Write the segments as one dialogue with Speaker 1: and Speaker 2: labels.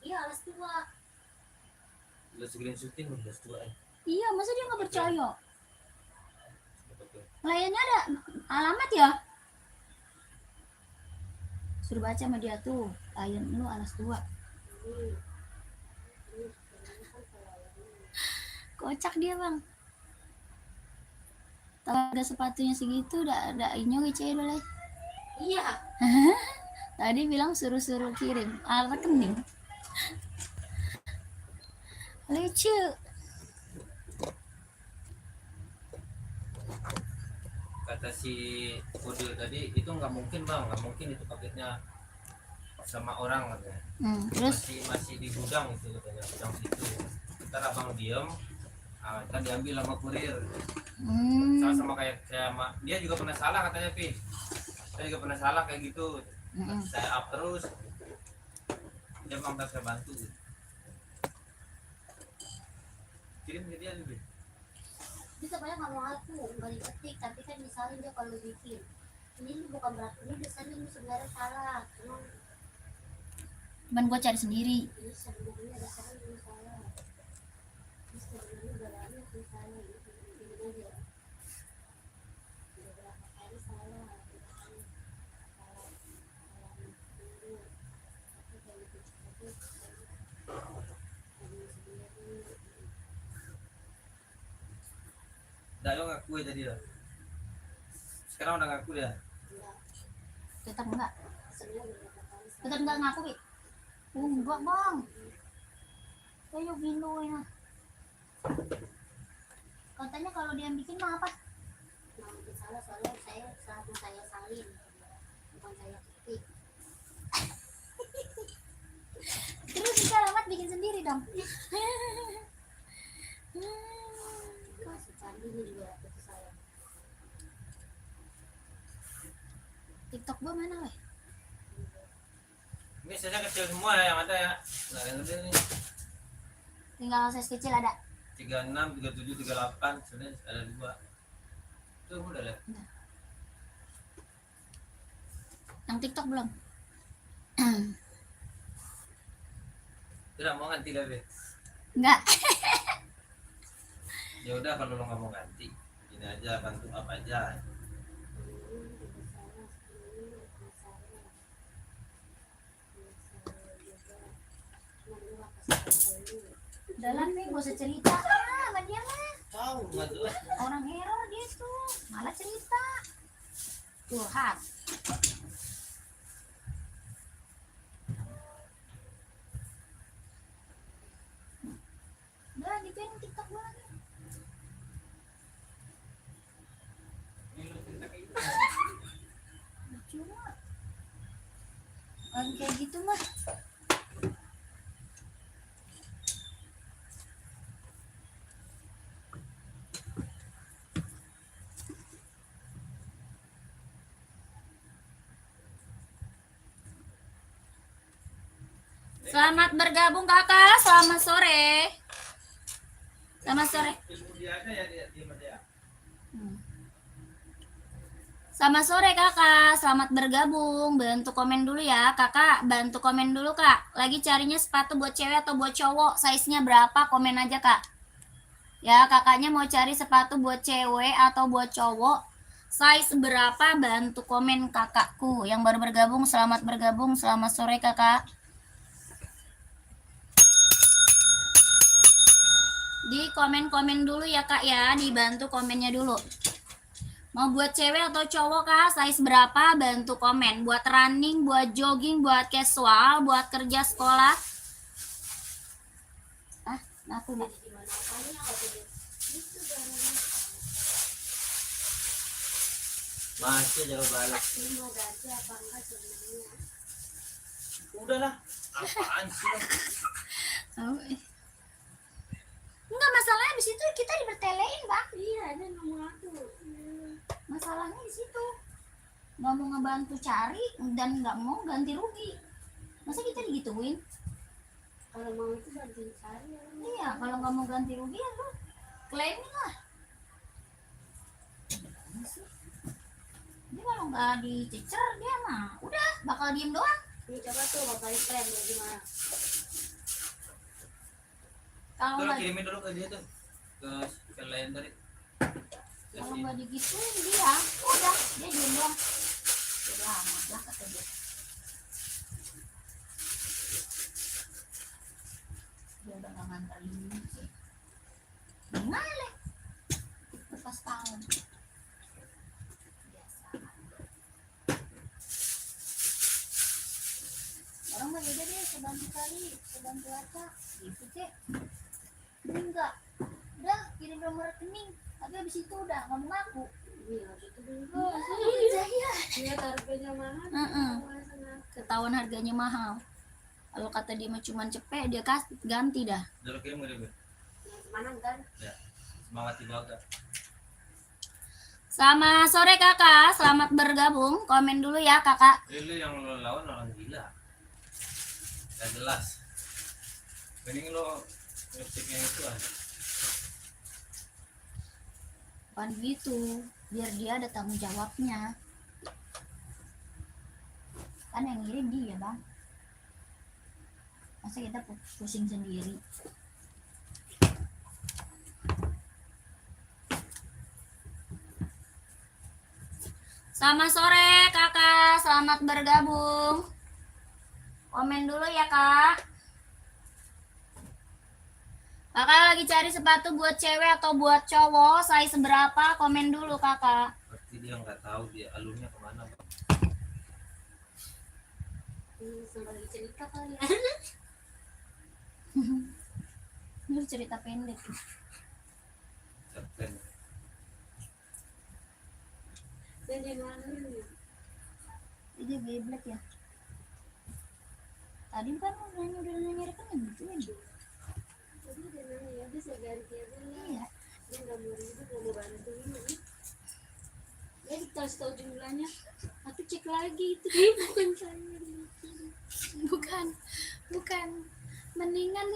Speaker 1: Iya, alas tua.
Speaker 2: Udah segini syuting udah tua ya.
Speaker 1: Iya, masa dia nggak percaya? Kliennya ada alamat ya? Suruh baca sama dia tuh, klien lu alas tua. Kocak dia bang. Harga sepatunya segitu udah ada inyo kece dulu. Iya. Tadi bilang suruh kirim alat rekening. Lucu.
Speaker 2: Kata si Kodil tadi itu nggak mungkin bang, nggak mungkin itu paketnya sama orang katanya.
Speaker 1: Terus
Speaker 2: masih di gudang itu katanya, gudang situ. Ntar abang diem, ntar diambil sama kurir. Sama kayak dia juga pernah salah katanya Pi. Saya juga pernah salah kayak gitu. Saya up terus. Dia bang saya bantu. Kirim ke dia nih.
Speaker 1: Dia sebenarnya nggak mau aku nggak diketik, tapi kan misalnya dia kalau bikin ini bukan berarti ini biasanya ini sebenarnya salah, cuman gue cari sendiri. Ini sebenarnya ada salah, ini salah. Ini sebenarnya udah banyak ini salah, ini aja. Beberapa kali salah,
Speaker 2: Dayo ngaku tadi ya. Sekarang udah ngaku ya?
Speaker 1: Tetap enggak. Tetap enggak ngaku, Bi. Enggak, Bang. Kayak gino ya. Katanya kalau dia bikin mah apa? Nah, mungkin salah soalnya saya salin. Bukan saya ketik. Terus bisa alamat bikin sendiri dong. Masih canggih nih juga itu saya. TikTok gua mana weh?
Speaker 2: Ini size kecil semua ya yang ada ya. Nah yang gede nih.
Speaker 1: Tinggal size kecil ada.
Speaker 2: 36, 37, 38, sebenarnya ada 2. Itu udah lihat.
Speaker 1: Yang TikTok belum?
Speaker 2: Tidak mau ganti lagi.
Speaker 1: Enggak.
Speaker 2: Ya udah kalau lo nggak mau ganti, ini aja bantu apa aja.
Speaker 1: Dalam nih gak usah cerita sama dia mah.
Speaker 2: Tahu nggak tuh?
Speaker 1: Orang error dia tuh malah cerita curhat. Udah gituin TikTok gue lagi. Cuma lagi kayak gitu mah. Selamat bergabung kakak, selamat sore. Selamat sore. Selamat sore kakak, selamat bergabung. Bantu komen dulu ya kakak, bantu komen dulu kak. Lagi carinya sepatu buat cewek atau buat cowok, size-nya berapa, komen aja kak. Ya kakaknya mau cari sepatu buat cewek atau buat cowok, size berapa, bantu komen kakakku. Yang baru bergabung, selamat bergabung, selamat sore kakak. Di komen-komen dulu ya kak ya, dibantu komennya dulu. Mau buat cewek atau cowok kak, size berapa, bantu komen. Buat running, buat jogging, buat casual, buat kerja sekolah. Aku nih.
Speaker 2: Masih jauh balik. Udahlah, apaan sih?
Speaker 1: Enggak, masalahnya di situ kita dibertelein bang. Iya, ada nomor aku. Masalahnya di situ nggak mau ngebantu cari dan nggak mau ganti rugi. Masa kita digituin? Kalau mau itu bantu cari. Iya, kalau nggak mau ganti rugi ya lu claiming lah. Jadi kalau nggak dicecer dia mah udah bakal diem doang.
Speaker 3: Ini coba tuh mau kali keren gimana?
Speaker 1: Kalau
Speaker 2: Tolong
Speaker 1: nggak
Speaker 2: kirimin dulu ke dia tuh, ke lain tadi.
Speaker 1: kalau nggak digituin dia, udah dia diem doang. Udah amat lah kata dia. Dia udah nggak nganterin ini sih. Ngaleh. Lepas tangan. Biasa. Orang mah yaudah deh, sebantu kali, sebantu aja. Gitu cek. Ini enggak. Udah kirim nomor rekening. Tapi habis itu udah nggak mau ngaku.
Speaker 3: Iya, itu dulu.
Speaker 1: Percaya.
Speaker 3: Lihat harganya mahal.
Speaker 1: Ketahuan harganya mahal. Kalau kata dia mah cuman cepet, dia kasih ganti dah.
Speaker 2: Dulu kirim ke dia.
Speaker 3: Yang mana kan?
Speaker 2: Ya, semangat juga.
Speaker 1: Selamat sore kakak, selamat bergabung. Komen dulu ya kakak.
Speaker 2: Lu yang lo lawan orang gila. Gak jelas. Mending lo ngetik yang itu aja.
Speaker 1: Bukan gitu, biar dia ada tanggung jawabnya. Kan yang ngirim dia bang. Masa kita pusing sendiri. Selamat sore kakak, selamat bergabung. Komen dulu ya kak. Kakak lagi cari sepatu buat cewek atau buat cowok, size berapa? Komen dulu kakak.
Speaker 2: Pasti dia nggak tahu dia alurnya kemana. Bang.
Speaker 3: Sembari cerita kali ya.
Speaker 1: Ini cerita pendek.
Speaker 2: Captain.
Speaker 3: Dan di mana nih?
Speaker 1: Ini geblek ya. Tadi kan udah nanya rekening gitu ya.
Speaker 3: Tadi dia nanya ya bisa ganti aja lah.
Speaker 1: Iya.
Speaker 3: Dia nggak mau ribut, nggak mau bantuin. Dia dikasih tahu jumlahnya. Tapi cek lagi itu dia bukan saya.
Speaker 1: Bukan. Mendingan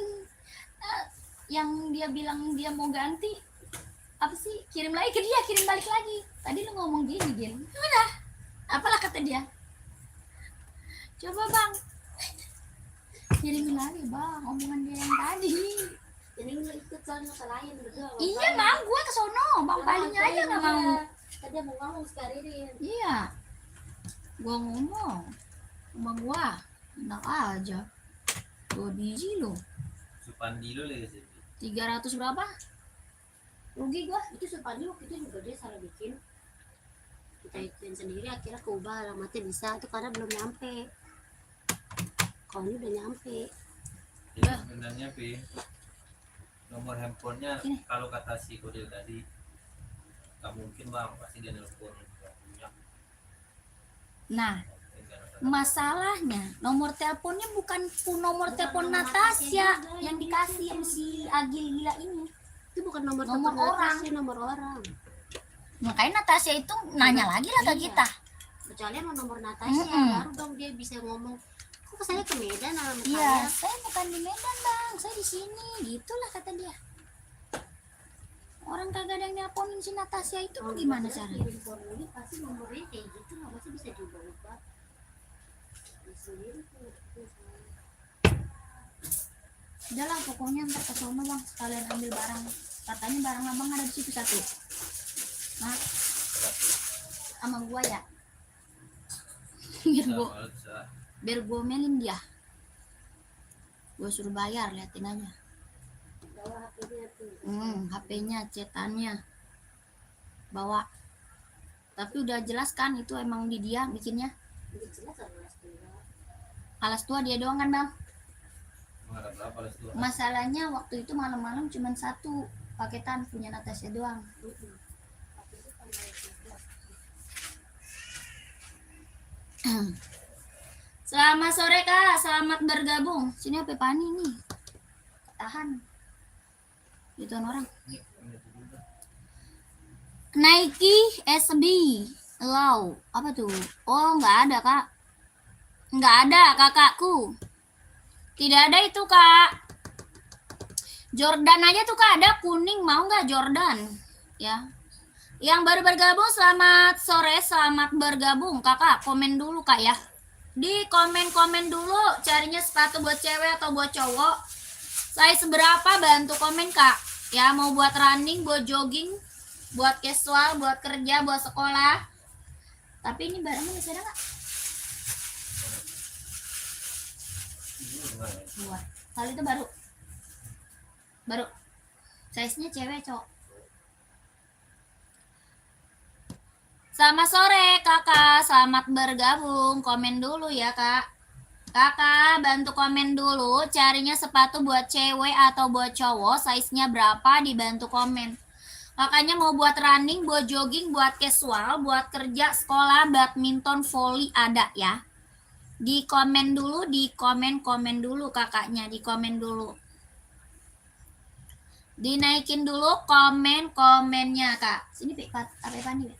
Speaker 1: yang dia bilang dia mau ganti apa sih? Kirim lagi ke dia, kirim balik lagi. Tadi lu ngomong gini, Gil. Udah. Apalah kata dia? Coba bang, kirimin lagi bang, omongan dia yang tadi.
Speaker 3: Jadi nggak ikut soalnya kesalahan berdua.
Speaker 1: Iya bang, gue kesono, bang palingnya aja nggak mau.
Speaker 3: Tadi mau ngomong sekali dia.
Speaker 1: Iya, gua ngomong sama gua, enak aja. 2 biji lo,
Speaker 2: Supandi lo lagi sih.
Speaker 1: 300 berapa? Rugi gua.
Speaker 3: Itu Supandi waktu itu juga dia salah bikin. Kita ikutin sendiri akhirnya keubah alamatnya bisa itu karena belum nyampe. Kalau ini udah nyampe.
Speaker 2: Jadi sebenarnya Pi, nomor handphonenya
Speaker 1: Ini.
Speaker 2: kalau kata si Kodil tadi nggak mungkin bang, pasti dia nelpon nggak punya.
Speaker 1: Nah, masalahnya nomor teleponnya bukan nomor telepon Natasha yang dikasih sama si Agil gila ini.
Speaker 3: Itu bukan nomor
Speaker 1: Nomor
Speaker 3: telepon
Speaker 1: orang.
Speaker 3: Natasha, nomor orang.
Speaker 1: Makanya Natasha itu nanya lagi lah ke
Speaker 3: Iya.
Speaker 1: kita.
Speaker 3: Kecuali mau nomor Natasha baru dong dia bisa ngomong. Kok saya ke Medan alamat
Speaker 1: Iya,
Speaker 3: saya?
Speaker 1: saya bukan di Medan bang, saya di sini. Gitulah kata dia. Orang kagak ada yang nelponin si Natasha itu gimana caranya?
Speaker 3: Kirim formulir pasti nomornya kayak gitu lah, pasti bisa diubah-ubah. Di sendiri tuh.
Speaker 1: Udahlah pokoknya ntar ke sono bang, sekalian ambil barang. Katanya barang abang ada di situ satu. Nah, sama gua ya. Biar gua melin dia. Gua suruh bayar, liatin aja.
Speaker 3: Bawa HP-nya tuh.
Speaker 1: HP-nya, cetannya bawa. Tapi udah jelas kan itu emang di dia bikinnya.
Speaker 3: Udah jelas kan Mas Tira.
Speaker 1: Alas tua dia doang kan bang.
Speaker 2: Ada berapa lah itu?
Speaker 1: Masalahnya waktu itu malam-malam cuma satu paketan punya Natasha doang.
Speaker 3: Tapi itu tanggal 11.
Speaker 1: Selamat sore kak, selamat bergabung. Sini HP Pani nih. Tahan. Gituan orang. Nike SB Low. Apa tuh? Oh nggak ada kak. Nggak ada kakakku. Tidak ada itu kak. Jordan aja tuh kak ada kuning, mau nggak Jordan? Ya. Yang baru bergabung selamat sore, selamat bergabung kakak. Komen dulu kak ya. Di komen-komen dulu carinya sepatu buat cewek atau buat cowok. Size berapa, bantu komen kak. Ya mau buat running, buat jogging, buat casual, buat kerja, buat sekolah. Tapi ini barangnya masih ada nggak? Dua. Kali itu baru. Baru. Size-nya cewek cowok. Selamat sore kakak, selamat bergabung. Komen dulu ya kak. Kakak bantu komen dulu carinya sepatu buat cewek atau buat cowok, size-nya berapa, dibantu komen. Kakaknya mau buat running, buat jogging, buat casual, buat kerja, sekolah, badminton, volley ada ya. Di komen dulu, di komen dulu kakaknya, di komen dulu. Dinaikin dulu komennya kak. Sini Pi, apa nih?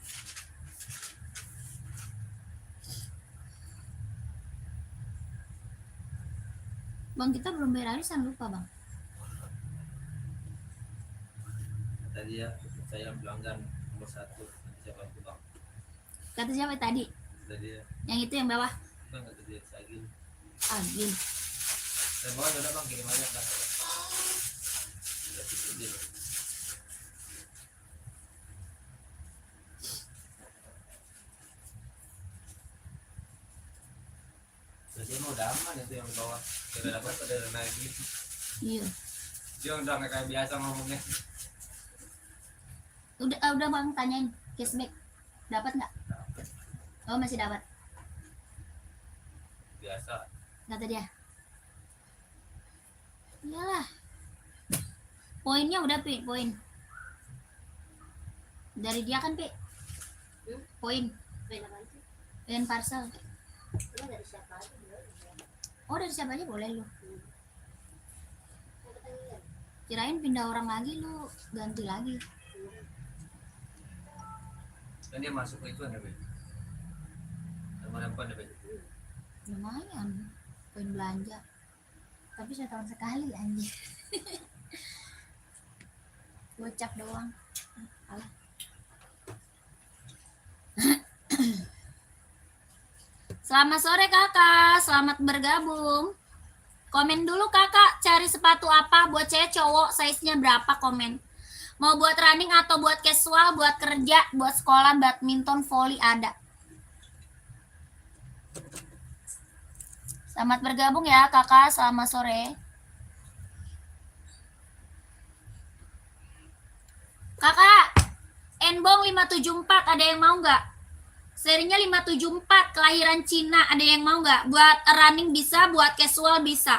Speaker 1: Bang, kita belum bayar arisan, lupa bang.
Speaker 2: Tadi ya saya pelanggan nomor 1. Siapa itu bang?
Speaker 1: Kata siapa tadi?
Speaker 2: Tadi ya.
Speaker 1: Yang itu yang bawah.
Speaker 2: Bang kata dia Agil.
Speaker 1: Agil.
Speaker 2: Saya bawa udah bang kirim aja kan. Jadi mau udah aman itu yang bawah. Udah dapat udah naik gitu.
Speaker 1: Iya.
Speaker 2: Dia udah nggak kayak biasa ngomongnya.
Speaker 1: Udah bang, tanyain cashback dapat nggak? Oh masih dapat.
Speaker 2: Biasa.
Speaker 1: Kata dia. Iyalah. Poinnya udah Pi, poin. Dari dia kan Pi. Poin. Poin parcel.
Speaker 3: Dari siapa aja boleh.
Speaker 1: Oh dari siapa aja boleh lu. Kirain pindah orang lagi lu ganti lagi.
Speaker 2: Dan dia masuk ke itu ada be. Teman-teman ada be.
Speaker 1: Lumayan poin belanja. Tapi setahun sekali anjir. Gocap doang. Alah. Selamat sore kakak, selamat bergabung. Komen dulu kakak, cari sepatu apa buat cewek cowok, size-nya berapa, komen. Mau buat running atau buat casual, buat kerja, buat sekolah, badminton, volley ada. Selamat bergabung ya kakak, selamat sore. Kakak, Enbong 574 ada yang mau nggak? Serinya 574 kelahiran Cina, ada yang mau nggak? Buat running bisa, buat casual bisa.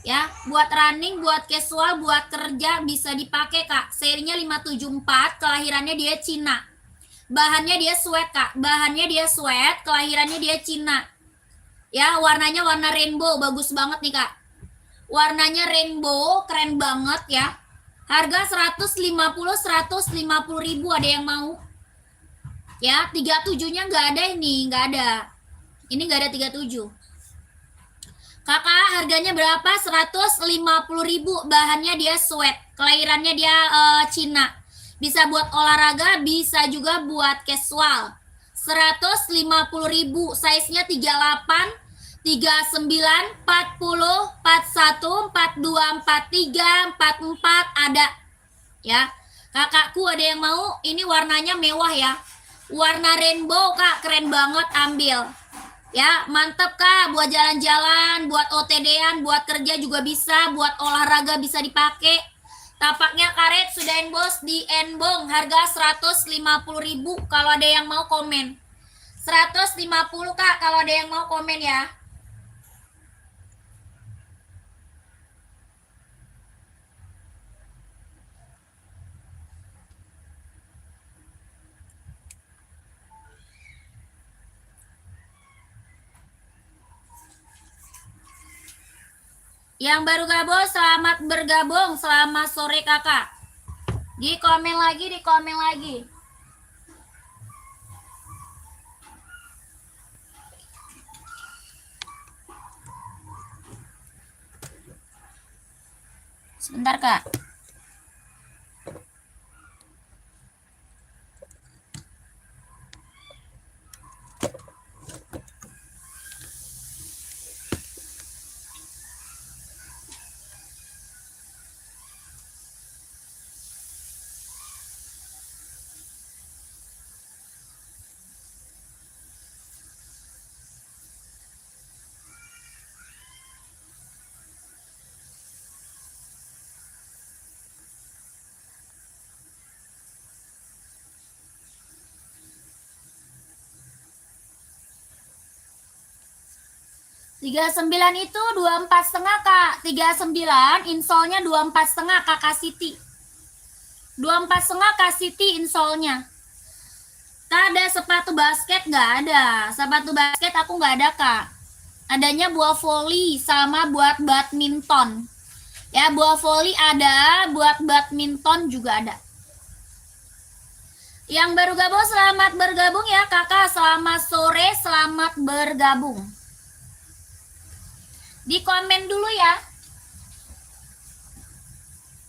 Speaker 1: Ya, buat running, buat casual, buat kerja bisa dipakai kak. Serinya 574, kelahirannya dia Cina. Bahannya dia sweat kak, bahannya dia sweat, kelahirannya dia Cina. Ya, warnanya warna rainbow, bagus banget nih kak. Warnanya rainbow, keren banget ya. Harga 150 ribu, ada yang mau? Ya, 37-nya nggak ada ini, nggak ada. Ini nggak ada 37. Kakak, harganya berapa? 150 ribu, bahannya dia sweat, kelahirannya dia Cina. Bisa buat olahraga, bisa juga buat casual. 150 ribu, size-nya 38, 39, 40, 41, 42, 43, 44 ada. Ya, kakakku ada yang mau? Ini warnanya mewah ya. Warna rainbow kak, keren banget, ambil. Ya, mantep kak, buat jalan-jalan, buat OTD-an, buat kerja juga bisa, buat olahraga bisa dipakai. Tapaknya karet sudah embos di Enbong, harga 150 ribu. Kalau ada yang mau komen 150 kak, kalau ada yang mau komen ya. Yang baru gabung, selamat bergabung, selamat sore kakak. Di komen lagi, di komen lagi. Sebentar kak. 39 itu 24,5 Kak. 39 insolnya 24,5 Kakak Siti. 24,5 Kak Siti insolnya. Kak, ada sepatu basket nggak ada? Sepatu basket aku nggak ada Kak. Adanya buah voli sama buat badminton. Ya, buah voli ada, buat badminton juga ada. Yang baru gabung selamat bergabung ya Kakak. Selamat sore, selamat bergabung. Di komen dulu ya.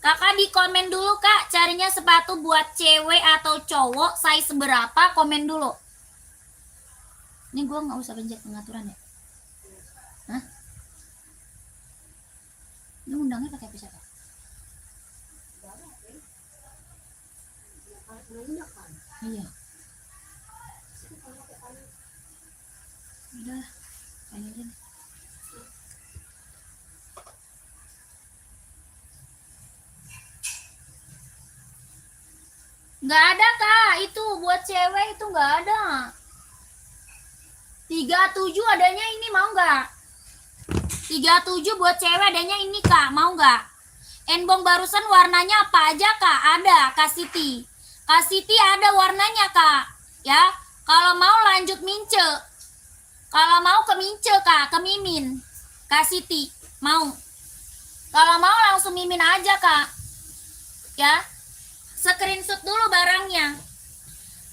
Speaker 1: Kakak di komen dulu Kak, carinya sepatu buat cewek atau cowok size berapa, komen dulu. Ini gue nggak usah pencet pengaturan ya. Hah? Ini undangnya pakai apa siapa? Iya. Udah, ini aja nih. Nggak ada Kak, itu buat cewek itu nggak ada. 37 adanya ini, mau nggak? 37 buat cewek adanya ini Kak, mau nggak? Enbong barusan warnanya apa aja Kak? Ada Kak Siti. Kak Siti ada warnanya Kak. Ya, kalau mau lanjut mince. Kalau mau ke mince Kak, ke Mimin. Kak Siti, mau. Kalau mau langsung Mimin aja Kak. Ya. Screenshot dulu barangnya.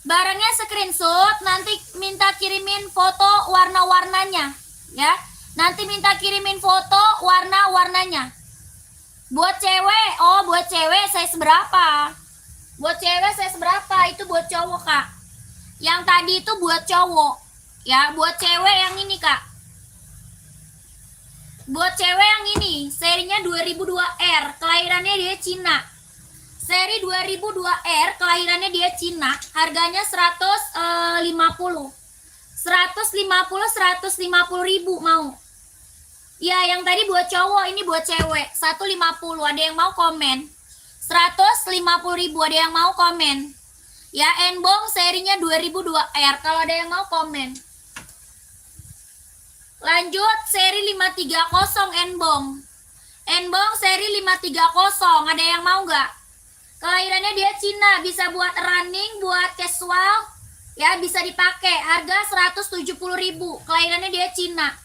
Speaker 1: Barangnya screenshot, nanti minta kirimin foto warna-warnanya, ya. Nanti minta kirimin foto warna-warnanya. Buat cewek, oh buat cewek size berapa? Buat cewek size berapa? Itu buat cowok Kak. Yang tadi itu buat cowok, ya. Buat cewek yang ini Kak. Buat cewek yang ini, serinya 2002R, kelahirannya dia Cina. Seri 2002R, kelahirannya dia Cina, harganya 150 ribu, mau. Ya, yang tadi buat cowok, ini buat cewek, 150, ada yang mau komen. 150 ribu, ada yang mau komen. Ya, Enbong serinya 2002R, kalau ada yang mau komen. Lanjut, seri 530 Enbong. Enbong seri 530, ada yang mau nggak? Kelahirannya dia Cina, bisa buat running, buat casual, ya bisa dipakai. Harga 170 ribu, kelahirannya dia Cina.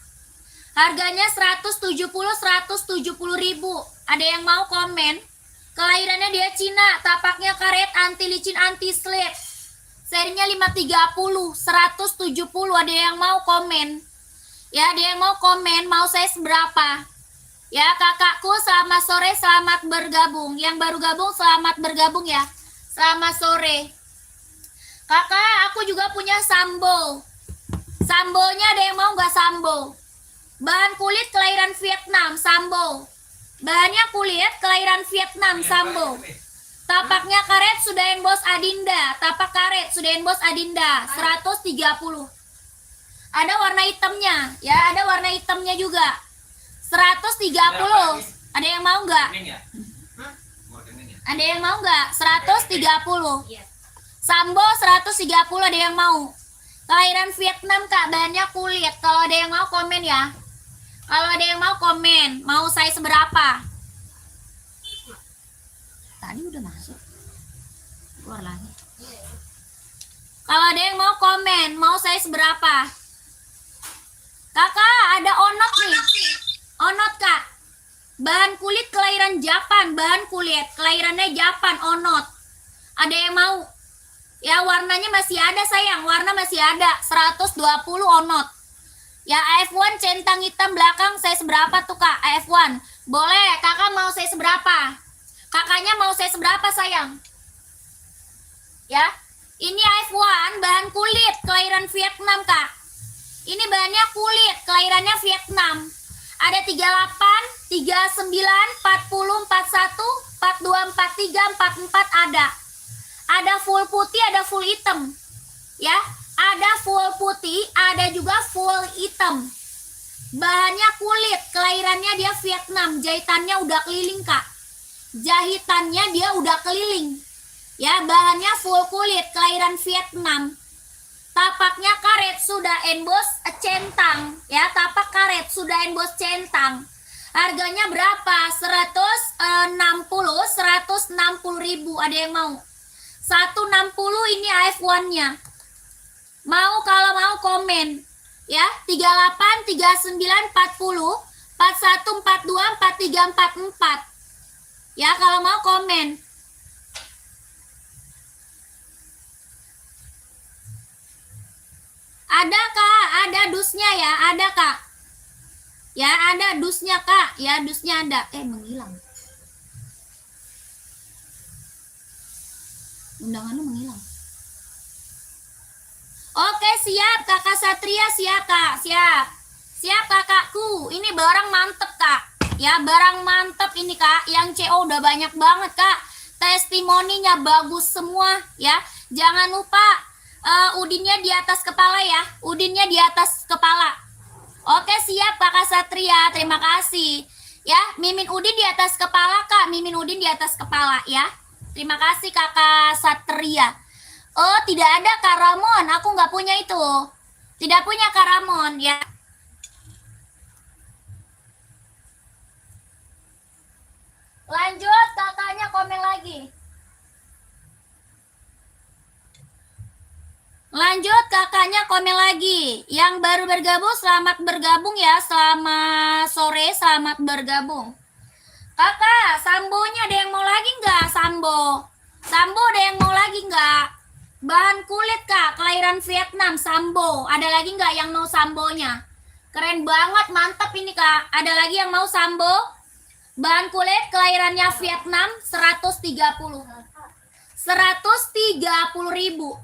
Speaker 1: Harganya 170 ribu. Ada yang mau komen? Kelahirannya dia Cina, tapaknya karet, anti licin, anti slip. Serinya 530, 170. Ada yang mau komen? Ya, ada yang mau komen, mau size berapa? Ya, kakakku selamat sore, selamat bergabung. Yang baru gabung selamat bergabung ya. Selamat sore. Kakak, aku juga punya sambo. Sambonya ada yang mau nggak sambo? Bahan kulit kelahiran Vietnam, sambo. Bahannya kulit kelahiran Vietnam, sambo. Tapaknya karet, sudah Bos Adinda. Tapak karet, sudah Bos Adinda, 130. Ada warna hitamnya, ya, ada warna hitamnya juga. 130. Ada yang mau nggak? Ada yang mau nggak? 130. Sambo 130, ada yang mau? Kelahiran Vietnam Kak, bahannya kulit. Kalau ada yang mau komen ya. Kalau ada yang mau komen, mau size berapa? Tadi udah masuk. Keluar lagi. Kalau ada yang mau komen, mau size berapa? Kakak, ada onot nih. Onot Kak. Bahan kulit kelahiran Japan, bahan kulit kelahirannya Japan, onot. Ada yang mau? Ya, warnanya masih ada sayang, warna masih ada. 120 onot. Ya, AF1 centang hitam belakang size berapa tuh Kak? AF1. Boleh, kakak mau size berapa? Kakaknya mau size berapa sayang? Ya. Ini AF1 bahan kulit kelahiran Vietnam Kak. Ini bahannya kulit, kelahirannya Vietnam. Ada 38, 39, 40, 41, 42, 43, 44 ada. Ada full putih, ada full hitam. Ya, ada full putih, ada juga full hitam. Bahannya kulit, kelahirannya dia Vietnam, jahitannya udah keliling Kak. Jahitannya dia udah keliling. Ya, bahannya full kulit, kelahiran Vietnam. Tapaknya karet sudah embos centang ya, tapak karet sudah embos centang. Harganya berapa? 160.000. Ada yang mau? 160 ini AF1-nya. Mau, kalau mau komen ya. 38 39 40 41 42 43 44. Ya, kalau mau komen. Ada Kak, ada dusnya ya, ada Kak. Ya, ada dusnya Kak, ya dusnya ada. Menghilang. Undangannya menghilang. Oke, siap Kakak Satria, siap Kak, siap. Siap kakakku, ini barang mantep Kak. Ya, barang mantep ini Kak, yang CO udah banyak banget Kak. Testimoninya bagus semua ya. Jangan lupa udinnya di atas kepala ya, udinnya di atas kepala. Oke, siap Kakak Satria, terima kasih ya. Mimin udin di atas kepala Kak, mimin udin di atas kepala ya. Terima kasih Kakak Satria. Oh, tidak ada Kak Ramon, aku nggak punya itu, tidak punya Kak Ramon ya. Lanjut, kakaknya komen lagi. Lanjut, kakaknya komen lagi. Yang baru bergabung, selamat bergabung ya. Selamat sore, selamat bergabung. Kakak, sambonya ada yang mau lagi nggak? Sambo ada yang mau lagi nggak? Bahan kulit Kak, kelahiran Vietnam, sambo. Ada lagi nggak yang mau sambonya? Keren banget, mantap ini Kak. Ada lagi yang mau sambo? Bahan kulit kelahirannya Vietnam, 130.000.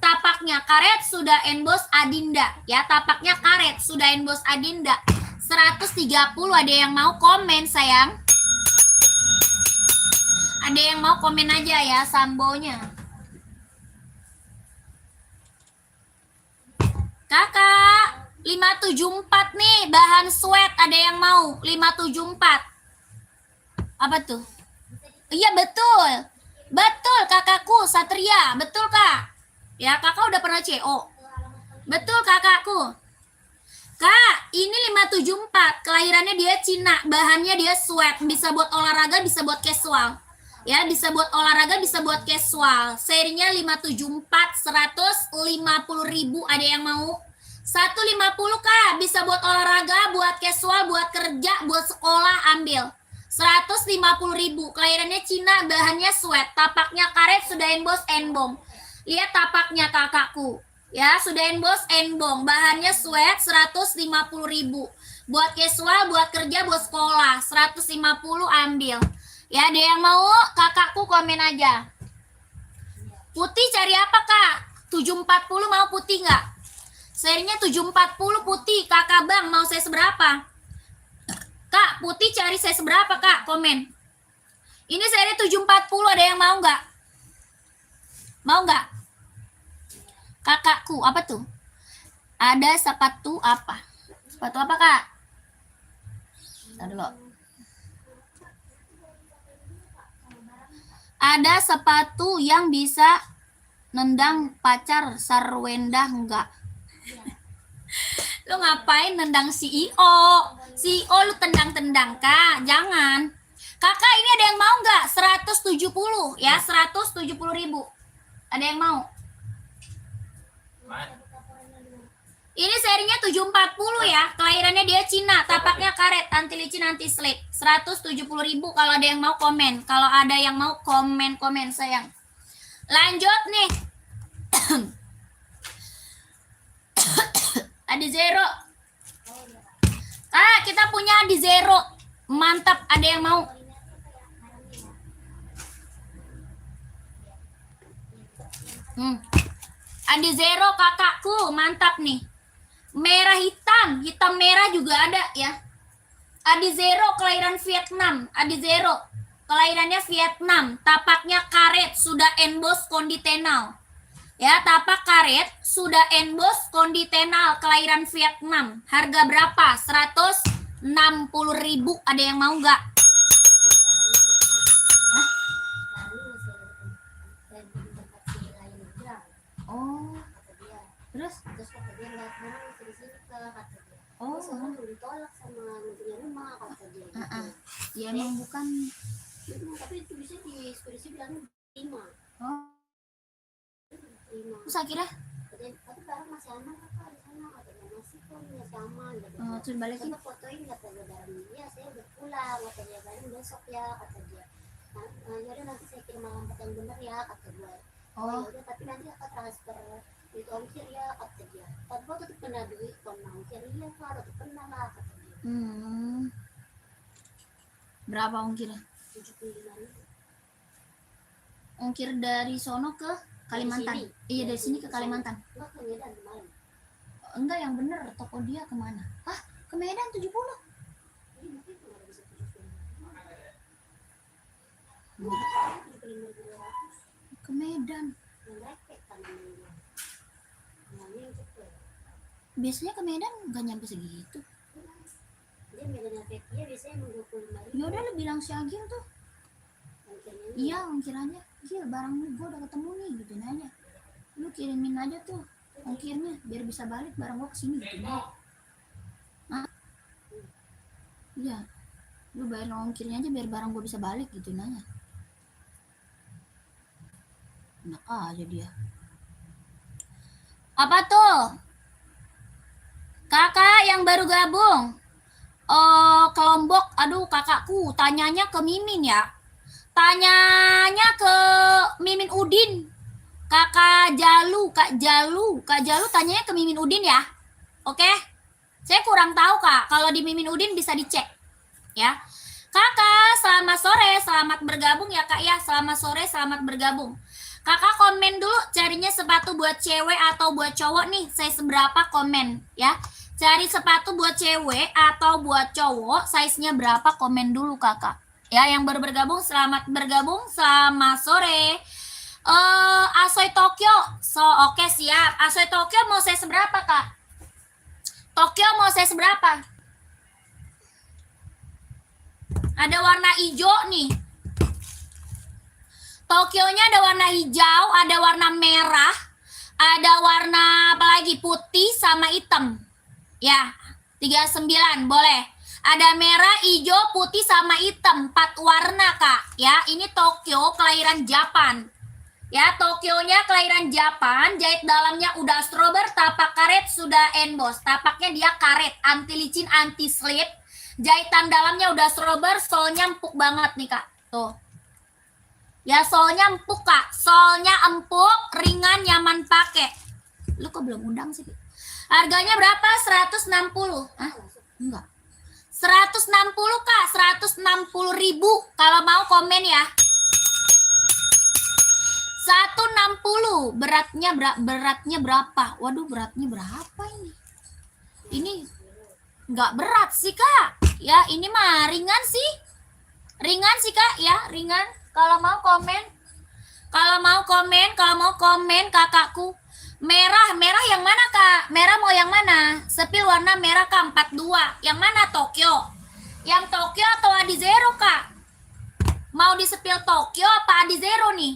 Speaker 1: Tapaknya karet sudah embos Adinda ya, tapaknya karet sudah embos Adinda. 130. Ada yang mau komen sayang? Ada yang mau komen aja ya sambonya. Kakak 574 nih, bahan sweat, ada yang mau? 574. Apa tuh? Iya betul. Betul kakakku Satria, betul Kak. Ya, kakak udah pernah CO. Betul kakakku. Kak, ini 574, kelahirannya dia Cina, bahannya dia sweat, bisa buat olahraga, bisa buat casual. Ya, bisa buat olahraga, bisa buat casual. Serinya 574, 150.000. Ada yang mau? 150 Kak, bisa buat olahraga, buat casual, buat kerja, buat sekolah, ambil. 150.000. Kelahirannya Cina, bahannya sweat, tapaknya karet, sudah embos enbong. Lihat tapaknya kakakku. Ya, sudah embos enbong, bahannya sweat, 150.000. Buat casual, buat kerja, buat sekolah, 150 ambil. Ya, ada yang mau? Kakakku komen aja. Putih cari apa Kak? 740 mau putih nggak? Serinya 740 putih. Kakak Bang, mau saya seberapa? Kak, putih cari saya seberapa Kak? Komen. Ini seri 740, ada yang mau nggak? Mau nggak? Kakakku, apa tuh? Ada sepatu apa? Sepatu apa Kak? Tadi dulu. Ada sepatu yang bisa nendang pacar Sarwenda enggak? Lu ngapain nendang CEO? CEO lu tendang-tendang Kak, jangan. Kakak ini ada yang mau nggak? 170 ya, 170.000. Ada yang mau? Ini serinya 740 ya, kelahirannya dia Cina, tapaknya karet, anti licin, anti slip. 170.000. Kalau ada yang mau komen, kalau ada yang mau komen sayang. Lanjut nih. Adi Zero. Kita punya Adi Zero. Mantap, ada yang mau? Adi Zero kakakku, mantap nih. Merah hitam, hitam merah juga ada ya. Adi Zero kelahiran Vietnam, Adi Zero kelahirannya Vietnam, tapaknya karet, sudah embos konditenal. Ya, tapak karet, sudah embos konditenal, kelahiran Vietnam. Harga berapa? 160.000. Ada yang mau nggak? Oh, terus
Speaker 3: orang yang ditolak sama yang punya rumah kata dia gitu.
Speaker 1: Ya emang bukan.
Speaker 3: Tapi itu bisa di ekspedisi bilangnya terima.
Speaker 1: Oh,
Speaker 3: Terima.
Speaker 1: terus akhirnya
Speaker 3: Tapi barang masih aman apa di sana katanya masih kok masih aman gitu.
Speaker 1: terus balikin.
Speaker 3: Coba fotoin kata dia barang dia saya udah pulang kata dia barang besok ya kata dia. Nah, yaudah nanti saya kirim alamat yang benar ya kata gue.
Speaker 1: Oh,
Speaker 3: Yaudah tapi nanti akan transfer duit ongkir ya kata dia. Tapi kok tetap kena duit kalau ongkir iya kak tetap kena lah kata dia.
Speaker 1: berapa ongkirnya?
Speaker 3: 75.000.
Speaker 1: Ongkir dari sono ke Kalimantan.
Speaker 3: Dari sini.
Speaker 1: Iya, dari sini ke Kalimantan.
Speaker 3: Enggak ke Medan kemarin.
Speaker 1: Enggak, yang bener toko dia kemana? Ke Medan 70.
Speaker 3: Jadi mungkin nggak bisa 75.
Speaker 1: Ke Medan.
Speaker 3: Yang repek kan namanya. Namanya yang cepet.
Speaker 1: Biasanya ke Medan nggak nyampe segitu.
Speaker 3: Dia Medan repek dia biasanya emang 25.000.
Speaker 1: Ya udah lu bilang si Agil tuh.
Speaker 3: Ongkirnya
Speaker 1: Iya, ongkirannya. Gil, barang lu gua udah ketemu nih gitu aja. Lu kirimin aja tuh ongkirnya biar bisa balik barang gua kesini gitu aja. Iya. Lu bayar ongkirnya aja biar barang gua bisa balik gitu aja. Enak aja dia. Apa tuh? Kakak yang baru gabung. Ke Lombok. Aduh, kakakku tanyanya ke Mimin ya. Tanyanya ke Mimin Udin. Kak Jalu tanyanya ke Mimin Udin ya. Oke? Saya kurang tahu Kak. Kalau di Mimin Udin bisa dicek. Ya. Kakak, selamat sore, selamat bergabung ya Kak ya. Selamat sore, selamat bergabung. Kakak komen dulu carinya sepatu buat cewek atau buat cowok nih. Saya seberapa komen ya. Cari sepatu buat cewek atau buat cowok, size-nya berapa komen dulu Kakak. Ya, yang baru bergabung selamat bergabung, selamat sore. Asoy Tokyo. Oke, siap. Asoy Tokyo mau saya seberapa, Kak? Tokyo mau saya seberapa? Ada warna hijau nih. Tokyonya ada warna hijau, ada warna merah, ada warna apa lagi? Putih sama hitam. Ya, 39 boleh. Ada merah, hijau, putih, sama hitam. 4 warna, Kak. Ya, ini Tokyo, kelahiran Japan. Ya, Tokyonya kelahiran Japan. Jahit dalamnya udah strober, tapak karet sudah emboss. Tapaknya dia karet, anti licin, anti slip. Jahitan dalamnya udah strober, solnya empuk banget nih, Kak. Tuh. Ya, solnya empuk, Kak. Solnya empuk, ringan, nyaman pakai. Lu kok belum undang sih? Harganya berapa? 160. Hah? Enggak. 160 Kak, 160.000 kalau mau komen ya. 160. Beratnya berapa? Waduh, beratnya berapa ini? Ini nggak berat sih Kak. Ya, ini mah ringan sih. Ringan sih Kak, ya, ringan. Kalau mau komen. Kalau mau komen kakakku. Merah yang mana Kak? Merah mau yang mana? Sepil warna merah Kak, 42. Yang mana Tokyo? Yang Tokyo atau Adizero Kak? Mau di sepil Tokyo apa Adizero nih?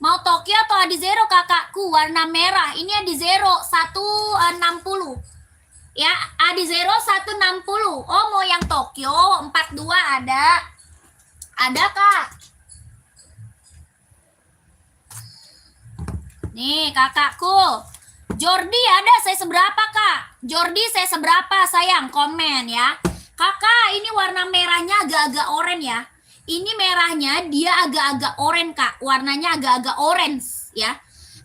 Speaker 1: Mau Tokyo atau Adizero kakakku? Warna merah. Ini Adizero 160. Ya, Adizero 160. Oh, mau yang Tokyo 42 ada. Ada Kak. Nih kakakku, Jordi ada saya seberapa Kak? Jordi saya seberapa sayang? Komen ya. Kakak ini warna merahnya agak-agak oranye ya. Ini merahnya dia agak-agak oranye Kak. Warnanya agak-agak orange ya.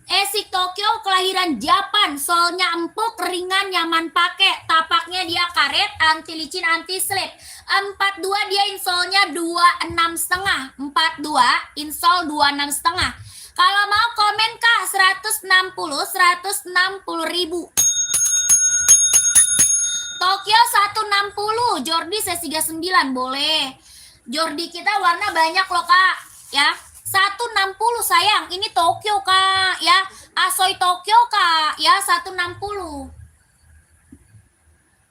Speaker 1: Esik Tokyo kelahiran Japan. Solnya empuk, ringan, nyaman pakai. Tapaknya dia karet, anti licin, anti slip. 42 dia insolnya 26,5. 42 insol 26,5. Kalau mau komen Kak 160.000. Tokyo 160, Jordi saya 39 boleh. Jordi kita warna banyak loh Kak, ya. 160 sayang, ini Tokyo Kak, ya. Asoy Tokyo Kak, ya 160.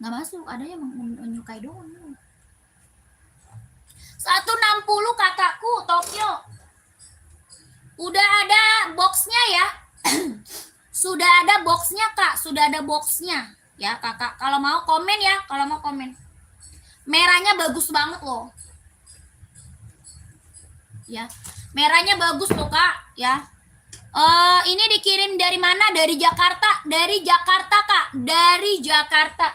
Speaker 1: Nggak masuk, ada yang menyukai doang. 160 kakakku Tokyo. Udah ada boxnya ya. Sudah ada boxnya Kak, sudah ada boxnya Ya kakak, kalau mau komen ya, kalau mau komen. Merahnya bagus banget loh. Ya, merahnya bagus loh kak. Ya, ini dikirim dari mana? Dari Jakarta. Dari Jakarta kak, dari Jakarta.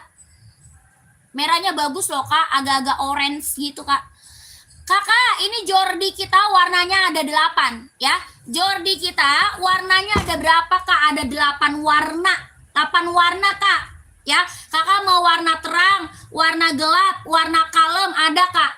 Speaker 1: Merahnya bagus loh kak, agak-agak orange gitu kak. Kakak, ini Jordi kita warnanya ada 8 ya. Jordi kita warnanya ada berapa kak? Ada 8 warna. 8 warna kak. Ya, kakak mau warna terang, warna gelap, warna kalem ada kak.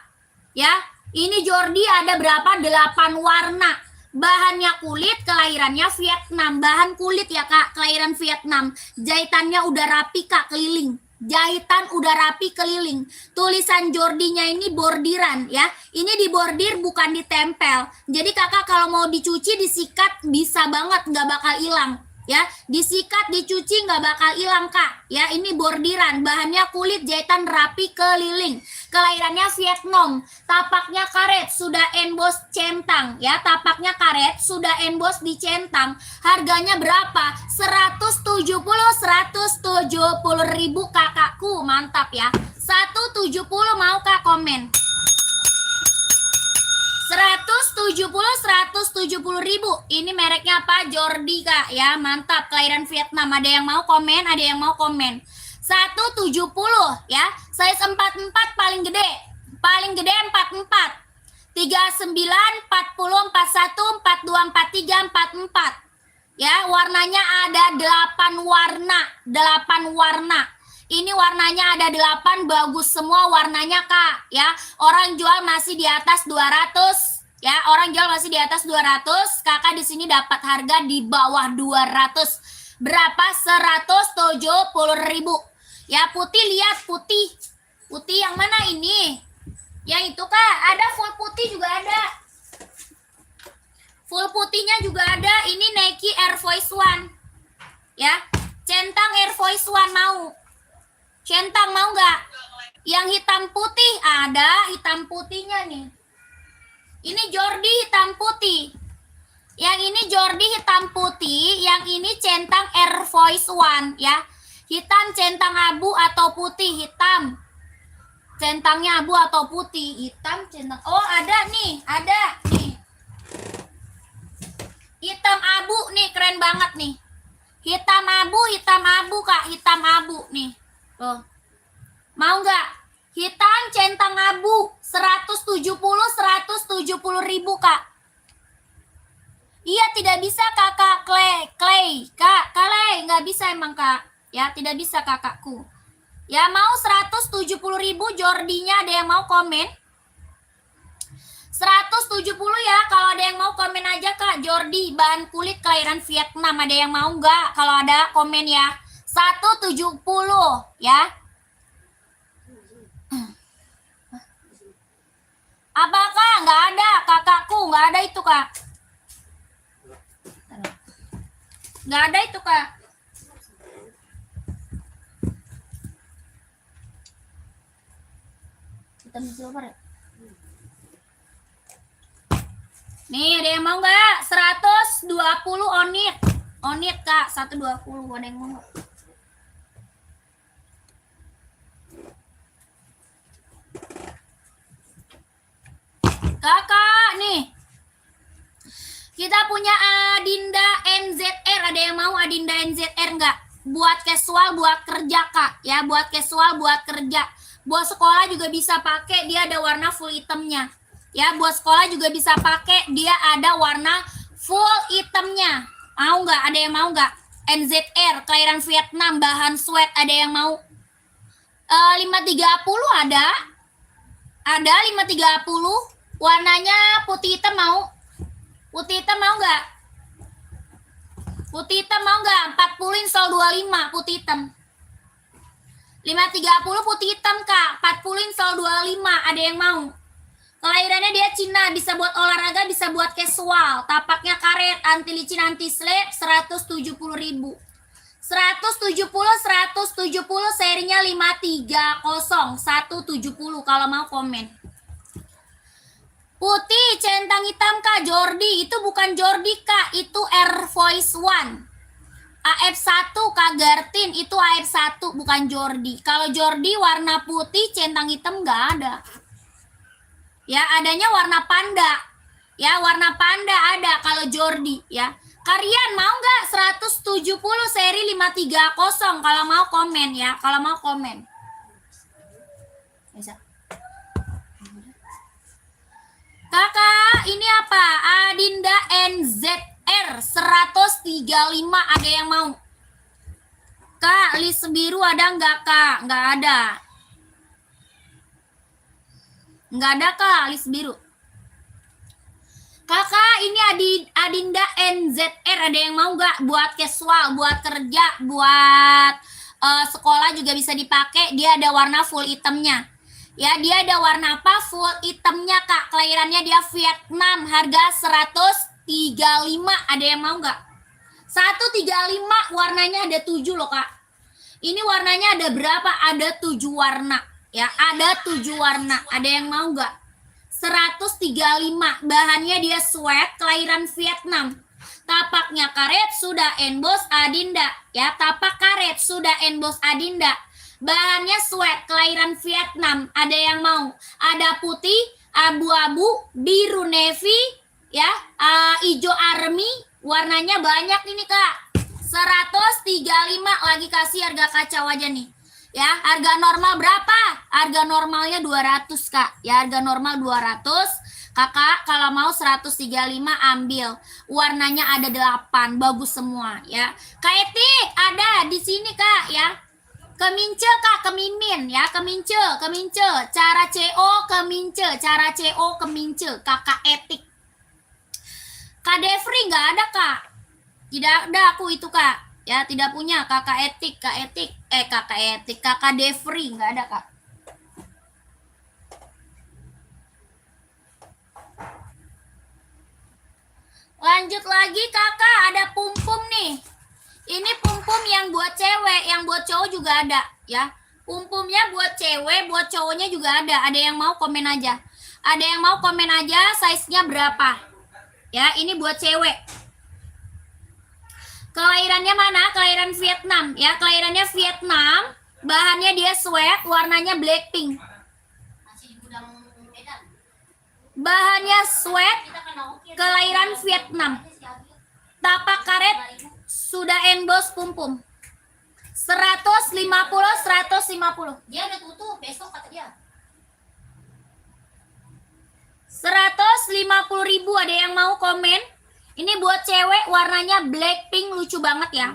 Speaker 1: Ya, ini Jordi ada berapa? 8 warna. Bahannya kulit, kelahirannya Vietnam. Bahan kulit ya kak, kelahiran Vietnam. Jahitannya udah rapi kak, keliling. Jahitan udah rapi keliling. Tulisan Jordinya ini bordiran ya. Ini dibordir bukan ditempel. Jadi kakak kalau mau dicuci disikat bisa banget, nggak bakal hilang ya. Disikat dicuci nggak bakal hilang kak ya. Ini bordiran, bahannya kulit, jahitan rapi keliling. Kelahirannya Vietnam. Tapaknya karet, sudah emboss centang ya. Tapaknya karet, sudah emboss di centang. Harganya berapa? 170 ribu kakakku, mantap ya. 170 mau kak komen. 170 ribu. Ini mereknya apa? Jordi kak ya, mantap. Kelahiran Vietnam. Ada yang mau komen? Ada yang mau komen? 170 ya. Size 44 paling gede. Paling gede 44. 39, 40, 41, 42, 43, 44. Ya, warnanya ada 8 warna. 8 warna. Ini warnanya ada 8, bagus semua warnanya kak ya. Orang jual masih di atas 200 ya. Orang jual masih di atas 200. Kakak di sini dapat harga di bawah 200. Berapa? 170 ribu. Ya, putih, lihat putih. Putih yang mana ini? Yang itu kak, ada full putih juga ada. Full putihnya juga ada. Ini Nike Air Force One. Ya, centang Air Force One mau. Centang mau nggak? Yang hitam putih ada, hitam putihnya nih. Ini Jordi hitam putih. Yang ini Jordi hitam putih, yang ini centang Air Force One ya. Hitam centang abu atau putih hitam. Centangnya abu atau putih, hitam centang. Oh, ada nih, ada nih. Hitam abu nih, keren banget nih. Hitam abu kak, hitam abu nih. Loh. Mau nggak? Hitam centang abu 170 ribu kak. Iya, tidak bisa kakak Clay. Kak, nggak bisa emang kak. Ya, tidak bisa kakakku. Ya, mau 170 ribu Jordinya, ada yang mau komen? 170 ya, kalau ada yang mau komen aja kak. Jordi, bahan kulit kelahiran Vietnam, ada yang mau nggak? Kalau ada komen ya. 170 ya. Apa kak? Nggak ada, kakakku, nggak ada itu kak. Nggak ada itu kak. Hitam silver ya? Nih, ada yang mau nggak? 120 onit. Onit kak, 120. Ada yang mau nggak? Kakak, nih. Kita punya Adinda NZR. Ada yang mau Adinda NZR nggak? Buat casual, buat kerja kak. Ya, buat casual, buat kerja. Buat sekolah juga bisa pakai, dia ada warna full hitamnya. Ya, buat sekolah juga bisa pakai, dia ada warna full hitamnya. Mau nggak? Ada yang mau nggak? NZR, kelahiran Vietnam, bahan sweat, ada yang mau? 530 ada. Ada 530. Warnanya putih hitam mau? Putih hitam mau nggak? Putih hitam mau nggak? 40 insol 25 putih hitam. 530 putih hitam kak, 40 insol 25, ada yang mau? Kelahirannya dia Cina, bisa buat olahraga, bisa buat casual. Tapaknya karet, anti licin, anti slip, 170 ribu. 170, serinya 530, 170 kalau mau komen. Putih, centang hitam kak, Jordi. Itu bukan Jordi kak, itu Air Force One. AF1 Kak Gartin, itu AF1 bukan Jordi. Kalau Jordi warna putih centang hitam nggak ada. Ya, adanya warna panda. Ya, warna panda ada kalau Jordi ya. Kalian mau nggak 170 seri 530 kalau mau komen ya, kalau mau komen. Bisa. Kakak, ini apa? Adinda NZR 135, ada yang mau? Kak, list biru ada nggak Kak? Nggak ada. Nggak ada Kak, list biru. Kakak, ini Adinda NZR, ada yang mau nggak? Buat casual, buat kerja, buat sekolah juga bisa dipakai. Dia ada warna full hitamnya. Ya, dia ada warna apa? Full hitamnya Kak. Kelahirannya dia Vietnam. Harga 135. Ada yang mau nggak? 135, warnanya ada 7 loh Kak. Ini warnanya ada berapa? Ada 7 warna. Ya, ada 7 warna. Ada yang mau nggak? 135, bahannya dia sweat, kelahiran Vietnam. Tapaknya karet, sudah emboss Adinda. Ya, tapak karet, sudah emboss Adinda. Bahannya sweat, kelahiran Vietnam. Ada yang mau? Ada putih, abu-abu, biru navy, ya, hijau army. Warnanya banyak ini Kak. 135, lagi kasih harga kacau aja nih. Ya, harga normal berapa? Harga normalnya 200 Kak. Ya, harga normal 200. Kakak kalau mau 135 ambil. Warnanya ada 8, bagus semua ya. Kak Etik ada di sini Kak ya. Kemince Kak, kemimin ya, kemince. Cara CO kemince, cara CO kemince. Kakak Etik. Kak Devri nggak ada Kak. Tidak ada aku itu Kak. Ya, tidak punya. Kakak Etik, Kakak Etik, Kakak Devri nggak ada Kak. Lanjut lagi Kakak, ada pum-pum nih. Ini pum-pum yang buat cewek, yang buat cowok juga ada ya. Pum-pumnya buat cewek, buat cowoknya juga ada. Ada yang mau komen aja. Ada yang mau komen aja size-nya berapa. Ya, ini buat cewek. Kelahirannya mana? Kelahiran Vietnam ya, kelahirannya Vietnam. Bahannya dia sweat, warnanya blackpink. Bahannya sweat, kelahiran Vietnam. Tapak karet, sudah emboss pum-pum. 150.
Speaker 3: Dia udah tutup, besok kata dia.
Speaker 1: 150.000, ada yang mau komen? Ini buat cewek, warnanya blackpink, lucu banget ya.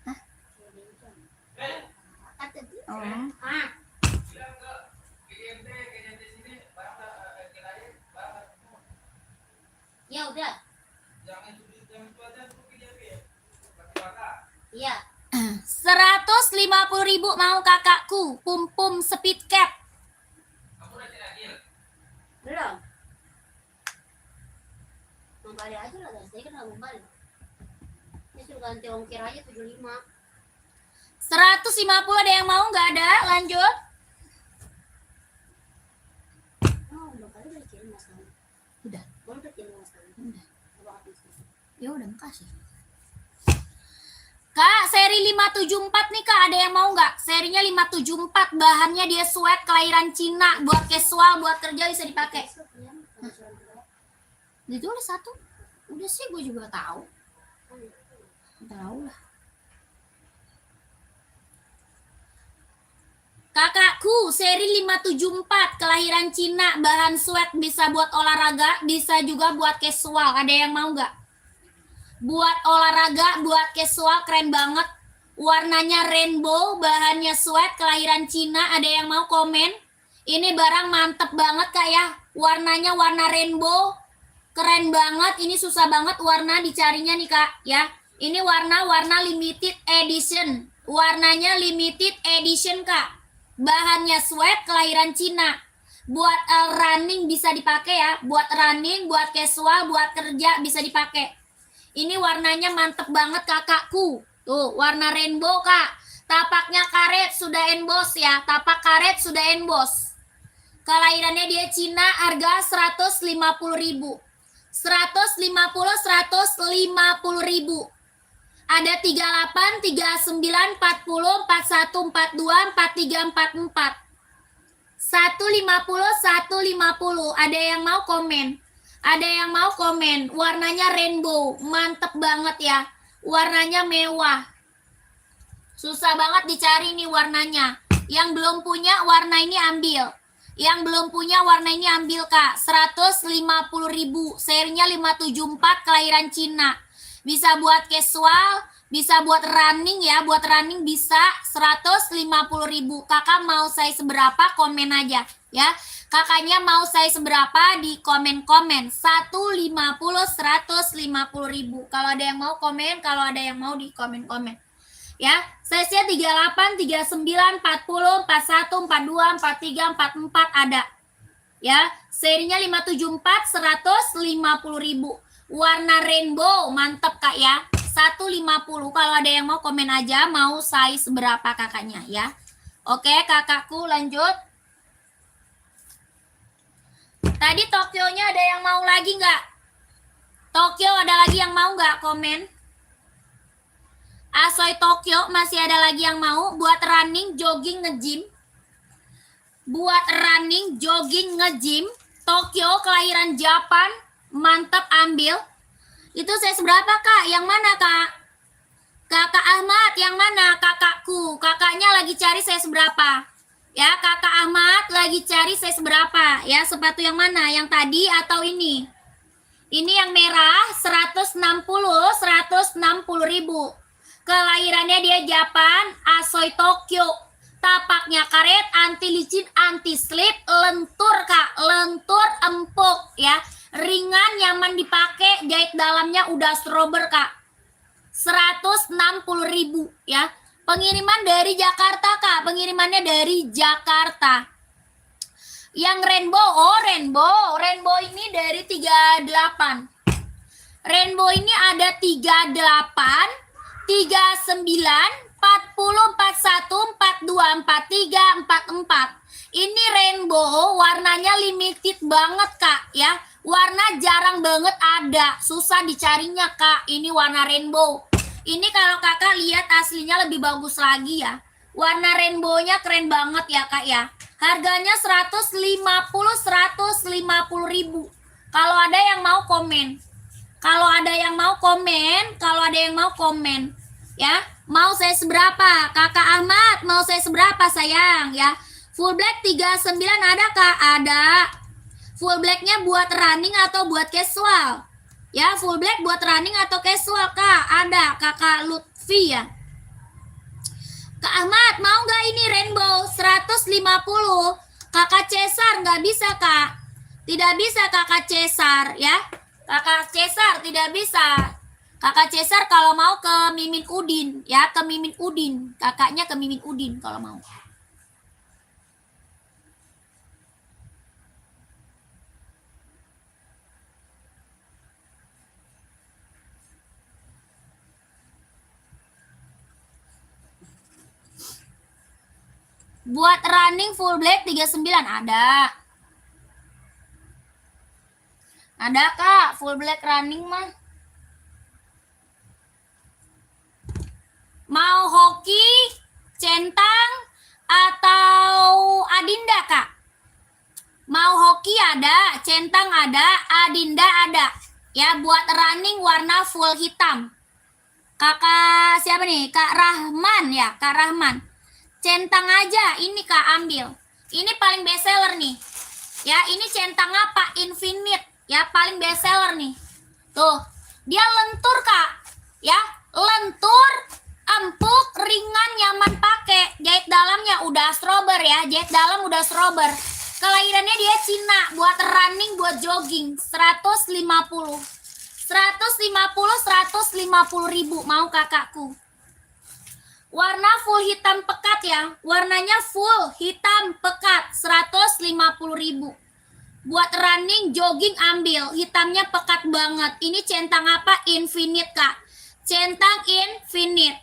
Speaker 1: Hah? Oh.
Speaker 3: Ya udah. Iya.
Speaker 1: 150.000 mau kakakku, pum-pum speed cat.
Speaker 3: Belum. Membalik aja lah, saya kan nggak membalik. Ini suruh ganti ongkir aja 75.
Speaker 1: 150, ada yang mau? Nggak ada, lanjut.
Speaker 3: Oh, udah kali udah kirim Mas Tami.
Speaker 1: Udah.
Speaker 3: Baru udah kirim Mas Tami.
Speaker 1: Udah.
Speaker 3: Coba habis.
Speaker 1: Ya udah, makasih. Kak, seri 574 nih Kak, ada yang mau nggak? Serinya 574, bahannya dia sweat, kelahiran Cina, buat casual, buat kerja bisa dipakai. Ditulis satu. Udah sih, gue juga tahu. Tahu lah. Kakakku, seri 574, kelahiran Cina, bahan sweat, bisa buat olahraga, bisa juga buat casual. Ada yang mau nggak? Buat olahraga, buat casual, keren banget. Warnanya rainbow, bahannya sweat, kelahiran Cina. Ada yang mau komen? Ini barang mantep banget Kak ya. Warnanya warna rainbow. Keren banget, ini susah banget warna dicarinya nih Kak ya. Ini warna limited edition. Warnanya limited edition Kak. Bahannya sweat, kelahiran Cina. Buat running bisa dipakai ya. Buat running, buat casual, buat kerja bisa dipakai. Ini warnanya mantep banget kakakku. Tuh, warna rainbow Kak. Tapaknya karet, sudah emboss ya. Tapak karet sudah emboss. Kelahirannya dia Cina, harga 150.000. 150.000. Ada 38, 39, 40, 41, 42, 43, 44. 150, 150. Ada yang mau komen? Ada yang mau komen? Warnanya rainbow, mantep banget ya. Warnanya mewah. Susah banget dicari nih warnanya. Yang belum punya warna ini ambil. Yang belum punya warna ini ambil Kak. 150.000. Serinya 574 kelahiran Cina. Bisa buat casual, bisa buat running ya. Buat running bisa 150.000. Kakak mau size seberapa? Komen aja ya. Kakaknya mau size seberapa di komen-komen. 150, 150.000. Kalau ada yang mau komen, kalau ada yang mau di komen-komen. Ya, size-nya 38, 39, 40, 41, 42, 43, 44 ada. Ya, serinya 574, 150.000. Warna rainbow, mantep Kak ya. 150. Kalau ada yang mau komen aja mau size berapa kakaknya ya. Oke, kakakku lanjut. Tadi Tokyo-nya ada yang mau lagi nggak? Tokyo ada lagi yang mau nggak komen? Asoy Tokyo masih ada lagi yang mau buat running, jogging, nge-gym. Buat running, jogging, nge-gym. Tokyo kelahiran Japan, mantap ambil. Itu saya seberapa Kak? Yang mana Kak? Kakak Ahmad yang mana? Kakakku. Kakaknya lagi cari saya seberapa? Ya, Kakak Ahmad lagi cari saya seberapa? Ya, sepatu yang mana? Yang tadi atau ini? Ini yang merah 160, 160.000. Kelahirannya dia Japan, Asoy Tokyo. Tapaknya karet, anti licin, anti slip, lentur Kak, lentur empuk ya. Ringan, nyaman dipakai, jahit dalamnya udah strober Kak. 160.000 ya. Pengiriman dari Jakarta Kak, pengirimannya dari Jakarta. Yang rainbow, oh rainbow. Rainbow ini dari 38. Rainbow ini ada 38, 39, 40, 41, 42, 43, 44. Ini rainbow, warnanya limited banget Kak ya. Warna jarang banget ada, susah dicarinya Kak. Ini warna rainbow. Ini kalau kakak lihat aslinya lebih bagus lagi ya. Warna rainbow-nya keren banget ya Kak ya. Harganya 150.000. Kalau ada yang mau komen. Kalau ada yang mau komen, kalau ada yang mau komen, ya. Mau saya seberapa? Kakak Ahmad, mau saya seberapa sayang, ya. Full black 39 ada Kak? Ada. Full blacknya buat running atau buat casual? Ya, full black buat running atau casual Kak? Ada. Kakak Lutfi ya. Kak Ahmad, mau nggak ini rainbow 150? Kakak Cesar nggak bisa Kak. Tidak bisa Kakak Cesar ya. Kakak Cesar tidak bisa. Kakak Cesar kalau mau ke Mimin Udin ya, ke Mimin Udin. Kakaknya ke Mimin Udin kalau mau. Buat running full black 39 ada. Ada Kak, full black running mah. Mau hoki, centang, atau adinda Kak? Mau hoki ada, centang ada, adinda ada. Ya, buat running warna full hitam. Kakak siapa nih? Kak Rahman ya, Kak Rahman. Centang aja, ini Kak ambil. Ini paling best seller nih. Ya, ini centang apa? Infinite. Ya, paling best seller nih. Tuh, dia lentur Kak. Ya, lentur, empuk, ringan, nyaman pakai. Jahit dalamnya udah strober ya. Jahit dalam udah strober. Kelahirannya dia Cina. Buat running, buat jogging. 150. 150.000. Mau kakakku. Warna full hitam pekat ya. Warnanya full hitam pekat. 150.000. Buat running, jogging ambil. Hitamnya pekat banget. Ini centang apa? Infinite Kak. Centang Infinite.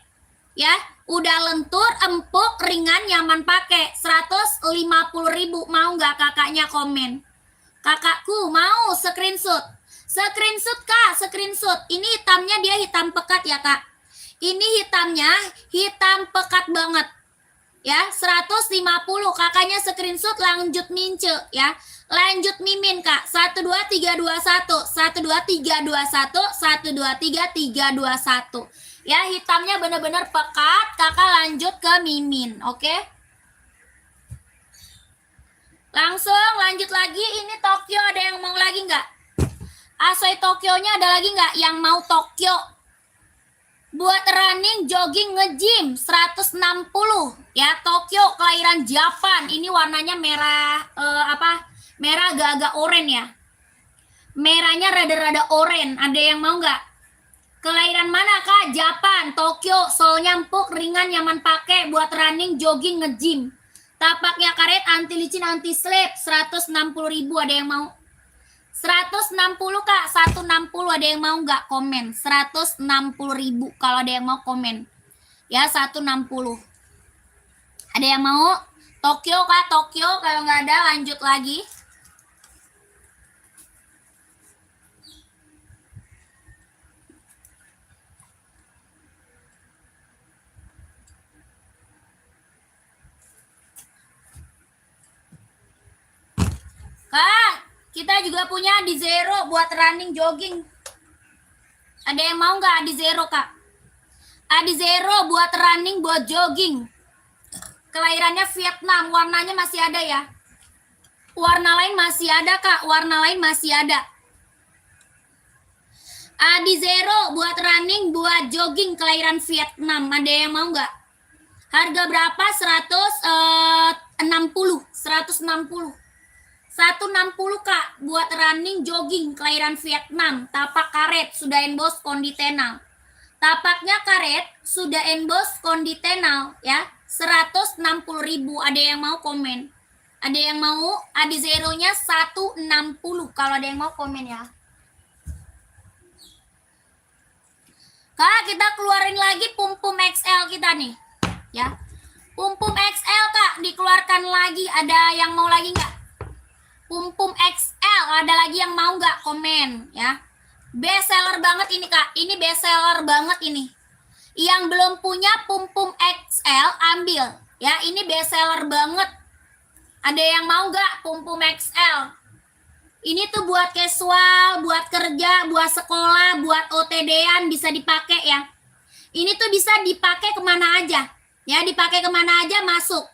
Speaker 1: Ya, udah lentur, empuk, ringan, nyaman pakai. 150.000. Mau nggak kakaknya komen? Kakakku mau screenshot. Screenshot Kak, screenshot. Ini hitamnya dia hitam pekat ya Kak. Ini hitamnya hitam pekat banget. Ya, 150. Kakaknya screenshot lanjut mince ya. Lanjut mimin, Kak. 12321, 12321, 12321. Ya, hitamnya benar-benar pekat. Kakak lanjut ke mimin, oke? Langsung lanjut lagi. Ini Tokyo, ada yang mau lagi nggak? Asoy Tokyo-nya ada lagi nggak yang mau Tokyo? Buat running, jogging, nge-gym 160 ya. Tokyo kelahiran Japan. Ini warnanya merah merah agak-agak oranye ya. Merahnya rada-rada oranye. Ada yang mau nggak? Kelahiran mana, Kak? Japan, Tokyo, soalnya empuk, ringan, nyaman pakai buat running, jogging, nge-gym. Tapaknya karet, anti licin, anti slip 160.000. Ada yang mau? 160, Kak. 160. Ada yang mau nggak komen? 160.000 kalau ada yang mau komen. Ya, 160. Ada yang mau? Tokyo, Kak. Tokyo. Kalau nggak ada lanjut lagi. Kak, kita juga punya di Zero buat running, jogging. Ada yang mau nggak di Zero, Kak? Adi Zero buat running, buat jogging. Kelahirannya Vietnam, warnanya masih ada ya. Warna lain masih ada, Kak. Warna lain masih ada. Adi Zero buat running, buat jogging, kelahiran Vietnam. Ada yang mau nggak? Harga berapa? 160. 160. 160, Kak, buat running, jogging, kelahiran Vietnam. Tapak karet, sudah emboss konditenal. Tapaknya karet, sudah emboss konditenal ya. 160.000. Ada yang mau komen? Ada yang mau? Adi Zero-nya 160. Kalau ada yang mau komen ya. Kak, kita keluarin lagi pum-pum XL kita nih. Ya. Pum-pum XL, Kak, dikeluarkan lagi. Ada yang mau lagi nggak? Pum-pum XL, ada lagi yang mau nggak? Komen ya. Best seller banget ini, Kak. Ini best seller banget ini. Yang belum punya pum-pum XL ambil ya. Ini best seller banget. Ada yang mau nggak pum-pum XL? Ini tuh buat casual, buat kerja, buat sekolah, buat OTD-an bisa dipakai ya. Ini tuh bisa dipakai kemana aja ya. Dipakai kemana aja masuk.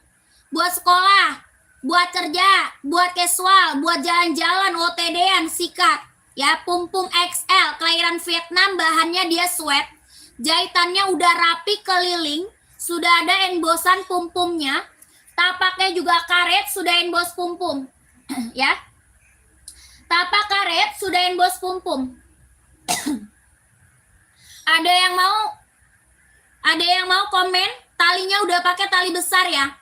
Speaker 1: Buat sekolah, buat kerja, buat casual, buat jalan-jalan, OTD-an, sikat. Ya, pum-pum XL, kelahiran Vietnam, bahannya dia sweat. Jahitannya udah rapi keliling, sudah ada embossan pum-pumnya. Tapaknya juga karet, sudah emboss pum-pum. Ya. Tapak karet, sudah emboss pum-pum. Ada yang mau? Ada yang mau komen? Talinya udah pakai tali besar ya.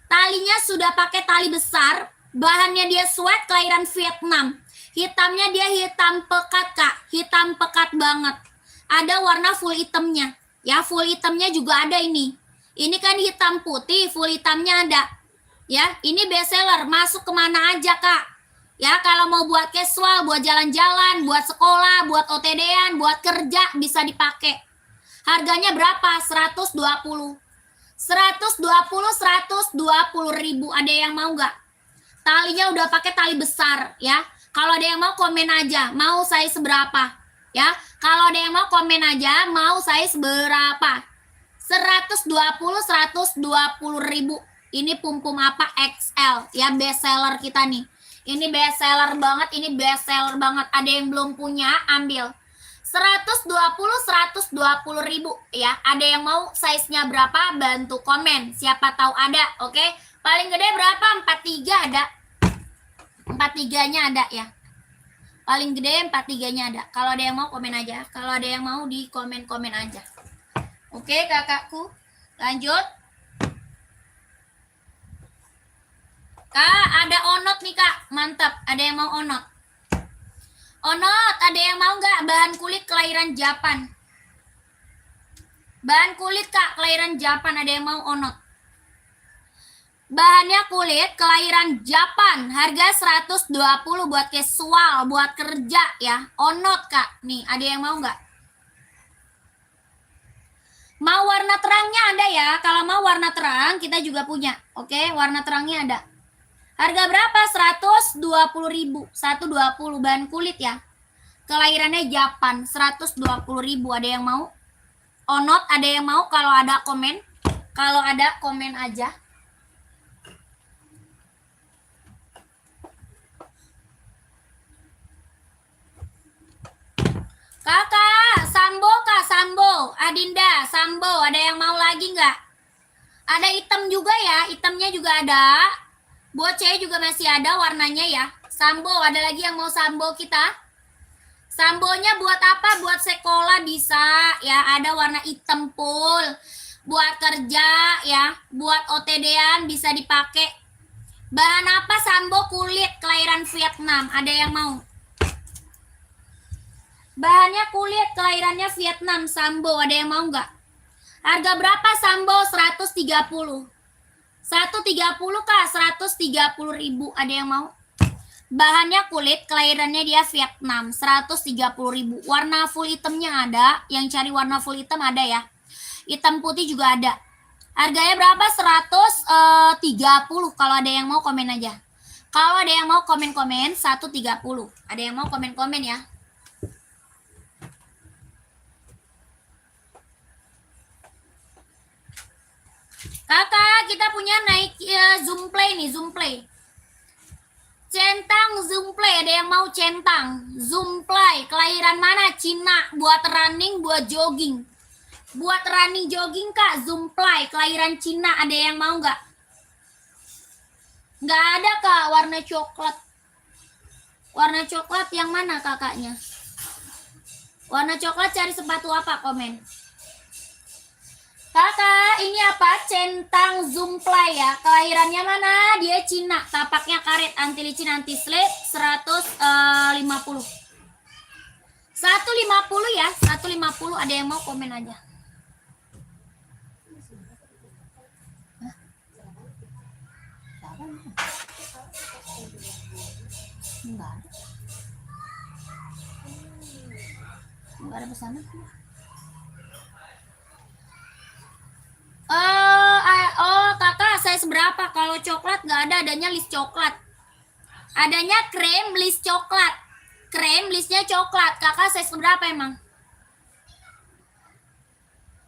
Speaker 1: Talinya sudah pakai tali besar, bahannya dia sweat, kelahiran Vietnam. Hitamnya dia hitam pekat, Kak. Hitam pekat banget. Ada warna full hitamnya. Ya, full hitamnya juga ada ini. Ini kan hitam putih, full hitamnya ada. Ya, ini best seller. Masuk kemana aja, Kak. Ya, kalau mau buat casual, buat jalan-jalan, buat sekolah, buat OTD-an, buat kerja, bisa dipakai. Harganya berapa? 120. 120.000. Ada yang mau nggak? Talinya udah pakai tali besar ya. Kalau ada yang mau komen aja, mau size berapa ya. Kalau ada yang mau komen aja, mau size berapa. 120.000. Ini pum-pum apa? XL ya, best seller kita nih. Ini best seller banget, ini best seller banget. Ada yang belum punya, ambil. 120.000 ya. Ada yang mau size-nya berapa? Bantu komen. Siapa tahu ada, oke? Paling gede berapa? 43 ada. 43-nya ada ya. Paling gede 43-nya ada. Kalau ada yang mau komen aja. Kalau ada yang mau di komen-komen aja. Oke, kakakku. Lanjut. Kak, ada onot nih, Kak. Mantap. Ada yang mau onot? Onot, ada yang mau nggak? Bahan kulit kelahiran Japan. Bahan kulit, Kak, kelahiran Japan. Ada yang mau onot? Bahannya kulit kelahiran Japan. Harga 120 buat casual, buat kerja ya. Onot, Kak. Nih, ada yang mau nggak? Mau warna terangnya ada ya. Kalau mau warna terang kita juga punya. Oke, warna terangnya ada. Harga berapa? 120.000. 120 bahan kulit ya. Kelahirannya Japan. 120.000. Ada yang mau? Onot, ada yang mau? Kalau ada komen. Kalau ada komen aja. Kakak, Sambo Kak, Sambo, Adinda, Sambo, ada yang mau lagi nggak? Ada hitam juga ya, hitamnya juga ada. Buat cewek juga masih ada warnanya ya. Sambo, ada lagi yang mau Sambo kita? Sambonya buat apa? Buat sekolah bisa ya, ada warna hitam full. Buat kerja ya, buat OTD-an bisa dipakai. Bahan apa Sambo? Kulit, kelahiran Vietnam, ada yang mau? Bahannya kulit, kelahirannya Vietnam, Sambo, ada yang mau nggak? Harga berapa Sambo? 130. 130 Kak, 130.000, ada yang mau? Bahannya kulit, kelahirannya dia Vietnam, 130.000. Warna full hitamnya ada, yang cari warna full hitam ada ya. Hitam putih juga ada. Harganya berapa? 130. Kalau ada yang mau komen aja. Kalau ada yang mau komen-komen 130. Ada yang mau komen-komen ya. Kakak, kita punya naik Zoom Play nih, Zoom Play. Centang Zoom Play, ada yang mau centang? Zoom Play, kelahiran mana? Cina, buat running, buat jogging. Buat running jogging Kak, Zoom Play, kelahiran Cina, ada yang mau nggak? Nggak ada Kak, warna coklat. Warna coklat yang mana kakaknya? Warna coklat cari sepatu apa? Komen. Kakak, ini apa? Centang Zoom Play ya. Kelahirannya mana? Dia Cina. Tapaknya karet, anti licin, anti slip. 150. 150 ya. 150. Ada yang mau komen aja. Enggak ada. Enggak ada pesanan. Kakak, saya seberapa? Kalau coklat nggak ada, adanya list coklat. Adanya krem list coklat. Krem listnya coklat. Kakak, saya seberapa emang?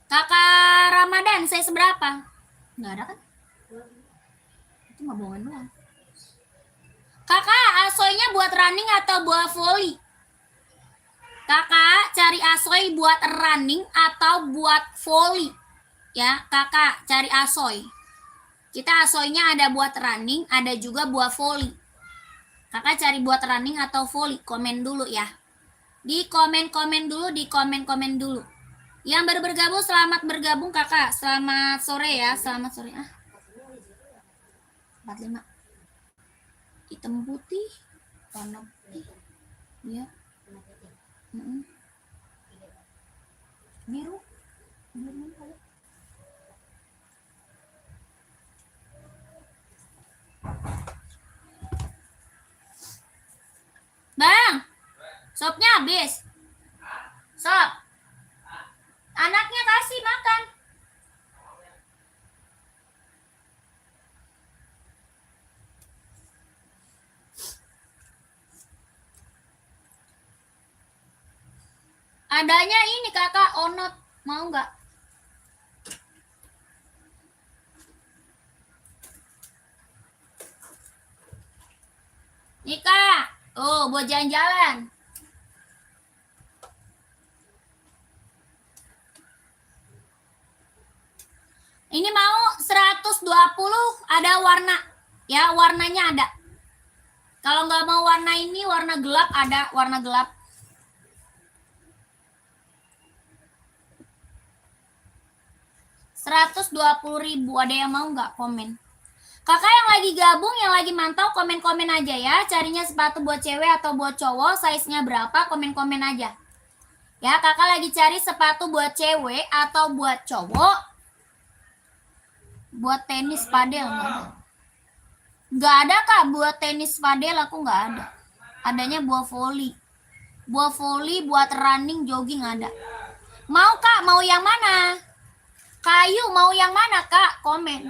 Speaker 1: Kakak Ramadan, saya seberapa? Nggak ada kan? Itu nggak bohongan doang. Kakak, asoynya buat running atau buat volley? Kakak, cari asoy buat running atau buat volley? Ya, kakak cari asoy. Kita asoynya ada buat running, ada juga buat volley. Kakak cari buat running atau volley, komen dulu ya. Di komen-komen dulu, di komen-komen dulu. Yang baru bergabung, selamat bergabung kakak. Selamat sore ya, selamat sore. 45. Hitam putih, warna putih. Ya. Biru. Bang, sopnya habis. Sop. Anaknya kasih makan. Adanya ini kakak onot, mau nggak? Nih kak, buat jalan-jalan. Ini mau 120, ada warna. Ya, warnanya ada. Kalau nggak mau warna ini, warna gelap ada, warna gelap. Rp120.000, ada yang mau nggak komen? Kakak yang lagi gabung, yang lagi mantau, komen-komen aja ya. Carinya sepatu buat cewek atau buat cowok, size-nya berapa, komen-komen aja. Ya, kakak lagi cari sepatu buat cewek atau buat cowok. Buat tenis padel nggak ada. Nggak ada kak, buat tenis padel aku nggak ada. Adanya buat volley. Buat volley, buat running, jogging ada. Mau kak, mau yang mana? Kayu mau yang mana kak? Komen.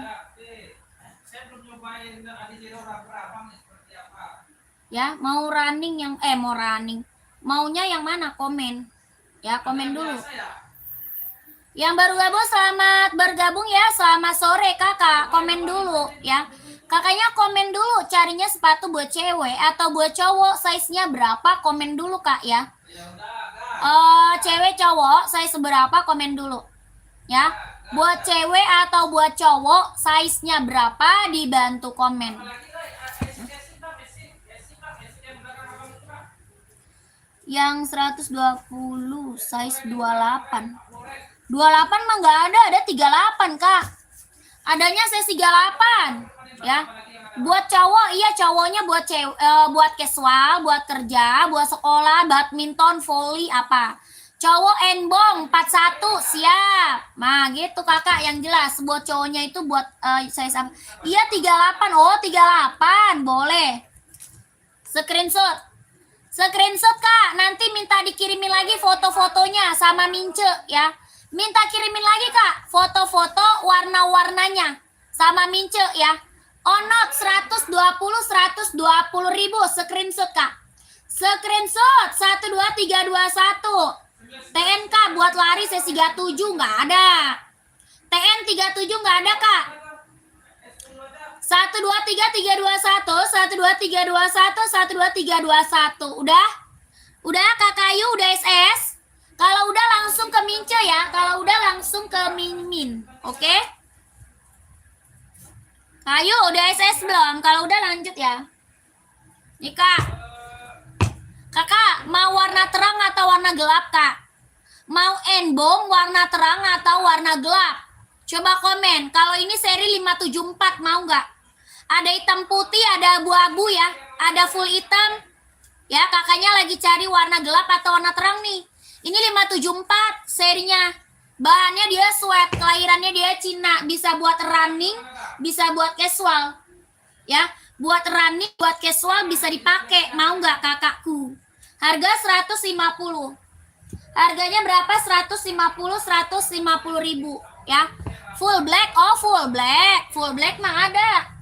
Speaker 2: Saya belum nyobain Adizero Rabang seperti apa.
Speaker 1: Ya, mau running yang mau running. Maunya yang mana? Komen. Ya, komen dulu. Yang baru gabung selamat bergabung ya. Selamat sore kakak. Komen dulu ya. Kakaknya komen dulu carinya sepatu buat cewek atau buat cowok, size-nya berapa? Komen dulu kak ya. Cewek cowok size berapa? Komen dulu ya. Buat cewek atau buat cowok size-nya berapa? Dibantu komen. Yang 120 size 28 mah nggak ada 38 kak. Adanya size 38 ya. Buat cowok iya, cowoknya buat buat casual, buat kerja, buat sekolah, badminton, volley apa. Cowok enbong 41 siap. Nah gitu kakak, yang jelas. Buat cowoknya itu buat size apa? Iya 38. Oh 38 boleh. Screenshot kak, nanti minta dikirimin lagi foto-fotonya sama Mince ya. Minta kirimin lagi kak foto-foto warna-warnanya sama Mince ya. Onot 120 ribu screenshot kak. Screenshot 12321. TNK buat lari C37 nggak ada. TN 37 nggak ada kak. 123321 12321 udah kakak Ayu udah SS. Kalau udah langsung ke Mince ya. Kalau udah langsung ke Min. Oke? Ayu udah SS belum? Kalau udah lanjut ya. Nih kak. Kakak mau warna terang atau warna gelap kak? Mau enbong warna terang atau warna gelap? Coba komen. Kalau ini seri 574 mau nggak? Ada hitam putih, ada abu-abu ya. Ada full hitam. Ya, kakaknya lagi cari warna gelap atau warna terang nih. Ini 574 serinya. Bahannya dia sweat, kelahirannya dia Cina. Bisa buat running, bisa buat casual. Ya, buat running, buat casual bisa dipakai. Mau nggak kakakku? Harga 150. Harganya berapa? 150 ribu ya. Full black, oh full black mah ada.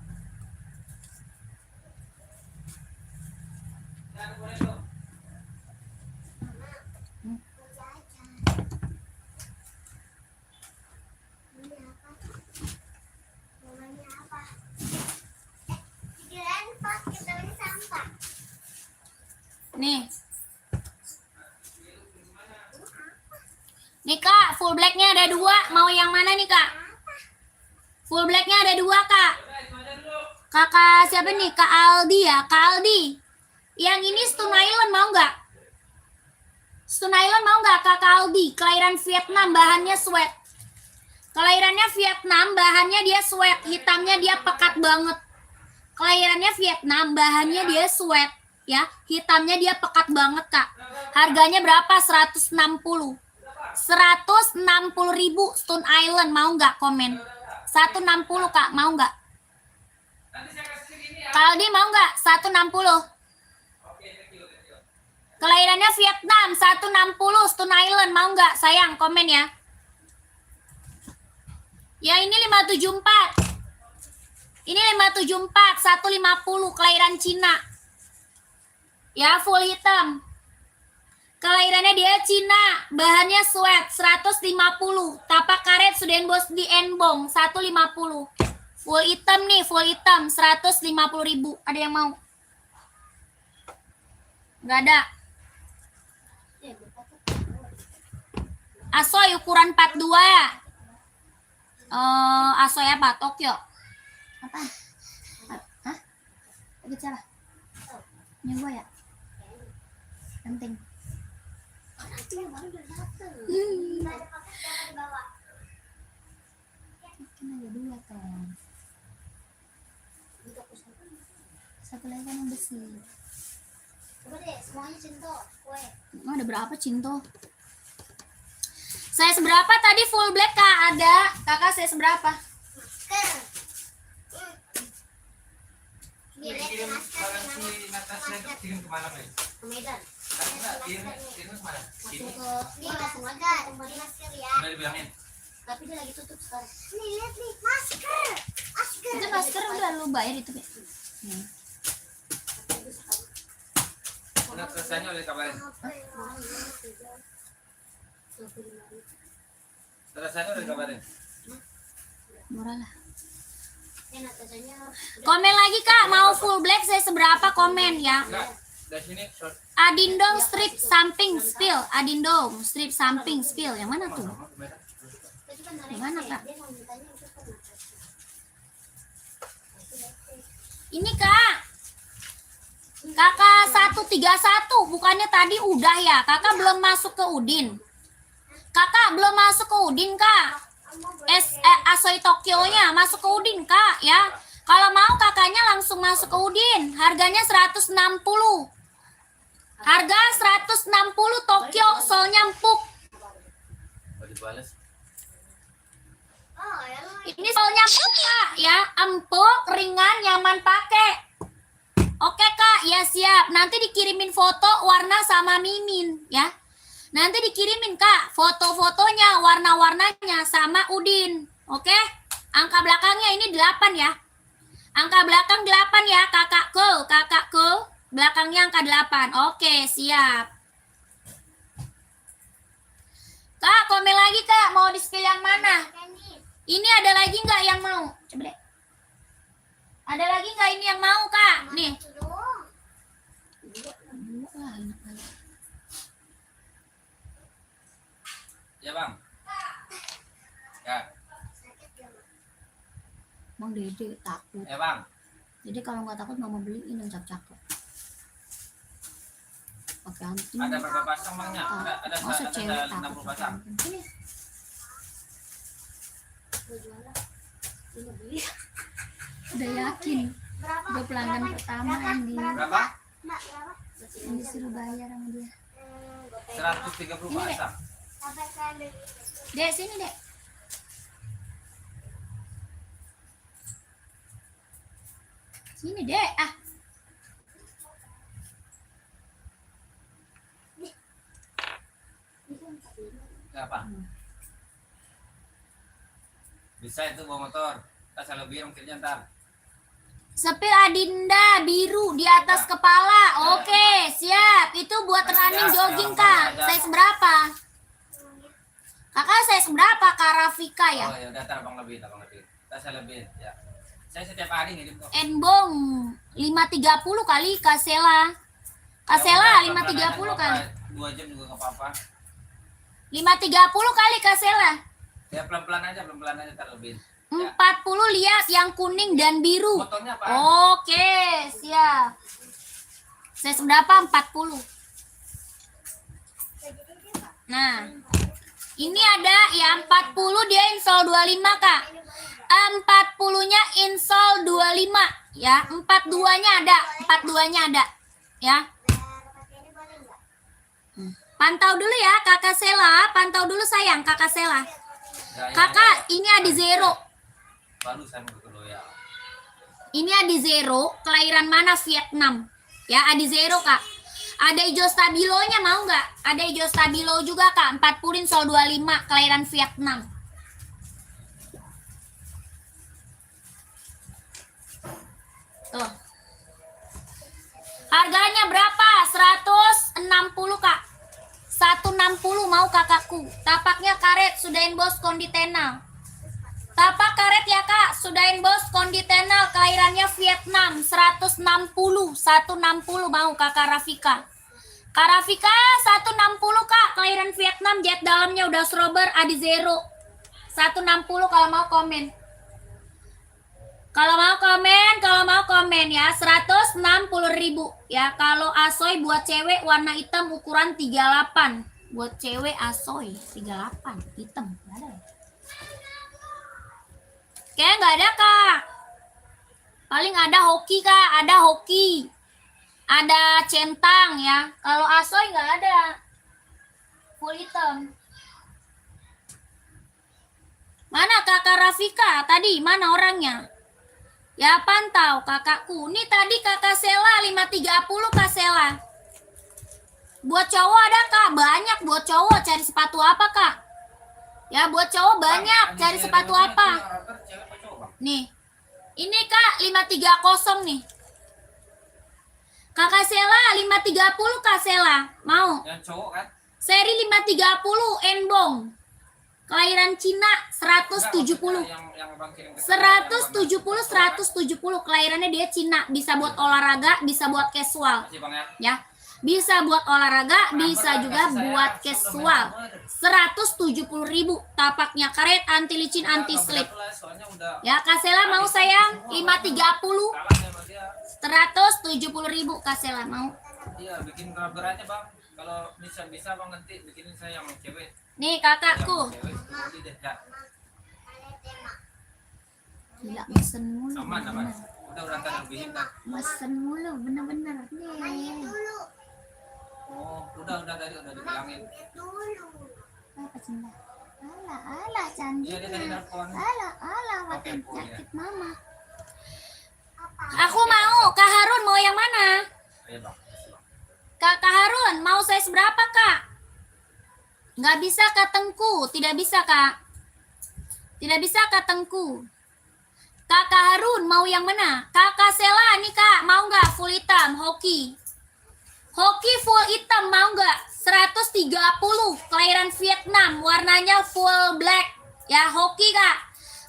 Speaker 1: Nih kak, full blacknya ada 2. Mau yang mana nih kak? Full blacknya ada 2 kak. Kakak siapa nih? Kak Aldi ya, Kak Aldi. Yang ini Stone Island mau nggak? Stone Island mau nggak Kak Aldi? Kelahiran Vietnam, bahannya sweat. Kelahirannya Vietnam, bahannya dia sweat. Hitamnya dia pekat banget. Kelahirannya Vietnam, bahannya dia sweat. Ya, hitamnya dia pekat banget kak. Harganya berapa? 160 ribu Stone Island. Mau nggak komen? 160 kak, mau nggak? Kaldi mau nggak? 160. Kelahirannya Vietnam, 160 Stone Island. Mau nggak? Sayang, komen ya. Ya ini 574. Ini 574, 150 kelahiran Cina. Ya full hitam. Kelahirannya dia Cina, bahannya sweat 150. Tapak karet sudah embos di enbong 150. Full hitam nih, full hitam 150 ribu. Ada yang mau? Nggak ada. Asoy ukuran 42. Asoy apa? Tokyo. Apa? Hah? Bicara. Ini gue ya. Penting. Kan ada 2 kan. Satu lagi kan yang besi.
Speaker 3: Coba deh, semuanya cinto. Kue.
Speaker 1: Ada berapa cinto? Saya seberapa tadi full black kak? Ada. Kakak saya seberapa?
Speaker 2: Kirim kalau si Natasha itu kirim kemana nih?
Speaker 3: Ke Medan.
Speaker 2: Kirim kemana?
Speaker 3: Masuk ke ini langsung aja, kembali masker ya.
Speaker 2: Udah dibilangin.
Speaker 3: Tapi dia lagi tutup sekarang. Nih, lihat nih, masker. Masker.
Speaker 1: Itu masker udah lu bayar itu, Be.
Speaker 2: Udah selesainya oleh kabarin. Selesainya oleh kabarin.
Speaker 1: Murah lah.
Speaker 3: Natasanya
Speaker 1: Komen lagi Kak, mau full black saya seberapa komen ya.
Speaker 2: Enggak, dari sini short.
Speaker 1: Adindong strip samping spill, Adindong strip samping spill. Yang mana tuh? Yang mana Kak? Ini Kak. Kakak 131, bukannya tadi udah ya? Kakak belum masuk ke Udin. Kakak belum masuk ke Udin, Kak. Asoy Tokyo-nya masuk ke Udin, Kak, ya. Kalau mau kakaknya langsung masuk ke Udin. Harganya 160. Harga 160 Tokyo, soalnya empuk.
Speaker 2: Oh, dibalas.
Speaker 1: Ini soalnya empuk, Kak, ya. Empuk, ringan, nyaman pakai. Oke, Kak, ya siap. Nanti dikirimin foto warna sama Mimin, ya. Nanti dikirimin, Kak, foto-fotonya, warna-warnanya sama Udin. Oke? Angka belakangnya ini 8 ya. Angka belakang 8 ya, kakakku. Belakangnya angka 8. Oke, siap. Kak, komen lagi, Kak. Mau di-spill yang mana? Ini ada lagi nggak yang mau? Coba deh. Ada lagi nggak ini yang mau, Kak? Nih.
Speaker 2: Ya, Bang. Ya.
Speaker 1: Bang Dede takut.
Speaker 2: Ya, Bang.
Speaker 1: Jadi kalau nggak takut mama beliin yang cakep-cakep. Pakai anting.
Speaker 2: Ada berapa pasang, Bangnya? Ada
Speaker 1: Masa cewek takut
Speaker 2: 60 pasang.
Speaker 1: Ini. Udah yakin. Udah pelanggan pertama yang
Speaker 2: Berapa?
Speaker 1: disuruh bayar sama dia.
Speaker 2: 130 pasang.
Speaker 1: Dek, sini, Dek. Sini, Dek. Ah.
Speaker 2: Apa? Bisa itu bawa motor. Tas lebih mungkinnya ntar.
Speaker 1: Sepil Adinda biru di atas kepala. Oke, siap. Itu buat running jogging, Kak. Size berapa? Kakak size berapa, Kak Rafika ya?
Speaker 2: Oh ya udah ntar abang lebih. Tas lebih ya. Saya setiap hari ngirim kok.
Speaker 1: Enbong 530 kali Kasela. Kasela 530 kali.
Speaker 2: 2 jam juga nggak apa-apa.
Speaker 1: 530 kali Kasela.
Speaker 2: Ya pelan-pelan aja terlebih.
Speaker 1: 40 lihat yang kuning dan biru.
Speaker 2: Motornya apa?
Speaker 1: Oke, siap. Size berapa? 40. Nah, ini ada ya 40 dia install 25, Kak. 40-nya install 25 ya. 42-nya ada, 42-nya ada ya. Pantau dulu ya Kakak Sela, pantau dulu sayang Kakak Sela. Kakak, ini ada zero.
Speaker 2: Baru saya mau ke Loyal.
Speaker 1: Ini ada zero, kelahiran mana Vietnam? Ya, ada zero, Kak. Ada hijau stabilonya mau nggak? Ada hijau stabilo juga, Kak. 40 sol 25, kelahiran Vietnam. Tuh. Harganya berapa? 160, Kak. 160 mau kakakku. Tapaknya karet, sudahin bos konditenal. Tapak karet ya, Kak. Sudahin bos konditenal, kelahirannya Vietnam. 160 mau Kakak Rafika. Kak Rafika 160, Kak. Kelahiran Vietnam, jet dalamnya udah strober, ada zero. 160 kalau mau komen. Kalau mau komen ya, 160.000 ya. Kalau asoy buat cewek warna hitam ukuran 38. Buat cewek asoy 38 hitam. Nggak ada. Kayaknya nggak ada, Kak. Paling ada hoki, Kak. Ada hoki. Ada centang ya. Kalau asoy nggak ada. Full hitam. Mana Kakak Rafika? Tadi mana orangnya? Ya pantau kakakku. Ini tadi Kakak Sela 530 Kak Sela. Buat cowok ada, Kak? Banyak buat cowok. Cari sepatu apa, Kak? Ya buat cowok banyak. Cari sepatu apa?
Speaker 2: Cewek apa cowok bang?
Speaker 1: Nih. Ini Kak 530 nih. Kakak Sela 530 Kak Sela. Mau?
Speaker 2: Yang cowok kan?
Speaker 1: Seri 530 Enbong. Kelahiran Cina 170.
Speaker 2: Yang bang kirim ke
Speaker 1: 170 kelahirannya dia Cina, bisa buat olahraga, bisa buat casual
Speaker 2: Masih bang ya?
Speaker 1: ya. Bisa buat olahraga, bisa juga buat casual. 170.000 tapaknya karet, anti licin, anti slip.
Speaker 2: Soalnya udah
Speaker 1: Ya, Kasela mau sayang 530.
Speaker 2: kalah sama dia.
Speaker 1: 170.000 Kasela mau.
Speaker 2: Iya, bikin rubber aja bang. Kalau bisa bang nanti bikinin saya yang cewek.
Speaker 1: Nih kakakku.
Speaker 2: Yang cewek nanti deh ya.
Speaker 1: Gila mesen mulu.
Speaker 2: Aman. Udah ntar lebihin kan.
Speaker 1: Mesen mulu bener-bener. Nih.
Speaker 2: Oh, udah tadi udah dibilangin.
Speaker 1: Apa cinta? Alah cantik.
Speaker 2: Iya dia tadi nelfon.
Speaker 1: Alah
Speaker 2: Oke,
Speaker 1: makin
Speaker 2: Bu, ya.
Speaker 1: nyakit mama. Aku mau. Kak Harun mau yang mana?
Speaker 2: Ayo bang.
Speaker 1: Kak Harun mau size berapa Kak? Nggak bisa Kak Tengku. Tidak bisa Kak. Tidak bisa Kak Tengku. Kakak Harun mau yang mana? Kakak Sela nih Kak, mau nggak full hitam hoki? Hoki full hitam mau nggak? 130 kelahiran Vietnam, warnanya full black. Ya hoki Kak.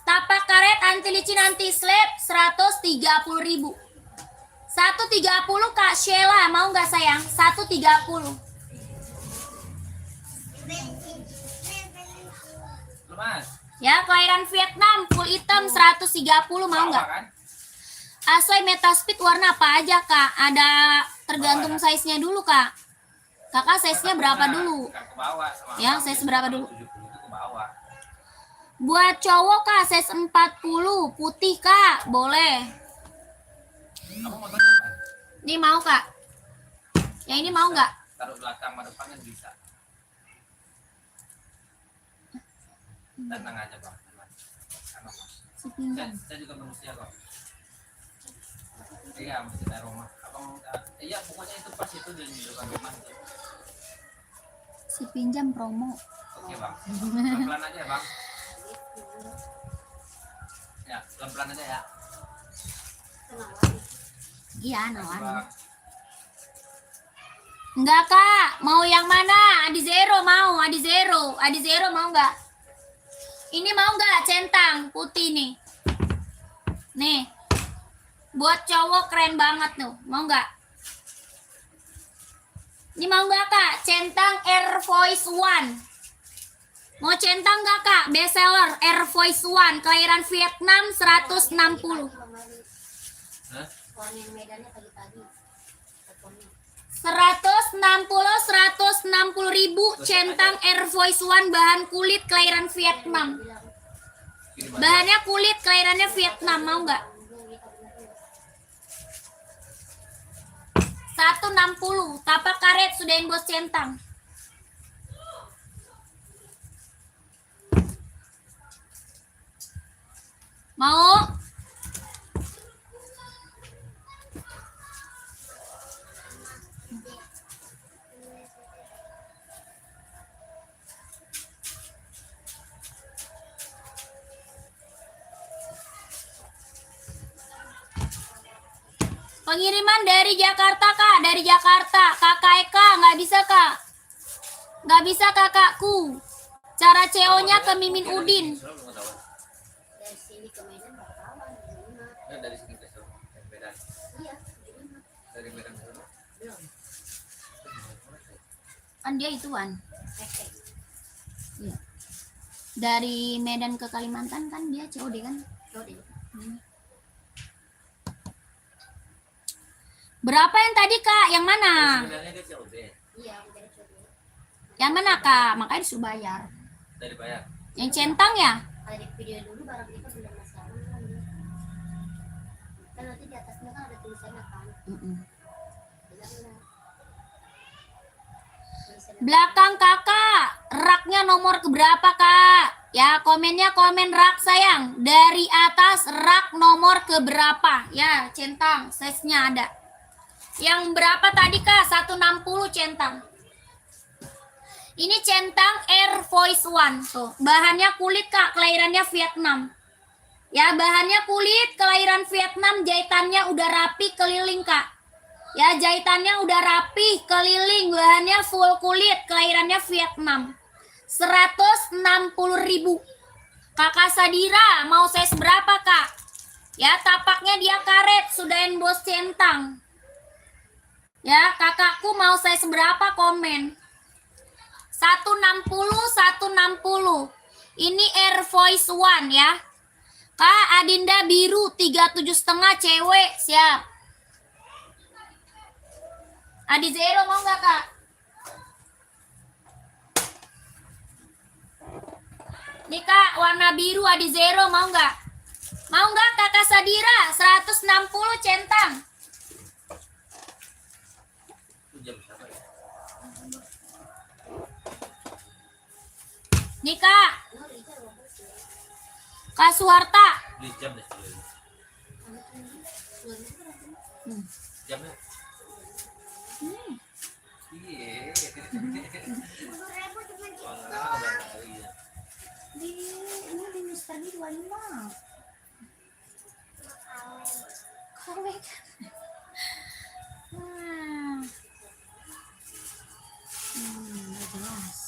Speaker 1: Tapak karet, anti licin, anti slip 130.000. 130 Kak Sheila, mau nggak sayang? 130.
Speaker 2: Mas.
Speaker 1: Ya, kelahiran Vietnam, full hitam 130 mau nggak?
Speaker 2: Kan?
Speaker 1: Asoy Metaspeed warna apa aja Kak? Ada tergantung size-nya dulu Kak. Kakak size-nya berapa dulu?
Speaker 2: Ke bawah sama
Speaker 1: Ya,
Speaker 2: abang,
Speaker 1: size
Speaker 2: ya.
Speaker 1: berapa dulu?
Speaker 2: 70 itu ke bawah.
Speaker 1: Buat cowok Kak, size 40 putih Kak, boleh.
Speaker 2: Kamu mau tanya apa?
Speaker 1: Ini mau Kak? Yang ini mau nggak?
Speaker 2: Taruh belakang sama depan kan bisa. Tenang aja bang. Tenang.
Speaker 1: Si pinjam.
Speaker 2: Saya juga manusia kok. Iya mesti dari rumah. Abang, iya pokoknya itu pas itu di depan rumah.
Speaker 1: Si pinjam promo.
Speaker 2: Oke bang. Pelan-pelan aja ya bang. Ya pelan-pelan aja ya.
Speaker 1: Iya,
Speaker 2: Bang.
Speaker 1: nawan. Enggak Kak, mau yang mana? Adi Zero mau, Adi Zero mau nggak? Ini mau nggak centang putih nih? Nih, buat cowok keren banget tuh, mau nggak? Ini mau nggak Kak? Centang Air Voice One. Mau centang nggak Kak? Bestseller Air Voice One, kelahiran Vietnam 160.
Speaker 2: Hah?
Speaker 3: Warna yang medannya pagi-pagi. Teleponnya.
Speaker 1: 160.000 centang Air Voice One, bahan kulit kelahiran Vietnam.
Speaker 2: Kirim aja.
Speaker 1: Bahannya kulit kelahirannya Vietnam, mau nggak? 160 tapak karet sudah yang bos centang. Mau? Pengiriman dari Jakarta Kak, dari Jakarta. Kakak Eka, nggak bisa Kak. Nggak bisa kakakku. Cara CO-nya ke Mimin Udin.
Speaker 2: Selalu nggak tahu.
Speaker 3: Dari sini ke Medan nggak tahu, dari mana.
Speaker 2: Ya, dari sini ke sana. Dari Medan.
Speaker 3: Iya, dari mana?
Speaker 2: Dari Medan ke sana.
Speaker 3: Belum.
Speaker 1: Kan dia ituan.
Speaker 3: Hashtag.
Speaker 1: Iya. Dari Medan ke Kalimantan kan dia COD kan.
Speaker 3: Code.
Speaker 1: Berapa yang tadi Kak? Yang mana?
Speaker 2: Sebenarnya dia COD.
Speaker 3: Iya, dari code.
Speaker 1: Yang mana Kak? Makanya disuruh bayar.
Speaker 2: Dari bayar.
Speaker 1: Yang centang ya?
Speaker 3: Kalau di video dulu barang kita belum masalah kan. Kan nanti di atasnya kan ada tulisannya kan. Benar-benar. Tulisannya
Speaker 1: Belakang kakak, raknya nomor keberapa Kak? Ya komennya komen rak sayang. Dari atas rak nomor keberapa? Ya centang, size-nya ada. Yang berapa tadi Kak? 160 centang. Ini centang Air Voice One tuh. Bahannya kulit Kak, kelahirannya Vietnam. Ya, bahannya kulit, kelahiran Vietnam, jahitannya udah rapi keliling Kak. Ya, jahitannya udah rapi keliling, bahannya full kulit, kelahirannya Vietnam. 160.000. Kakak Sadira, mau size berapa Kak? Ya, tapaknya dia karet, sudah emboss centang. Ya, kakakku mau size berapa komen? 160. Ini Air Voice One ya. Kak Adinda biru 37,5 cewek, siap. Adi Zero mau nggak Kak? Nih Kak, warna biru Adi Zero mau nggak? Mau nggak Kakak Sadira? 160 centang.
Speaker 2: Itu jam berapa ya?
Speaker 1: Nih Kak. Kak Suharta.
Speaker 2: Beli jam deh sekali. Jamnya. Iya.
Speaker 1: Ini di Mister di 25. Kawek. Nggak jelas.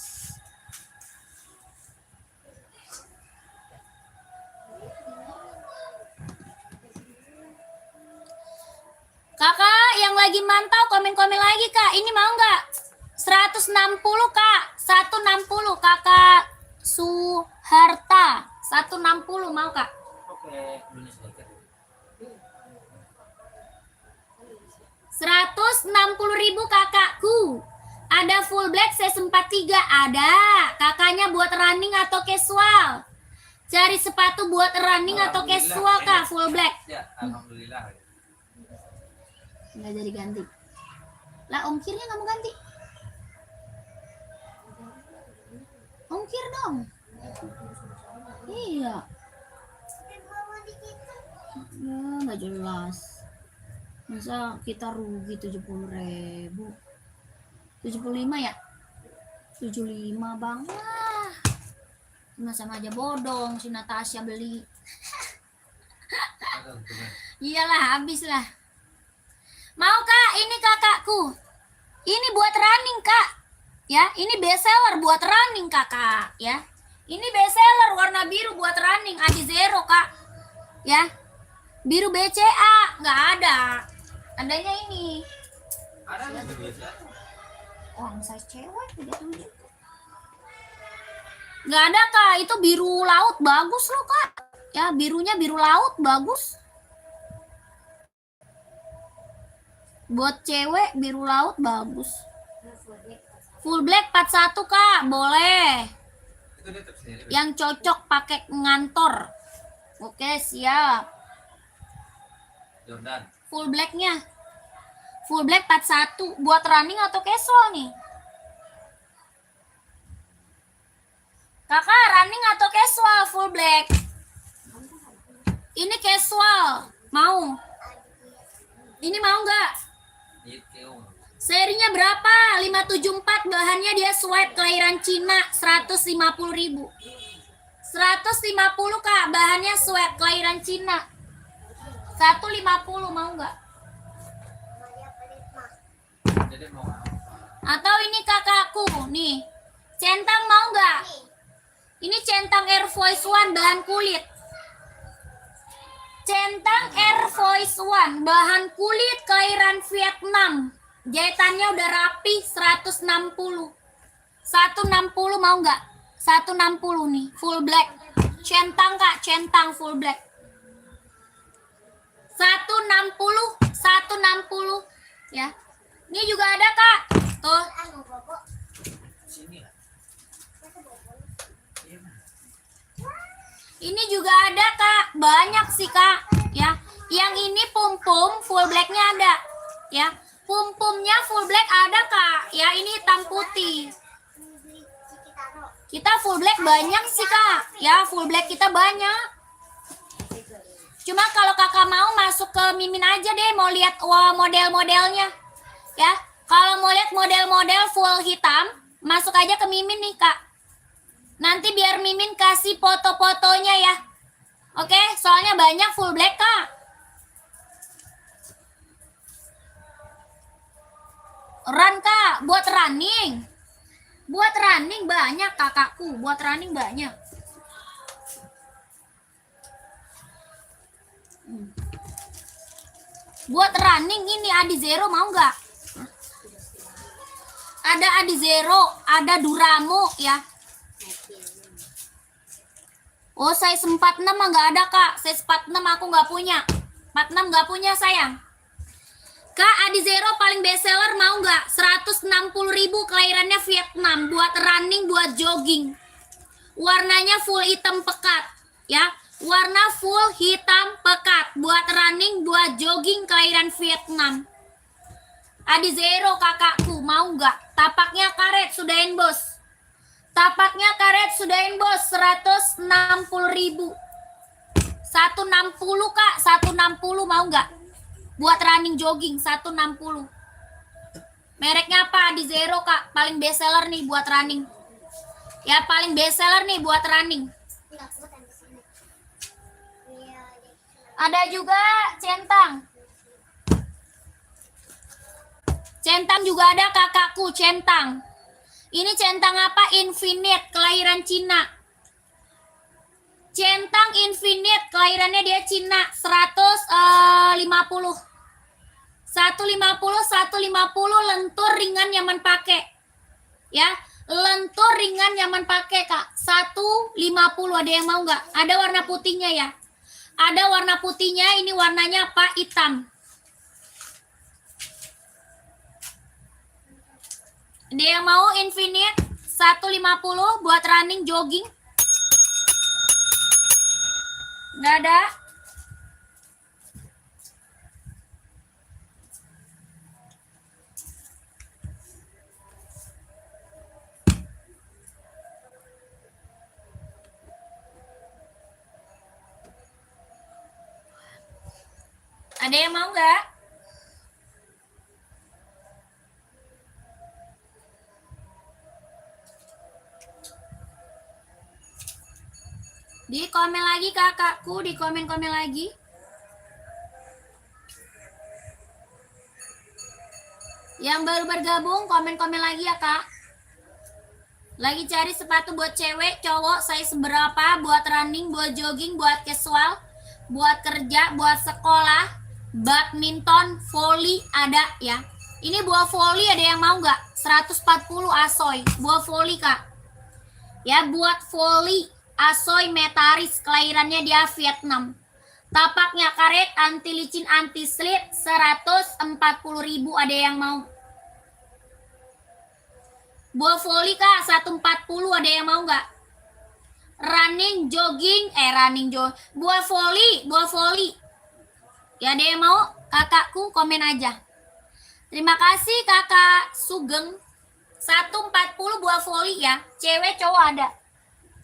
Speaker 1: Kakak yang lagi mantau komen-komen lagi Kak. Ini mau nggak? 160 Kak. 160 Kakak Suharta. 160 mau Kak?
Speaker 2: Oke, dulu sedikit.
Speaker 1: 160.000 kakakku. Ada full black size 43 ada. Kakaknya buat running atau casual? Cari sepatu buat running atau casual Kak, full black.
Speaker 2: Ya, alhamdulillah.
Speaker 1: Nggak jadi ganti. Lah ongkirnya nggak mau ganti? Ongkir dong. Iya. Ya nggak jelas. Masa kita rugi 70.000? 75 ya? 75 bang. Wah. Sama aja bodong si Natasha beli. Iyalah habis lah. Mau Kak, ini kakakku. Ini buat running Kak. Ya, ini best seller buat running Kakak, ya. Ini best seller warna biru buat running Adi Zero Kak. Ya. Biru BCA nggak ada. Adanya ini.
Speaker 2: Ada nggak biasa?
Speaker 1: Orang size cewek 37. Nggak ada Kak, itu biru laut bagus loh Kak. Ya, birunya biru laut bagus. Buat cewek biru laut bagus. Full black 41 Kak, boleh.
Speaker 2: Itu dia tersendiri.
Speaker 1: Yang cocok pakai ngantor. Oke, siap.
Speaker 2: Jordan.
Speaker 1: Full blacknya. Full black 41 buat running atau casual nih? Kakak running atau casual full black? Ini casual. Mau? Ini mau nggak?
Speaker 2: Itu.
Speaker 1: Serinya berapa? 574, bahannya dia swipe kelahiran Cina 150.000. 150 Kak, bahannya swipe kelahiran Cina. 150 mau nggak?
Speaker 2: Jadi mau apa?
Speaker 1: Atau ini kakakku nih, centang mau nggak? Ini centang Air Voice One bahan kulit. Centang Air Voice One bahan kulit kelahiran Vietnam. Jahitannya udah rapi 160. 160 mau nggak? 160 nih, full black. Centang Kak, centang full black. 160, 160 ya. Ini juga ada Kak. Tuh.
Speaker 2: Sini lah.
Speaker 1: Ini juga ada Kak. Banyak sih Kak, ya. Yang ini pum-pum full blacknya ada, ya. Pum-pumnya full black ada Kak. Ya, ini hitam putih. Kita full black banyak sih Kak. Ya, full black kita banyak. Cuma kalau kakak mau masuk ke Mimin aja deh, mau lihat model-modelnya. Ya, kalau mau lihat model-model full hitam, masuk aja ke Mimin nih kak. Nanti biar Mimin kasih foto-fotonya ya. Oke, soalnya banyak full black kak. Run kak, buat running. Buat running banyak kakakku, buat running banyak. Buat running ini Adi Zero mau nggak? Ada Adi Zero, ada Duramo ya. Oh, size 46 mah nggak ada kak. Size 46 aku nggak punya. 46 nggak punya sayang. Kak, Adi Zero paling best seller mau nggak? 160.000 kelahirannya Vietnam. Buat running, buat jogging. Warnanya full hitam pekat ya. Warna full hitam pekat. Buat running, buat jogging kelahiran Vietnam. Adi Zero kakakku mau nggak? Tapaknya karet sudahin bos. Tapaknya karet sudahin bos. 160.000. 160 kak. 160 mau nggak? Buat running jogging 160. Mereknya apa? Adi Zero kak. Paling best seller nih buat running. Ya paling best seller nih buat running. Ada juga centang. Centang juga ada kakakku, centang. Ini centang apa? Infinite, kelahiran Cina. Centang Infinite, kelahirannya dia Cina. 150. 150 lentur ringan nyaman pakai. Ya, lentur ringan nyaman pakai kak. 150, ada yang mau nggak? Ada warna putihnya ya. Ada warna putihnya, ini warnanya apa? Hitam. Ada yang mau Infinite 150 buat running jogging? Nggak ada. Ada yang mau nggak? Di komen lagi kakakku, di komen-komen lagi. Yang baru bergabung, komen-komen lagi ya kak. Lagi cari sepatu buat cewek, cowok, size berapa, buat running, buat jogging, buat casual, buat kerja, buat sekolah, badminton, volley ada ya. Ini buah volley ada yang mau nggak? 140 asoy, buah volley kak. Ya buat volley. Asoy Metaris, kelahirannya dia Vietnam. Tapaknya karet, anti licin, anti slip, 140.000 ada yang mau. Buah volley kak, 140 ada yang mau nggak? Running, jogging, buah volley. Ya ada yang mau? Kakakku komen aja. Terima kasih kakak Sugeng. 140 buah volley ya. Cewek cowok ada.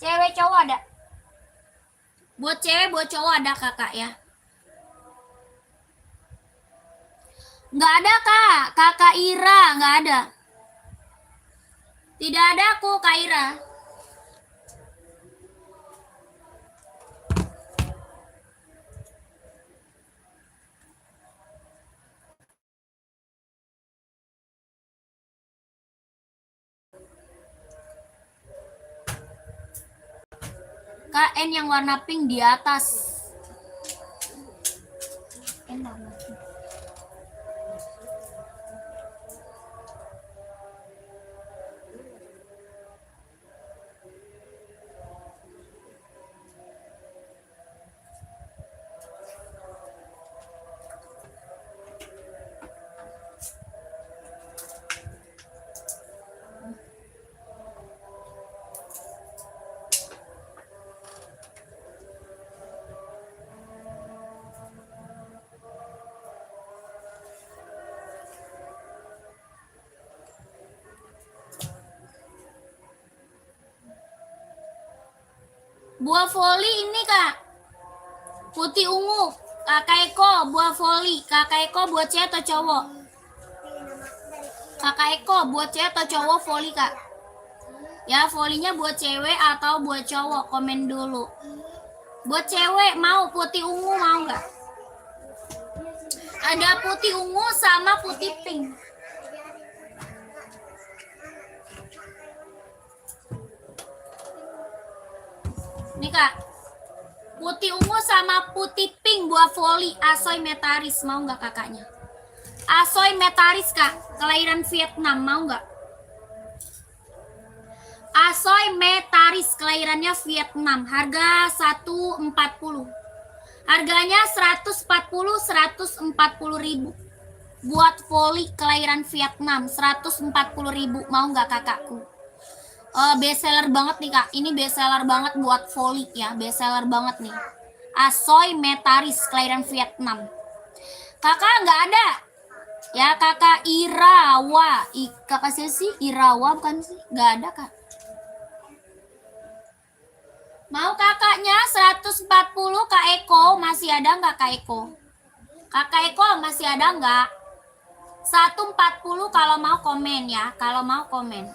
Speaker 1: Cewek cowok ada. Buat cewek, buat cowok ada kakak ya. Nggak ada kak. Kakak Ira nggak ada. Tidak ada aku kak Ira. KN yang warna pink di atas. Buah volley ini kak. Putih ungu. Kakak Eko buah volley. Kakak Eko buat cewek atau cowok? Kakak Eko buat cewek atau cowok volley kak? Ya, volinya buat cewek atau buat cowok? Komen dulu. Buat cewek mau putih ungu mau nggak? Ada putih ungu sama putih pink. Nih kak, putih ungu sama putih pink buat voli Asoy Metaris, mau nggak kakaknya? Asoy Metaris kak, kelahiran Vietnam, mau nggak? Asoy Metaris, kelahirannya Vietnam, harga 140. Harganya 140 ribu. Buat voli kelahiran Vietnam 140 ribu, mau nggak kakakku? Best seller banget nih kak, ini best seller banget buat voli ya, best seller banget nih. Asoy Metaris kelahiran Vietnam. Kakak nggak ada ya, kakak Irawa, kakak sih Irawa bukan sih, nggak ada kak. Mau kakaknya 140 Kak Eko, masih ada nggak Kak Eko? Kakak Eko masih ada nggak? 140 kalau mau komen ya, kalau mau komen.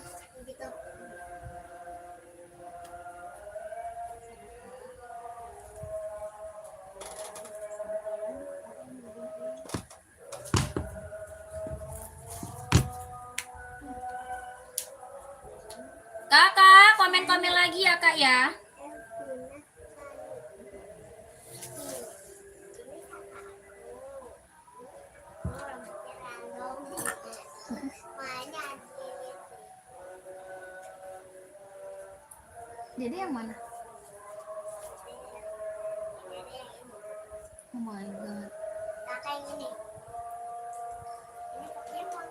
Speaker 1: Kakak, komen-komen lagi ya kak ya. Dede yang mana? Oh my god.
Speaker 3: Kakak yang ini. Ini Pokemon.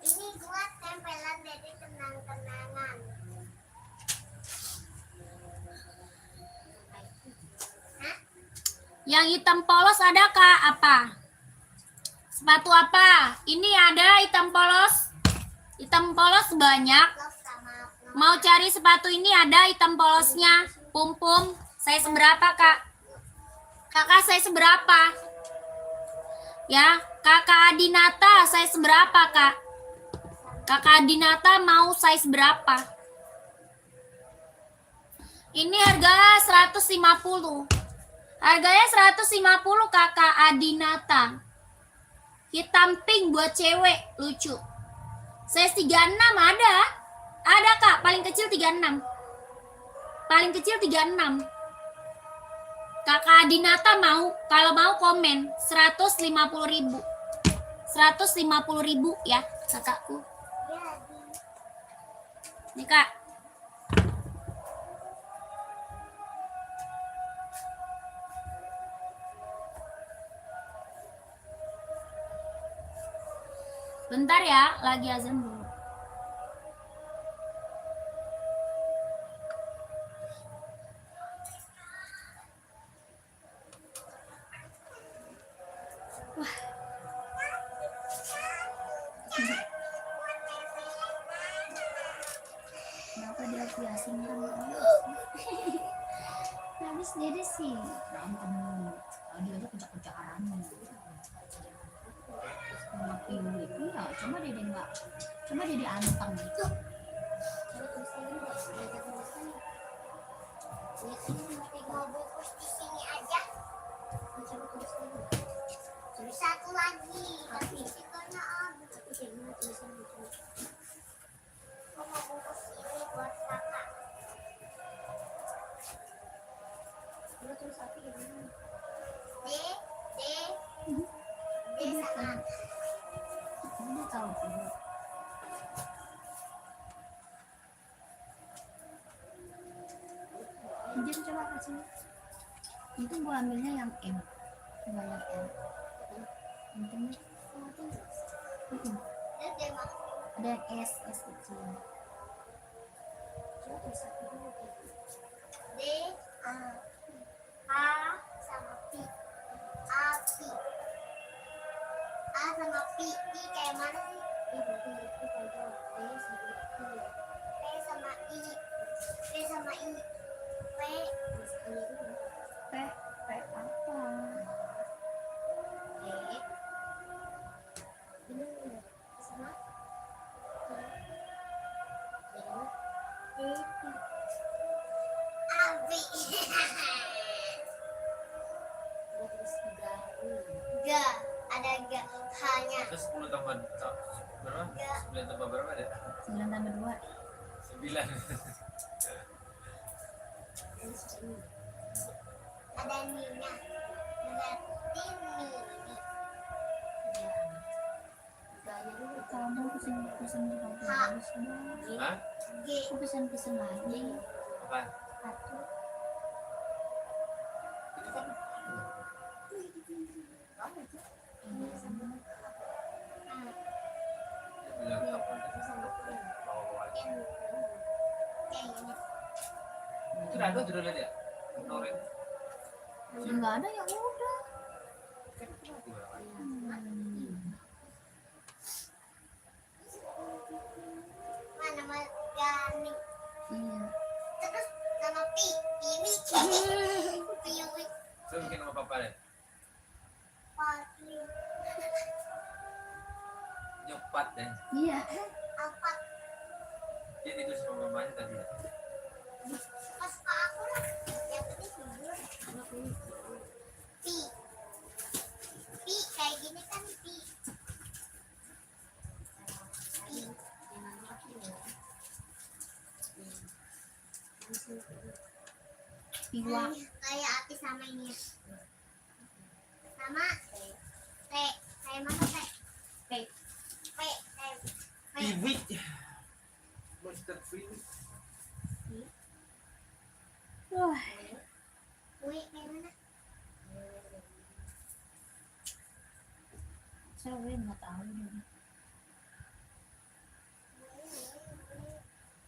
Speaker 3: Ini gua tempelan dari kenang-kenangan.
Speaker 1: Yang hitam polos ada kak? Apa? Sepatu apa? Ini ada hitam polos. Hitam polos banyak. Mau cari sepatu ini ada hitam polosnya. Pum-pum. Saya seberapa kak? Kakak saya seberapa? Ya, kakak Adinata saya seberapa kak? Kakak Adinata mau size berapa? Ini harga 150. Harganya 150 kakak Adinata. Hitam pink buat cewek, lucu. Size 36 ada. Ada kak, paling kecil 36. Paling kecil 36. Kakak Adinata mau, kalau mau komen 150 ribu. 150 ribu ya kakakku. Nih kak. Bentar ya, lagi azan dulu. Wah. Kenapa dia hiasin kan? Habis dede sih. Kamu dia aja kejar-kejaran. Iya, cuma dede enggak. Cuma dede anteng gitu.
Speaker 3: Satu lagi, tapi stikernya ada. Mau bungkus ini buat kakak. Udah terus aku gimana? D sama.
Speaker 1: Dia tahu tuh. Jin coba kasih. Itu gua ambilnya yang M. Enggak yang M. Untungnya ada yang S kecil.
Speaker 3: D A sama P. Api. A sama P. P kayak mana sih? P sama I. P.
Speaker 1: P apa?
Speaker 3: Ini sama Abi. Ga, ada ga hanya.
Speaker 2: Terus 10 tambah berapa? 9 tambah berapa deh?
Speaker 1: 9 tambah 2.
Speaker 2: 9.
Speaker 3: Ada Nina. Berarti Nini. Ganya dulu.
Speaker 1: Kamu pesen di
Speaker 3: Hah?
Speaker 2: Hah?
Speaker 3: G.
Speaker 1: Aku pesen lagi.
Speaker 2: Apa?
Speaker 1: Satu.
Speaker 2: Bilang apa? Bawa aja. Itu udah ada tuh lihat ya? Noren.
Speaker 1: Enggak ada ya udah.
Speaker 3: Mana Gani.
Speaker 1: Iya.
Speaker 3: Terus nama Pi. Piwi. Piwi.
Speaker 2: Saya bikin sama papa deh.
Speaker 3: Patli.
Speaker 2: Nyopat deh.
Speaker 1: Iya.
Speaker 3: Apa?
Speaker 2: Dia tidur sama mamanya tadi.
Speaker 3: Pas aku lah. Yang penting tidur. Pi. Pi kayak gini kan Pi. Pi.
Speaker 1: Piwa.
Speaker 3: Kayak api sama ini ya. Sama T. Kayak mana T?
Speaker 1: P.
Speaker 3: P. P.
Speaker 2: Piwik. Monster Piwik.
Speaker 1: Wah.
Speaker 3: W kayak mana?
Speaker 1: Saya nggak tahu nih.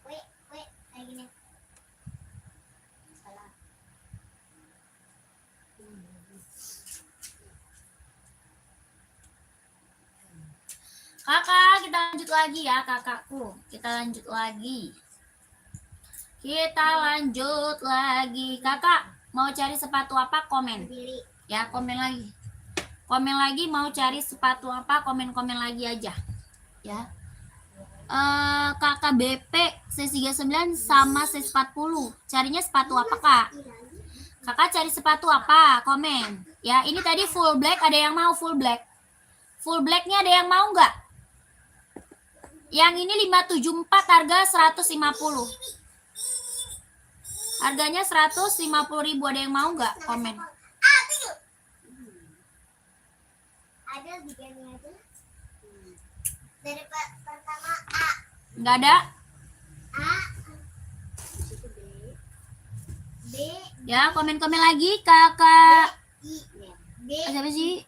Speaker 3: W kayak gini. Salah.
Speaker 1: Kakak, kita lanjut lagi ya kakakku. Kita lanjut lagi. Kita lanjut lagi. Kakak, mau cari sepatu apa? Komen.
Speaker 3: Bili.
Speaker 1: Ya, komen lagi. Komen lagi mau cari sepatu apa? Komen-komen lagi aja. Ya. Kakak BP C39 sama C40. Carinya sepatu apa, Kak? Kakak cari sepatu apa? Komen. Ya, ini tadi full black, ada yang mau full black? Full blacknya ada yang mau nggak? Yang ini 574 harga 150. Harganya 150.000, ada yang mau nggak? Komen.
Speaker 3: Ada bikinnya aja. Dari pertama A.
Speaker 1: Nggak ada?
Speaker 3: A. Itu B. B.
Speaker 1: Ya, komen-komen lagi kakak.
Speaker 3: I. B.
Speaker 1: Siapa sih?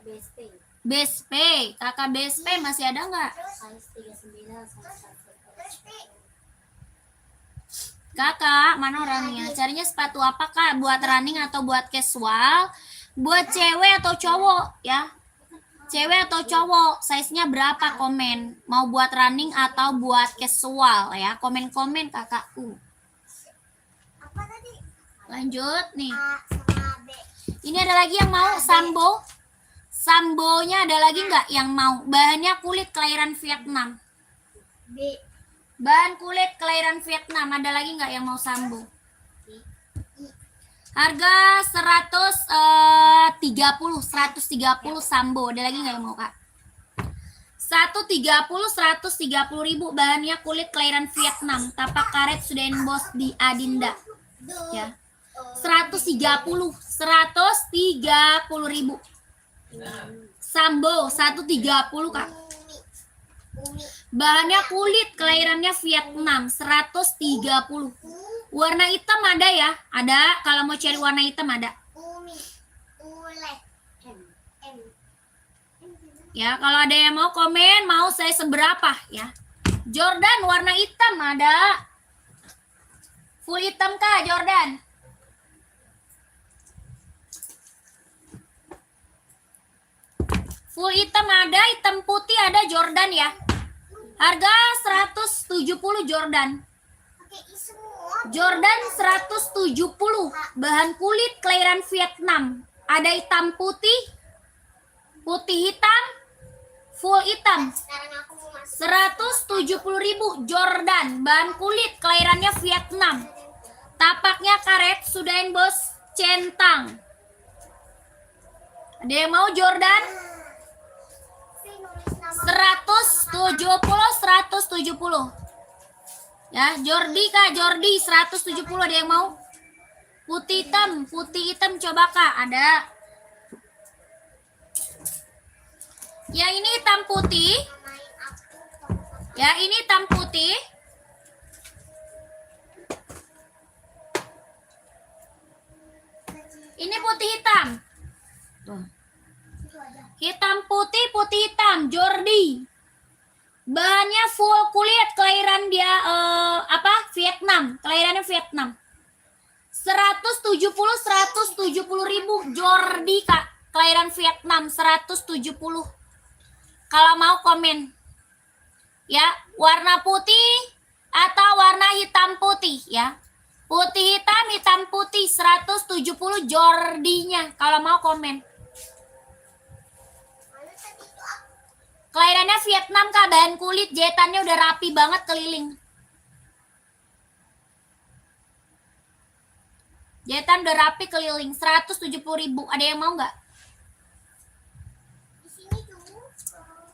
Speaker 3: BSP.
Speaker 1: BSP. Kakak BSP masih ada nggak?
Speaker 3: Size 39 Terus P.
Speaker 1: Kakak, mana orangnya? Carinya sepatu apa, Kak? Buat running atau buat casual? Buat cewek atau cowok, ya? Cewek atau cowok? Size-nya berapa? Komen. Mau buat running atau buat casual, ya? Komen-komen, kakakku.
Speaker 3: Apa tadi?
Speaker 1: Lanjut, nih.
Speaker 3: A sama B.
Speaker 1: Ini ada lagi yang mau sambo? Sambonya ada lagi nggak yang mau? Bahannya kulit kelahiran Vietnam.
Speaker 3: B.
Speaker 1: Bahan kulit kelahiran Vietnam. Ada lagi nggak yang mau sambo? Harga 130 sambo. Ada lagi nggak yang mau, Kak? 130 bahannya kulit kelahiran Vietnam. Tapak karet sudah emboss di Adinda. Ya. 130 ribu. Sambo 130, Kak.
Speaker 3: Umi.
Speaker 1: Bahannya kulit kelahirannya Vietnam 130. Warna hitam ada ya? Ada. Kalau mau cari warna hitam ada.
Speaker 3: Umi. Ule. M. M.
Speaker 1: Ya, kalau ada yang mau komen, mau saya seberapa ya? Jordan warna hitam ada. Full hitam kah Jordan? Full hitam ada, hitam putih ada Jordan ya. Harga 170 Jordan. Jordan 170, bahan kulit kelahiran Vietnam. Ada hitam putih, putih hitam, full hitam. 170.000 Jordan, bahan kulit kelahirannya Vietnam. Tapaknya karet, sudahin bos, centang. Ada yang mau Jordan? 170. Ya, Jordi Kak, Jordi 170, ada yang mau? Putih hitam coba Kak, ada. Ya ini hitam putih. Ya ini hitam putih. Ini putih hitam. Tuh. Hitam putih, putih hitam, Jordi. Bahannya full kulit, kelahiran dia Vietnam, kelahirannya Vietnam. 170.000 Jordi Kak, kelahiran Vietnam 170. Kalau mau komen. Ya, warna putih atau warna hitam putih ya. Putih hitam putih 170 Jordinya. Kalau mau komen. Kelahirannya Vietnam Kak, bahan kulit, jahitannya udah rapi banget keliling. Jahitan udah rapi keliling, 170.000. Ada yang mau nggak?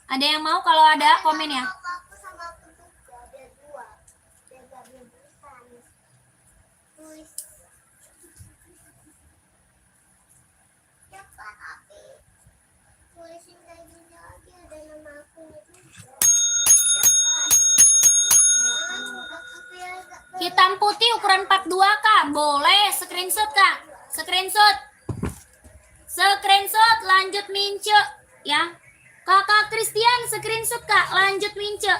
Speaker 1: Ada yang mau? Kalau ada komen ya. Hitam putih ukuran 42 Kak, boleh screenshot Kak, screenshot, lanjut mince ya. Kakak Christian screenshot Kak, lanjut mince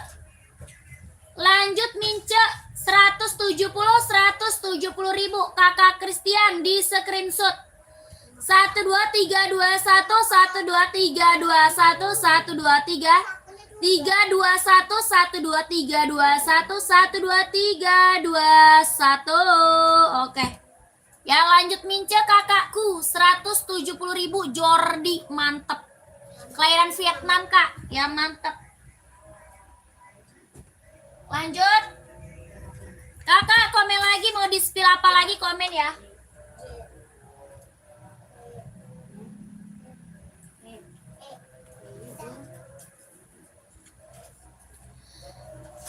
Speaker 1: 170.000 Kakak Christian di screenshot 12321 12321 123 321 12321 12321. Oke. Ya lanjut mince kakakku 170.000 Jordi, mantep. Kelahiran Vietnam Kak, ya mantep. Lanjut. Kakak komen lagi, mau di-spill apa lagi komen ya.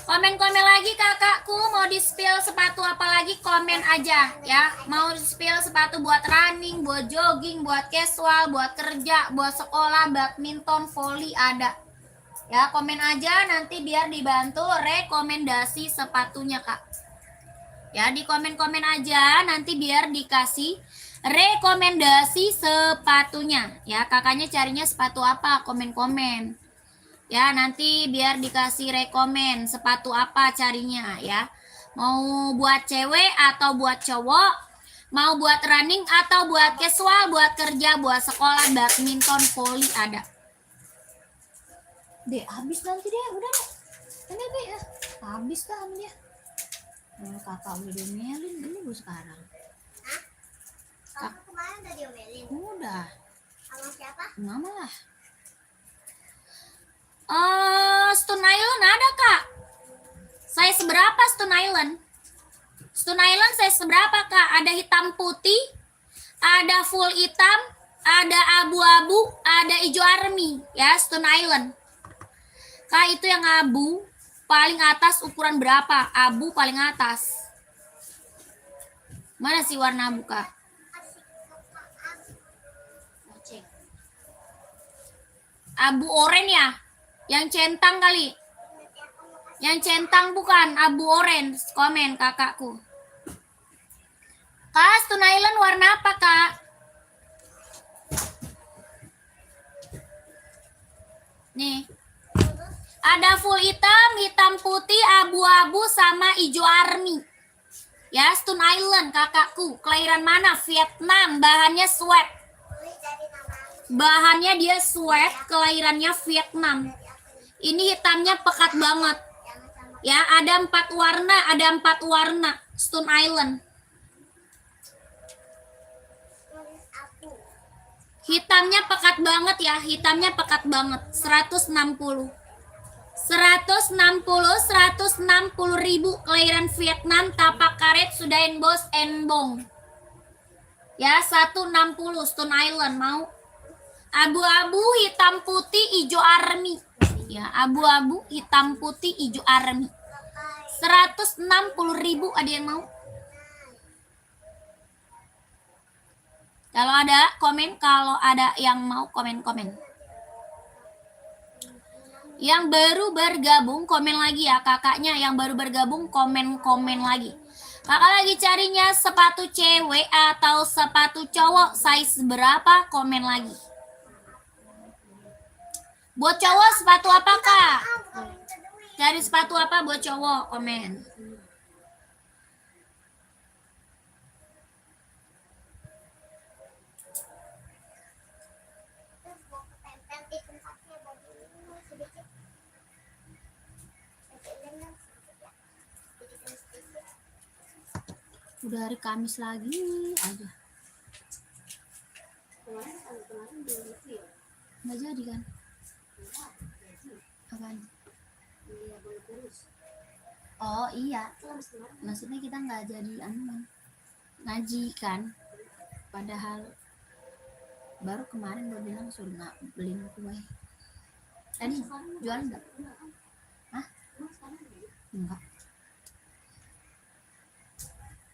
Speaker 1: Komen-komen lagi kakakku, mau di-spill sepatu apa lagi komen aja ya. Mau di-spill sepatu buat running, buat jogging, buat casual, buat kerja, buat sekolah, badminton, volley ada. Ya, komen aja nanti biar dibantu rekomendasi sepatunya Kak. Ya, di komen-komen aja nanti biar dikasih rekomendasi sepatunya. Ya, kakaknya carinya sepatu apa? Komen-komen. Ya, nanti biar dikasih rekomen sepatu apa carinya ya. Mau buat cewek atau buat cowok, mau buat running atau buat casual, buat kerja, buat sekolah, badminton, volley ada. Dek, habis nanti deh, udah deh. Ini deh ya. Habis dah dia. Kakak udah diomelin, ini gue sekarang. Hah? Kakak kemarin udah diomelin? Udah. Sama siapa? Mama lah. Stone Island ada Kak. Saya seberapa Stone Island? Stone Island saya seberapa Kak? Ada hitam putih, ada full hitam, ada abu-abu, ada hijau army ya Stone Island. Kak itu yang abu paling atas ukuran berapa? Abu paling atas. Mana sih warna abu Kak? Abu oranye ya? Yang centang kali. Yang centang bukan, abu orange. Komen kakakku. Kak, Stone Island warna apa Kak? Nih. Ada full hitam, hitam putih, abu-abu sama hijau army. Ya, Stone Island kakakku. Kelahiran mana? Vietnam. Bahannya sweat. Bahannya dia sweat, kelahirannya Vietnam. Ini hitamnya pekat banget. Ya, ada 4 warna, Stone Island. Hitamnya pekat banget ya, 160. 160 ribu, kelahiran Vietnam, tapak karet, sudah emboss Enbong. Ya, 160 Stone Island mau. Abu-abu, hitam putih, hijau army. Ya, abu-abu, hitam putih, hijau army. 160 ribu, ada yang mau? Kalau ada komen, kalau ada yang mau komen-komen. Yang baru bergabung komen lagi ya, kakaknya yang baru bergabung komen-komen lagi. Kakak lagi carinya sepatu cewek atau sepatu cowok, size berapa, komen lagi. Buat cowok sepatu apa kak? Cari sepatu apa buat cowok, komen. Udah hari Kamis lagi aja. Nggak jadi kan? Apaan? Oh iya, maksudnya kita nggak jadi ngaji kan? Padahal baru kemarin gue bilang suruh nggak beliin kue. Tadi jual nggak? Hah? Enggak.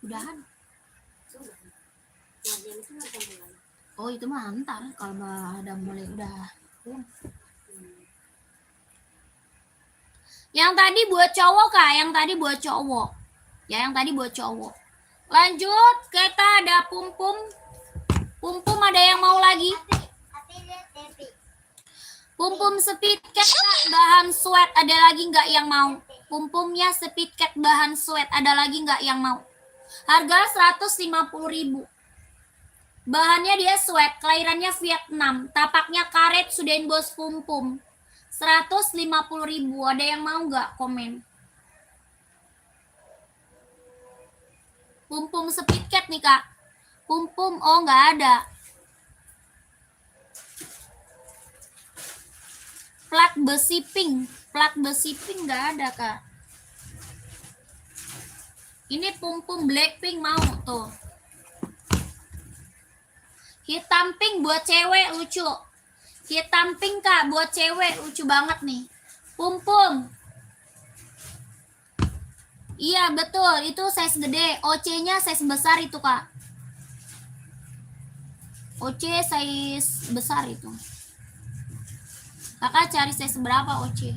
Speaker 1: Udahan. Oh itu mah ntar kalau ada mulai udah. Yang tadi buat cowok kak, yang tadi buat cowok. Ya yang tadi buat cowok. Lanjut, kita ada pum-pum. Pum-pum ada yang mau lagi? Pum-pum speedcat kak, bahan sweat ada lagi nggak yang mau? Pum-pumnya speedcat bahan sweat ada lagi nggak yang mau? Harga 150.000. Bahannya dia sweat, kelahirannya Vietnam, tapaknya karet, sudah emboss pum-pum. 150.000. Ada yang mau nggak komen? Pum-pum speedcat nih kak. Pum-pum, oh nggak ada. Plat besi pink nggak ada kak. Ini pum-pum Blackpink mau tuh. Hitam pink buat cewek lucu. Hitam pink kak buat cewek lucu banget nih. Pum-pum. Iya betul, itu size gede. OC-nya size besar itu kak. OC size besar itu. Kakak cari size berapa OC?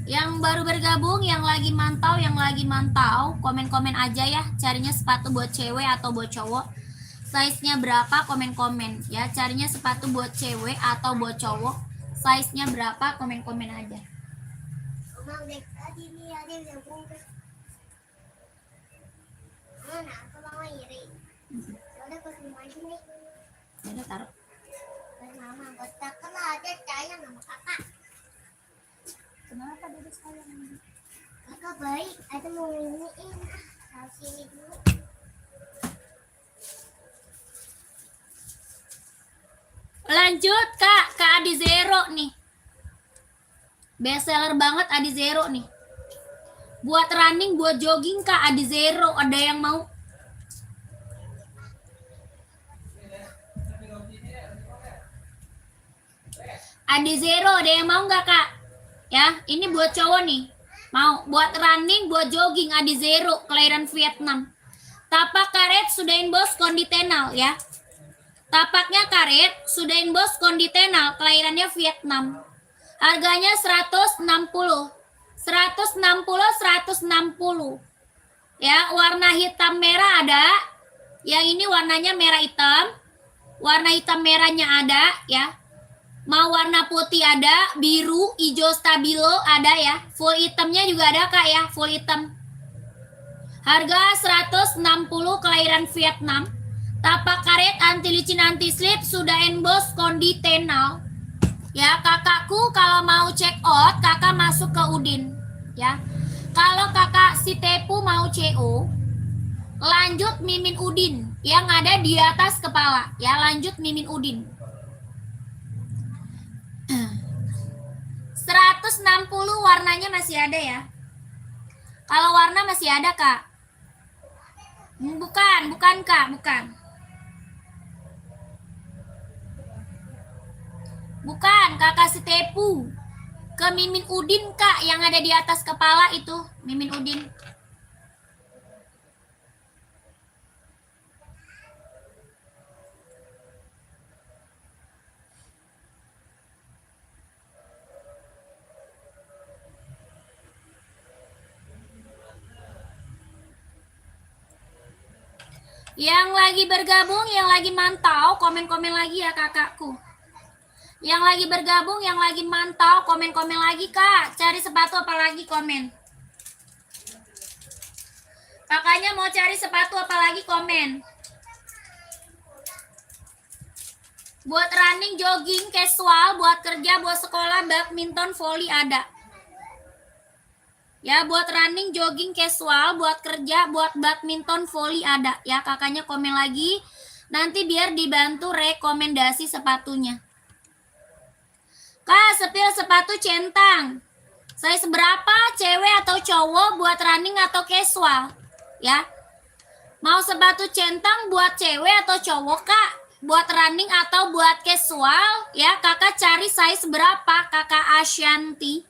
Speaker 1: Yang baru bergabung, yang lagi mantau, komen-komen aja ya. Carinya sepatu buat cewek atau buat cowok. Size-nya berapa, komen-komen ya. Carinya sepatu buat cewek atau buat cowok. Size-nya berapa, komen-komen aja. Udah taruh. Kenapa dia sayang?
Speaker 3: Kakak baik, ada mau iniin. Harus ini dulu.
Speaker 1: Lanjut kak, ke Adi Zero nih. Best seller banget Adi Zero nih. Buat running, buat jogging kak, Adi Zero. Ada yang mau? Adi Zero, ada yang mau nggak kak? Ya, ini buat cowok nih. Mau buat running, buat jogging, Adi Zero, kelahiran Vietnam. Tapak karet, sudah emboss konditenal ya. Tapaknya karet, sudah emboss konditenal, kelahirannya Vietnam. Harganya 160. 160. Ya, warna hitam merah ada. Yang ini warnanya merah hitam. Warna hitam merahnya ada ya. Mau warna putih ada, biru, hijau stabilo ada ya. Full hitamnya juga ada kak ya, full hitam. Harga 160, kelahiran Vietnam. Tapak karet, anti licin, anti slip, sudah emboss konditenal. Ya kakakku, kalau mau check out, kakak masuk ke Udin ya. Kalau kakak si Tepu mau CO, lanjut mimin Udin yang ada di atas kepala ya, lanjut mimin Udin. 160 warnanya masih ada ya. Kalau warna masih ada kak. Bukan kak, bukan. Bukan, kakak si Tepu. Ke mimin Udin kak, yang ada di atas kepala itu, mimin Udin. Yang lagi bergabung, yang lagi mantau, komen-komen lagi ya kakakku. Yang lagi bergabung, yang lagi mantau, komen-komen lagi kak. Cari sepatu apa lagi komen. Kakaknya mau cari sepatu apa lagi komen. Buat running, jogging, casual, buat kerja, buat sekolah, badminton, volley ada. Ya, buat running, jogging, casual, buat kerja, buat badminton, volley ada. Ya, kakaknya komen lagi. Nanti biar dibantu rekomendasi sepatunya. Kak, sepil sepatu centang. Saya seberapa, cewek atau cowok, buat running atau casual? Ya. Mau sepatu centang buat cewek atau cowok, Kak? Buat running atau buat casual? Ya, kakak cari size berapa, kakak Ashanti?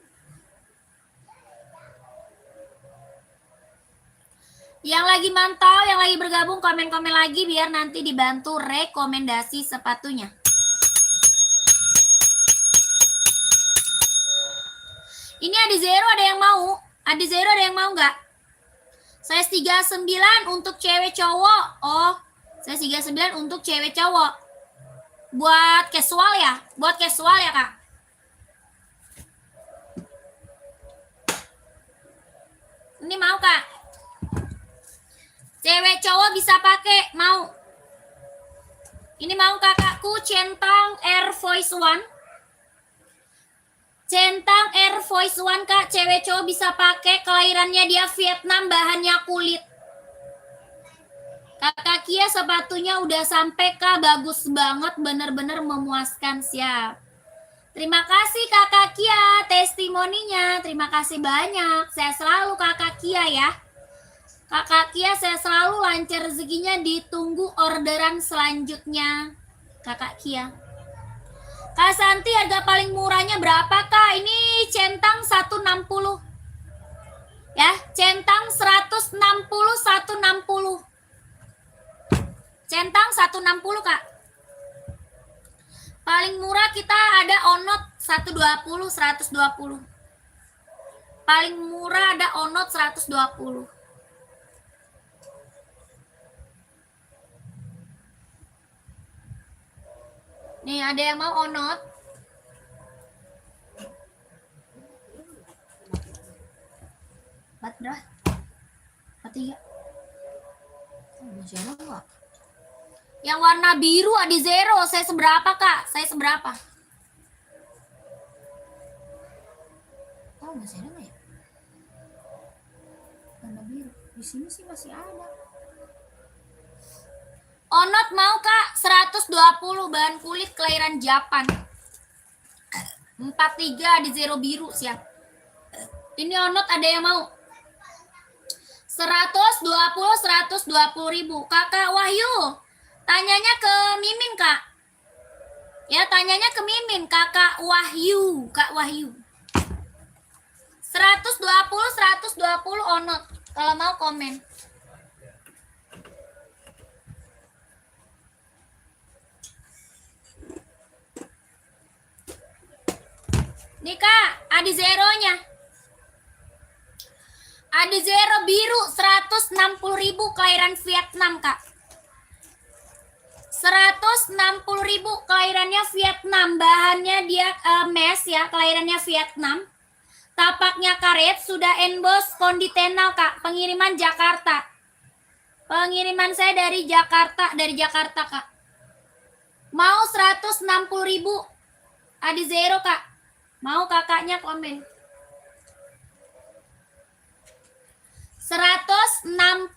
Speaker 1: Yang lagi mantau, yang lagi bergabung, komen-komen lagi biar nanti dibantu rekomendasi sepatunya. Ini Adizero ada yang mau? Adizero ada yang mau nggak? Size 39 untuk cewek cowok. Oh, size 39 untuk cewek cowok. Buat casual ya? Buat casual ya, Kak? Ini mau, Kak? Cewek cowok bisa pakai, mau? Ini mau kakakku, centang Air Voice One. Centang Air Voice One, Kak. Cewek cowok bisa pakai, kelahirannya dia Vietnam, bahannya kulit. Kakak Kia sepatunya udah sampai, Kak. Bagus banget, bener-bener memuaskan, siap. Terima kasih Kakak Kia testimoninya. Terima kasih banyak. Saya selalu Kakak Kia ya. Kakak Kia saya selalu lancar rezekinya, ditunggu orderan selanjutnya. Kakak Kia. Kak Santi, harga paling murahnya berapa, Kak? Ini centang 160. Ya, centang 160, 160. Centang 160, Kak. Paling murah kita ada Onot 120, 120. Paling murah ada Onot 120. Nih, ada yang mau Onot? Berapa? 43. Masih ada nggak? Yang warna biru Adizero, saya seberapa, Kak? Saya seberapa? Oh, masih ada nggak ya? Warna biru. Di sini sih masih ada. Onot mau, Kak? 120, bahan kulit kelahiran Japan. 43 Adizero biru, siap. Ini Onot ada yang mau? 120, 120 ribu. Kakak Wahyu, tanyanya ke Mimin, Kak. Ya, tanyanya ke Mimin, Kakak Wahyu, Kak Wahyu. 120, 120 Onot. Kalau mau komen. Nih, Kak, Adizero-nya. Adizero biru 160 ribu, kelahiran Vietnam, Kak. 160 ribu, kelahirannya Vietnam. Bahannya dia mesh ya, kelahirannya Vietnam. Tapaknya karet, sudah emboss konditenal, Kak. Pengiriman Jakarta. Pengiriman saya dari Jakarta, Kak. Mau 160 ribu Adizero, Kak. Mau kakaknya komen. 160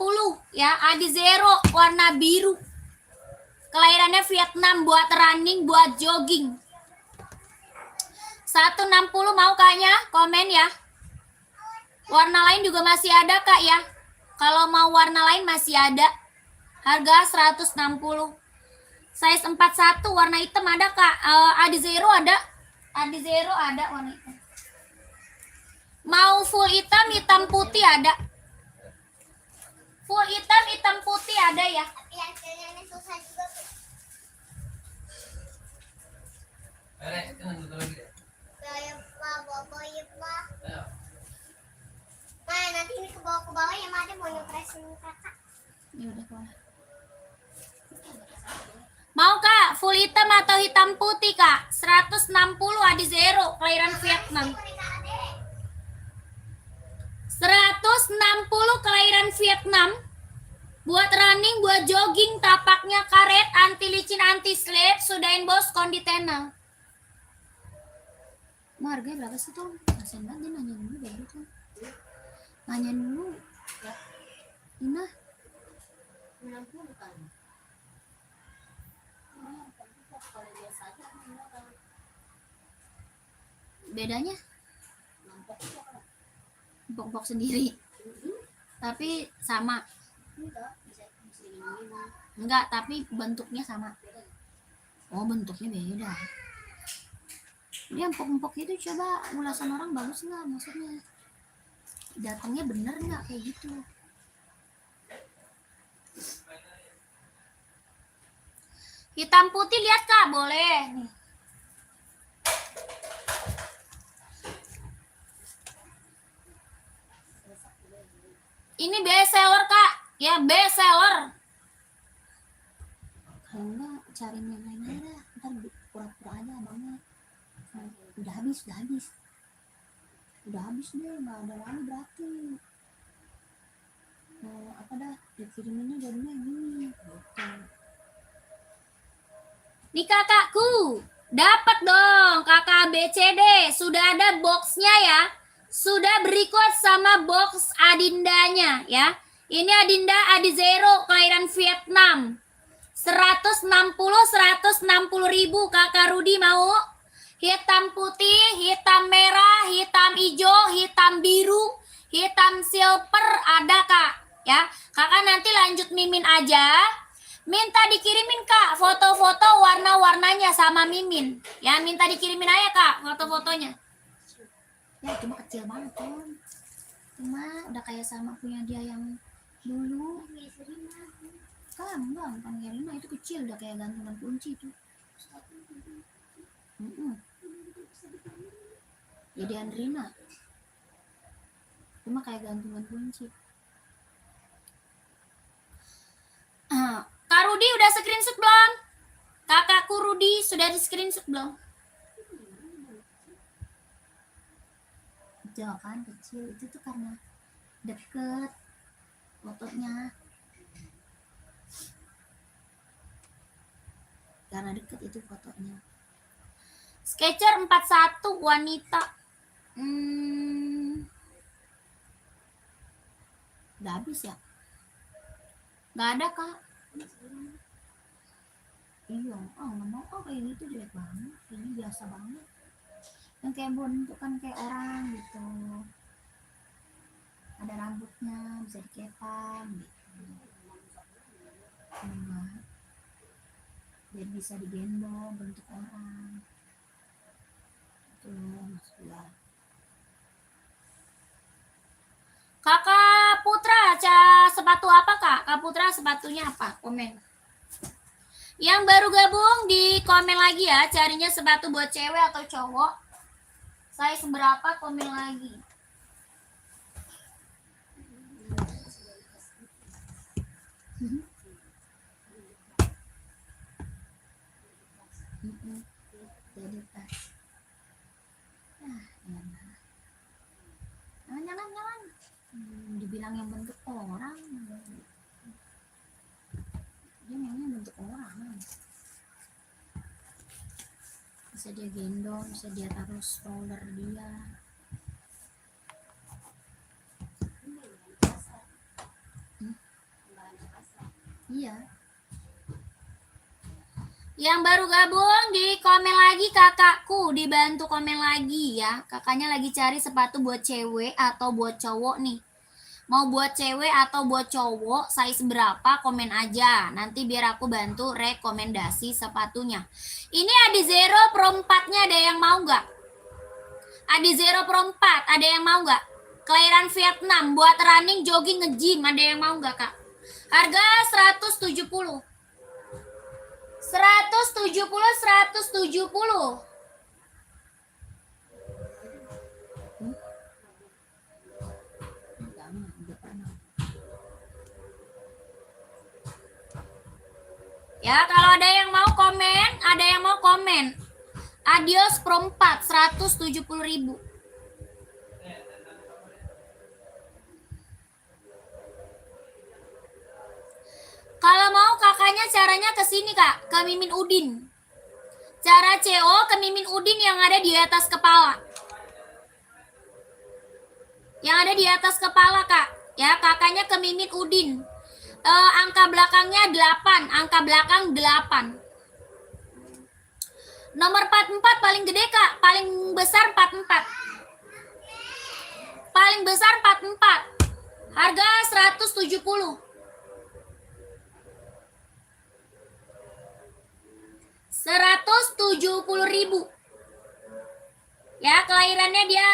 Speaker 1: ya, Adizero warna biru. Kelahirannya Vietnam, buat running, buat jogging. 160 mau Kaknya? Komen ya. Warna lain juga masih ada Kak ya. Kalau mau warna lain masih ada. Harga 160. Size 41 warna hitam ada Kak. Adizero ada. Adizero ada warna hitam. Mau full hitam, hitam putih ada. Full hitam, hitam putih ada ya.
Speaker 3: susah juga.
Speaker 2: Jangan gitu lagi.
Speaker 3: Kayak bawa ya Pak.
Speaker 2: Ayo.
Speaker 3: Nah, nanti ini ke bawah ya, Made mau ngepresin kakak.
Speaker 1: Ya udah boleh. Mau Kak, full hitam atau hitam putih Kak? 160 Adizero, kelahiran Vietnam. 160 kelahiran Vietnam. Buat running, buat jogging, tapaknya karet, anti licin, anti slip, sudahin bos konditenal. Mau harganya berapa sih Tom? Kasian banget dia nanya dulu baru kan. Nanya dulu. Ina.
Speaker 3: 60 kan. Kalau biasa aja
Speaker 1: Bedanya?
Speaker 3: nampok itu kan.
Speaker 1: Bok-bok sendiri. Tapi sama.
Speaker 3: Enggak, bisa gini-gini.
Speaker 1: Enggak, tapi bentuknya sama. Oh, bentuknya beda. Dia empuk-empuk itu coba ulasan orang bagus nggak maksudnya? Datangnya bener nggak kayak gitu? Hitam putih lihat Kak, boleh. Nih. Ini best seller Kak, ya best seller. Kalau enggak cari yang lain aja, ntar pura-pura aja abangnya. Udah habis deh, nggak ada lagi berarti. Apa dah, dikiriminnya jadinya gini. Gitu. Nih kakakku, dapat dong kakak BCD, sudah ada boxnya ya. Sudah berikut sama box Adindanya ya. Ini Adinda Adizero kelahiran Vietnam. 160 ribu Kakak Rudi mau. Hitam putih, hitam merah, hitam hijau, hitam biru, hitam silver ada Kak ya. Kakak nanti lanjut mimin aja. Minta dikirimin Kak foto-foto warna-warnanya sama mimin. Ya minta dikirimin aja Kak foto-fotonya. Ya cuma kecil banget kan. Cuma udah kayak sama punya dia yang dulu. Kan enggak, bukan Gerina itu kecil udah kayak gantungan kunci itu. Jadi Andrina. Cuma kayak gantungan kunci. Kak Rudi udah screenshot belum? Kakakku Rudi sudah di screenshot belum? Kecil kan, kecil itu tuh karena deket fotonya. Karena deket itu fotonya. Sketcher 41 wanita. Udah habis ya? Gak ada Kak. Iya, nggak mau kayak gitu jelek banget. Ini biasa banget. Yang kayak bentuk kan kayak orang gitu. Ada rambutnya, bisa dikepang gitu. Enggak. Biar bisa digendong bentuk orang. Tuh, maksudnya. Kakak Putra, sepatu apa Kak? Kak Putra sepatunya apa? Komen. Yang baru gabung di komen lagi ya, carinya sepatu buat cewek atau cowok. Saya seberapa komen lagi. Jadi tas. Jangan. Dibilang yang bentuk orang. Dia maunya bentuk orang. Bisa dia gendong, bisa dia taruh stroller dia. Iya. Yang baru gabung di komen lagi kakakku, dibantu komen lagi ya. Kakaknya lagi cari sepatu buat cewek atau buat cowok nih. Mau buat cewek atau buat cowok, size berapa komen aja. Nanti biar aku bantu rekomendasi sepatunya. Ini Adi Zero Pro 4-nya ada yang mau nggak? Adi Zero Pro 4, ada yang mau nggak? Kelahiran Vietnam, buat running, jogging, nge-gym, ada yang mau nggak kak? Harga 170. 170. Ya, kalau ada yang mau komen, ada yang mau komen. Adios Pro 4, 170.000. Kalau mau kakaknya caranya ke sini kak, ke Mimin Udin. Cara CO ke Mimin Udin yang ada di atas kepala. Yang ada di atas kepala kak. Ya, kakaknya ke Mimin Udin. Angka belakangnya 8, angka belakang 8. Nomor 44 paling gede kak, paling besar 44. Paling besar 44. Harga 170. 170.000. Ya, kelahirannya dia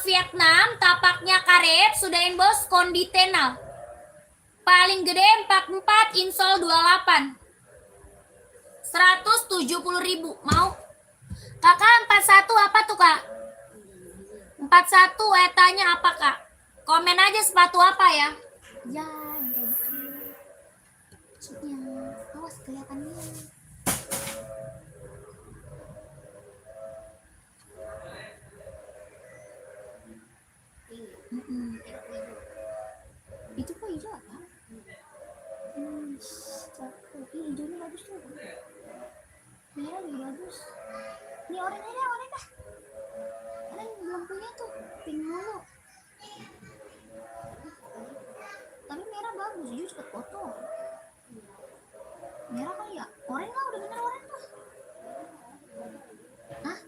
Speaker 1: Vietnam, tapaknya karet, sudahin bos, konditenal. Paling gede 44, insol 28. 170.000. Mau? Kakak 41 apa tuh kak? 41 etanya apa kak? Komen aja sepatu apa ya? Ya, kayak gitu. Maksudnya, awas kelihatannya. Itu kok hijau apa? Cakep. Ini hijaunya bagus tuh. Merah juga bagus. Ini oranye dah, oranye dah. Kalian belum punya tuh, pink mulu. Tapi merah bagus, jujur cepet kotor. Merah kali ya? Oranye lah, udah bener oranye tuh. Hah?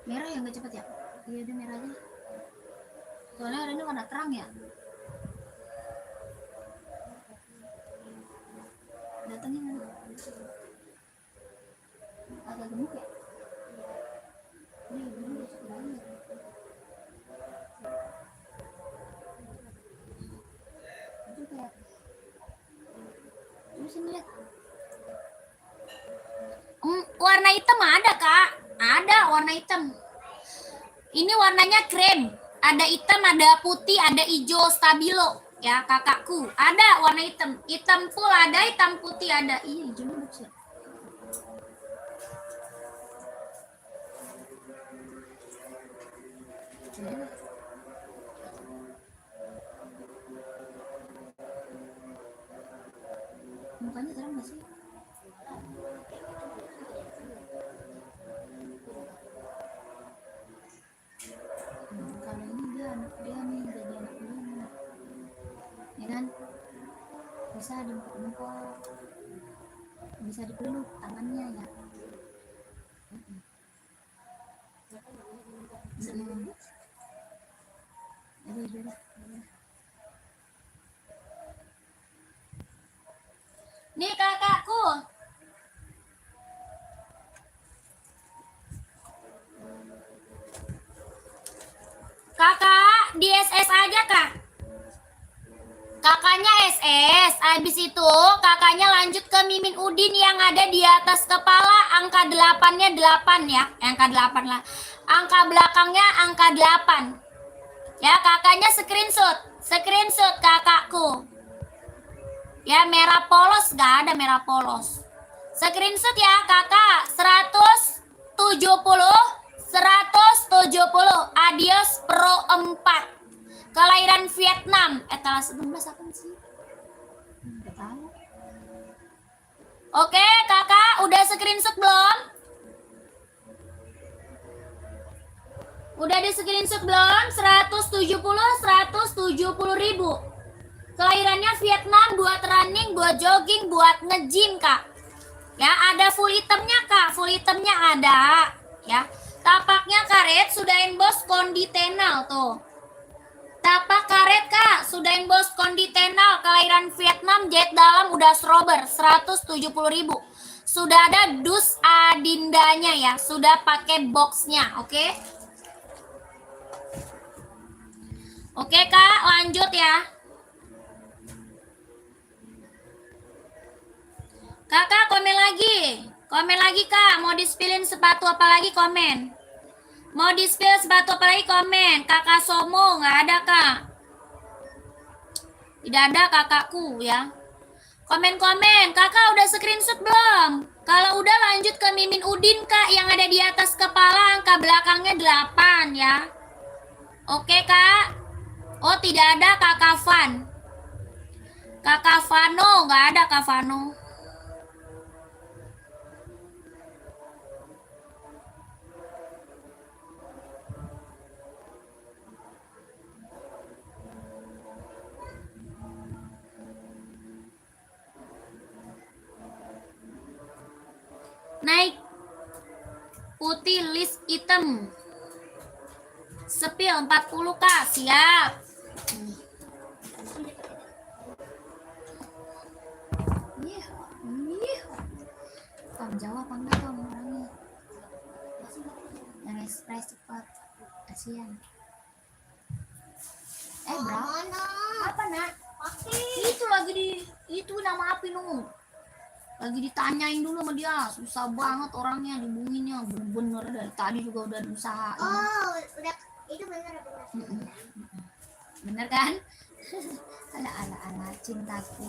Speaker 1: Merah yang gak cepet ya? Iya udah merah aja. Soalnya oranye warna terang ya. Datangnya mana? Agak gemuk ya? Ini gemuk banget. Itu kayak terus ini lihat. Warna hitam ada kak? Ada warna hitam. Ini warnanya krem. Ada hitam, ada putih, ada hijau stabilo. Ya kakakku, ada warna hitam. Hitam full ada, hitam putih ada. Iya hijaunya bagus ya. Mukanya terang gak sih? Kalau ini dia nih jadi anak dia nih. Ya kan? Bisa dipeluk, bisa dipeluk tangannya ya. Udah. Nih kakakku. Kakak di SS aja kak. Kakaknya SS. Habis itu kakaknya lanjut ke Mimin Udin yang ada di atas kepala. Angka 8-nya 8 ya. Angka 8 lah. Angka belakangnya angka 8. Ya kakaknya screenshot. Screenshot kakakku. Ya merah polos, gak ada merah polos. Screenshot ya kakak. 170. Adios Pro 4. Kelahiran Vietnam. Kelas 16 apa sih? Gak tahu. Oke kakak udah screenshot belum? Udah di screenshot belum? 170.000. Kelahirannya Vietnam, buat running, buat jogging, buat nge-gym, Kak. Ya, ada full itemnya, Kak. Full itemnya ada, ya. Tapaknya karet, sudah emboss konditenal tuh. Tapak karet, Kak, sudah emboss konditenal. Kelahiran Vietnam, jahit dalam udah strober 170.000. Sudah ada dus adindanya ya, sudah pakai boxnya, oke? Oke, Kak, lanjut ya. Kakak komen lagi Kak, mau di-spillin sepatu apa lagi komen. Mau di-spill sepatu apa lagi komen. Kakak Somo nggak ada Kak. Tidak ada kakakku ya. Komen-komen, kakak udah screenshot belum? Kalau udah lanjut ke Mimin Udin Kak, yang ada di atas kepala angka belakangnya 8 ya. Oke Kak. Oh tidak ada Kakak Van. Kakak Vano nggak ada Kak Vano. Naik putih list item sepil 40 Kak, siap. Kamu jawab apa enggak kamu orangnya yang express cepat, kasihan. Berapa? Apa nak? Itu lagi itu nama api nu. Lagi ditanyain dulu sama dia, susah banget orangnya dihubunginnya, bener-bener dari tadi juga udah berusaha.
Speaker 3: Oh, udah itu bener.
Speaker 1: Bener kan? ala cintaku.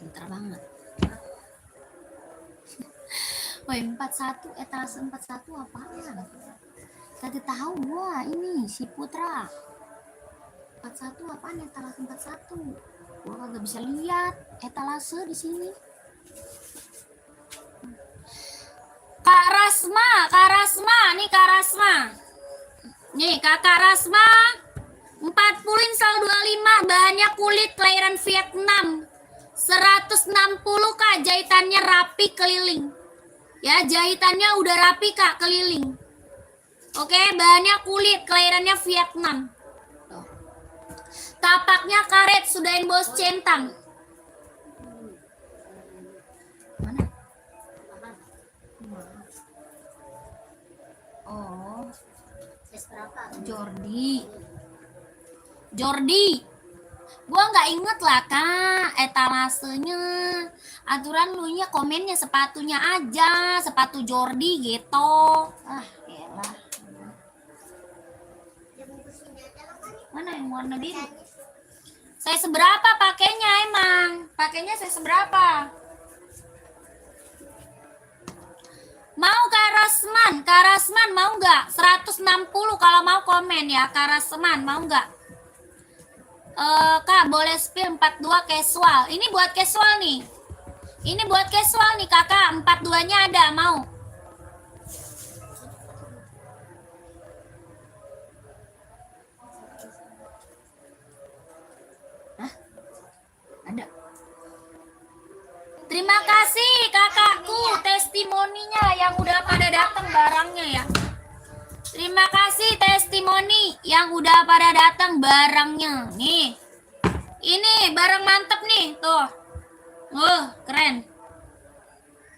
Speaker 1: Pintar banget. Woi, 41 etalase 41 apaan? Tadi tahu gua ini si Putra. 41 apaan etalase 41? Gua kagak bisa lihat etalase di sini. Kak Rasma, nih Kak Rasma. Nih Kakak Rasma 40 insal 25, bahannya kulit kelahiran Vietnam. 160 Kak, jahitannya rapi keliling. Ya, jahitannya udah rapi Kak, keliling. Oke, bahannya kulit kelahirannya Vietnam. Tuh. Tapaknya karet, sudah emboss centang. Mana? Oh, Jordi. Gua nggak inget lah Kak etalasenya. Aturan lu nya komennya sepatunya aja, sepatu Jordi gitu. Elah. Mana yang warna biru? Saya seberapa pakainya emang? Pakainya saya seberapa? Mau Kak Rasman mau nggak? 160 kalau mau komen ya Kak Rasman, mau nggak? Kak boleh spill 42 casual. Ini buat casual nih. Ini buat casual nih kakak. 42 nya ada, mau? Hah? Ada. Terima kasih kakakku testimoninya yang udah pada datang barangnya ya. Terima kasih testimoni yang udah pada datang barangnya. Nih. Ini barang mantep nih, tuh. Keren.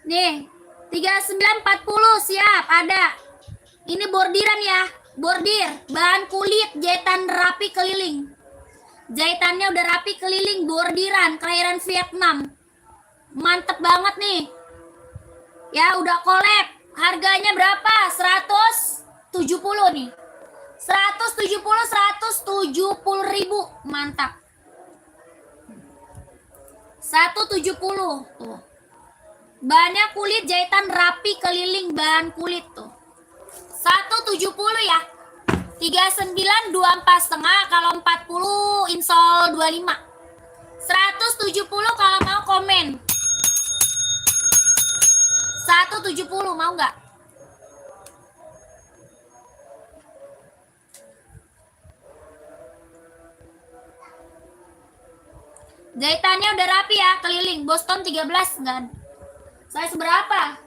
Speaker 1: Nih, 3940 siap, ada. Ini bordiran ya. Bordir, bahan kulit, jahitan rapi keliling. Jahitannya udah rapi keliling, bordiran, kelahiran Vietnam. Mantep banget nih. Ya, udah collab. Harganya berapa? 170 nih. 170.000. Mantap. 170 tuh. Bahannya kulit, jahitan rapi keliling, bahan kulit tuh. 170 ya. 39 24 setengah, kalau 40 insol 25. 170 kalau mau komen. 170 mau nggak? Jahitannya udah rapi ya, keliling. Boston 13 enggak. Size berapa?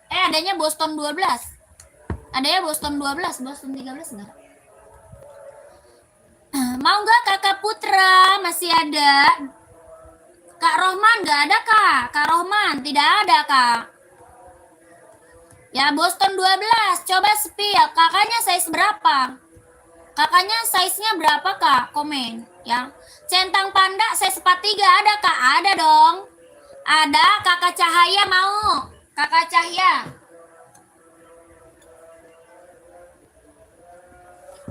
Speaker 1: Adanya Boston 12. Adanya Boston 12, Boston 13 enggak? Mau nggak Kakak Putra? Masih ada. Kak Rohman nggak ada Kak? Kak Rohman tidak ada Kak. Ya Boston 12, coba spill. Kakaknya size berapa? Kakaknya size-nya berapa Kak? Komen ya. Centang panda size 43 ada Kak? Ada dong. Ada. Kakak Cahaya mau? Kakak Cahaya.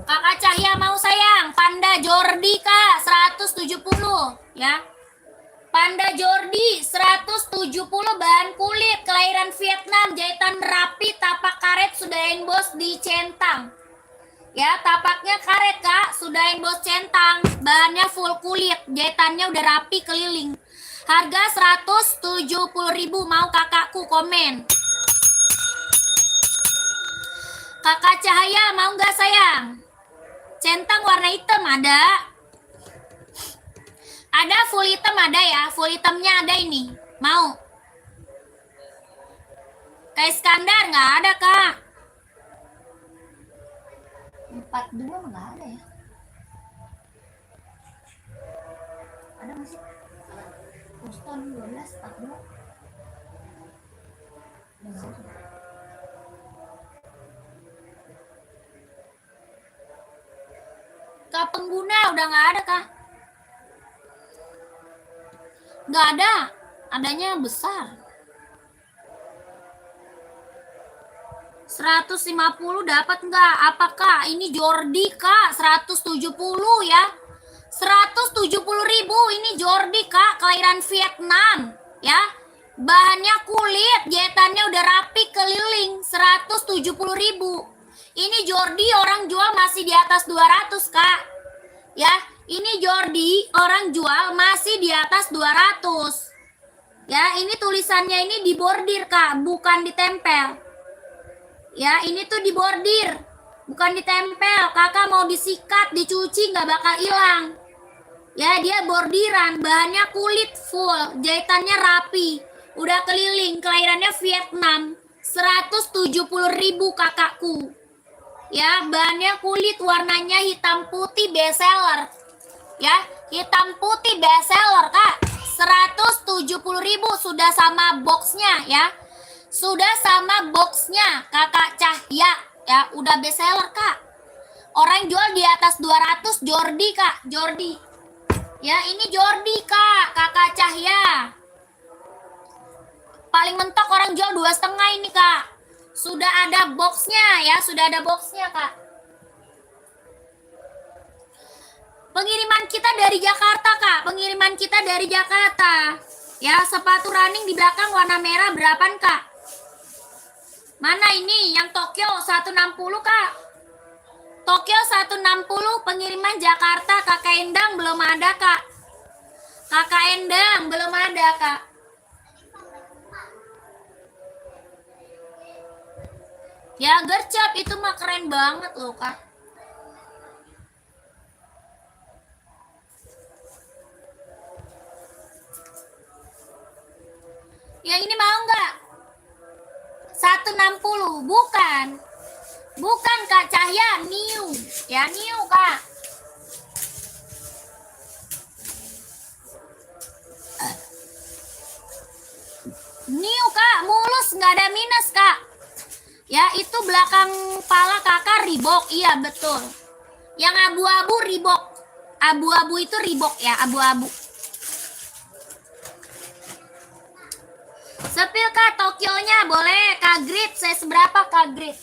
Speaker 1: Kakak Cahaya mau sayang. Panda Jordi Kak 170 ya. Panda Jordi 170 bahan kulit, kelahiran Vietnam, jahitan rapi, tapak karet sudah bos dicentang. Ya, tapaknya karet Kak, sudah bos centang, bahannya full kulit, jahitannya udah rapi keliling. Harga 170.000, mau kakakku komen. Kakak Cahaya mau nggak sayang? Centang warna hitam ada. Ada full hitam ada ya, full hitamnya ada ini. Mau? Kayak Iskandar nggak ada Kak. 42 nggak ada ya. Ada masih? Boston 12, 42. Kak pengguna udah nggak ada Kak. Nggak ada, adanya besar. 150 dapat nggak? Apakah ini Jordi Kak? 170 ya. 170.000 ini Jordi Kak, kelahiran Vietnam ya. Bahannya kulit, jahitannya udah rapi keliling. 170.000. Ini Jordi orang jual masih di atas 200 Kak. Ya, ini Jordi orang jual masih di atas 200. Ya, ini tulisannya ini dibordir Kak, bukan ditempel. Ya, ini tuh dibordir, bukan ditempel. Kakak mau disikat, dicuci nggak bakal hilang. Ya, dia bordiran, bahannya kulit full, jahitannya rapi, udah keliling, kelahirannya Vietnam. 170.000 kakakku. Ya, bahannya kulit, warnanya hitam putih bestseller. Ya, hitam putih bestseller Kak. 170.000 sudah sama boxnya ya. Sudah sama boxnya Kakak Cahya ya, udah bestseller Kak. Orang jual di atas 200 Jordi Kak, Jordi. Ya, ini Jordi Kak, Kakak Cahya. Paling mentok orang jual 2,5 ini Kak. Sudah ada boxnya ya, sudah ada boxnya Kak. Pengiriman kita dari Jakarta Kak, pengiriman kita dari Jakarta. Ya, sepatu running di belakang warna merah berapaan Kak? Mana ini yang Tokyo 160 Kak? Tokyo 160 pengiriman Jakarta. Kakak Endang belum ada Kak. Kakak Endang belum ada Kak. Ya gercep itu mah keren banget loh Kak. Yang ini mau nggak? 160 bukan. Bukan Kak Cahya, new. Ya new Kak. New Kak, mulus nggak ada minus Kak. Ya itu belakang pala kakak Reebok, iya betul. Yang abu-abu Reebok. Abu-abu itu Reebok ya, abu-abu. Sepil Kak, Tokyonya boleh. Kak Grid, saya seberapa Kak Grid?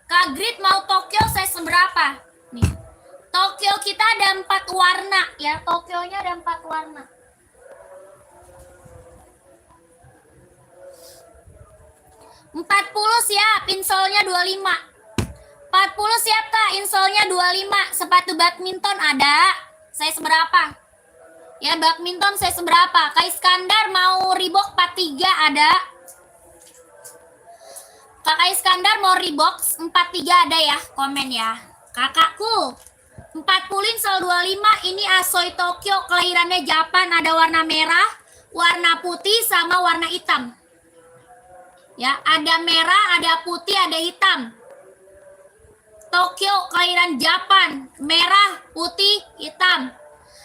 Speaker 1: Kak Grid mau Tokyo saya seberapa? Nih. Tokyo kita ada 4 warna ya. Tokyonya ada 4 warna. Siap, insolnya 25. 40 siap Kak, insolnya 25. Sepatu badminton ada. Saya seberapa? Ya badminton saya seberapa? Kak Iskandar mau Reebok 43 ada. Kakak Iskandar mau Reebok 43 ada ya, komen ya. Kakakku 40 sol 25 ini Asoy Tokyo, kelahirannya Japan, ada warna merah, warna putih sama warna hitam. Ya, ada merah, ada putih, ada hitam. Tokyo, kelahiran Japan, merah, putih, hitam.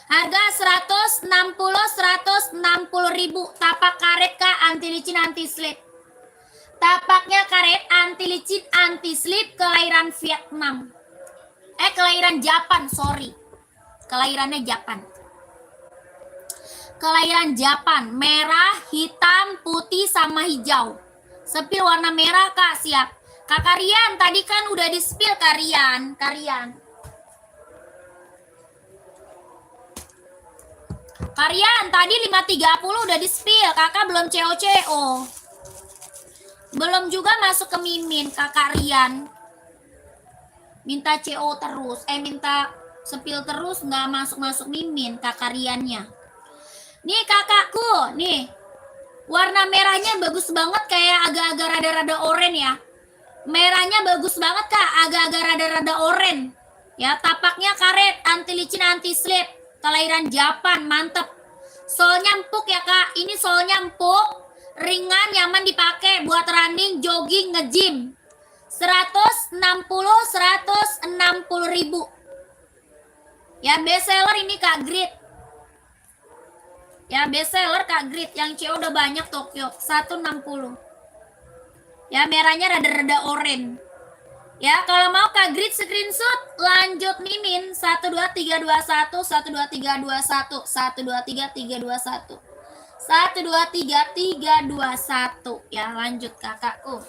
Speaker 1: Harga 160 ribu. Tapak karet Kak, anti licin, anti slip. Tapaknya karet, anti licin, anti slip, kelahiran Vietnam. Kelahiran Japan, sorry. Kelahirannya Japan. Kelahiran Japan, merah, hitam, putih, sama hijau. Sepil warna merah Kak, siap. Kakak Rian, tadi kan udah di spill Kak Rian. Karian tadi 530 udah di spill. Kakak belum CO. Belum juga masuk ke Mimin, Kakak Rian. Minta CO terus. Minta spill terus, nggak masuk Mimin, Kakak Riannya. Nih kakakku, nih. Warna merahnya bagus banget, kayak agak-agak rada-rada oranye ya. Merahnya bagus banget Kak, agak-agak rada-rada oranye. Ya, tapaknya karet, anti licin, anti slip. Kelahiran Japan, mantep. Solnya empuk ya Kak, ini solnya empuk, ringan, nyaman dipakai buat running, jogging, nge-gym. 160 ribu. Ya, best seller ini Kak Grid. Ya, best seller Kak Grid, yang CO udah banyak Tokyo, 160. Ya, merahnya rada-rada oranye. Ya, kalau mau Kak Grid screenshot, lanjut Mimin 12321 12321 12321 12321 ya, lanjut kakakku.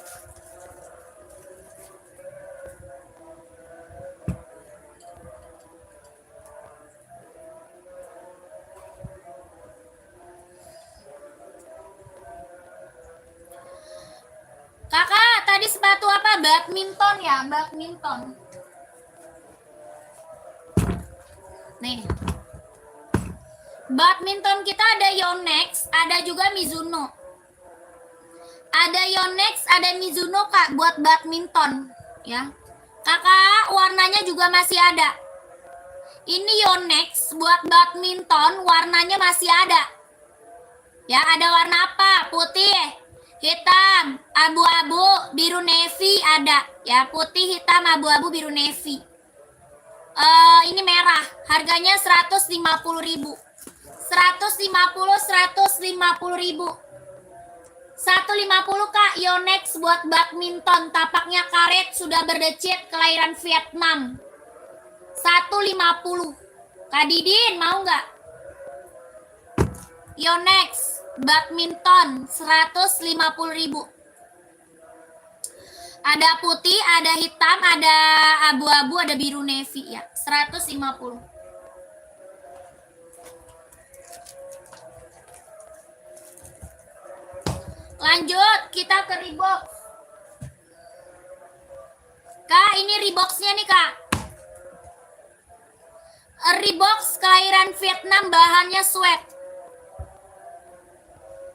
Speaker 1: Kakak, tadi sepatu apa? Badminton ya, badminton. Nih. Badminton kita ada Yonex, ada juga Mizuno. Ada Yonex, ada Mizuno Kak buat badminton, ya. Kakak, warnanya juga masih ada. Ini Yonex buat badminton, warnanya masih ada. Ya, ada warna apa? Putih, hitam, abu-abu, biru navy ada. Ya, putih, hitam, abu-abu, biru navy. Ini merah, harganya 150 ribu. 150 ribu. 150 Kak, Yonex buat badminton, tapaknya karet, sudah berdecit, kelahiran Vietnam. 150. Kak Didin mau nggak? Yonex badminton 150 ribu. Ada putih, ada hitam, ada abu-abu, ada biru navy ya. 150. Lanjut, kita ke Reebok. Kak, ini Reebok-nya nih Kak. Reebok kelahiran Vietnam, bahannya sweat.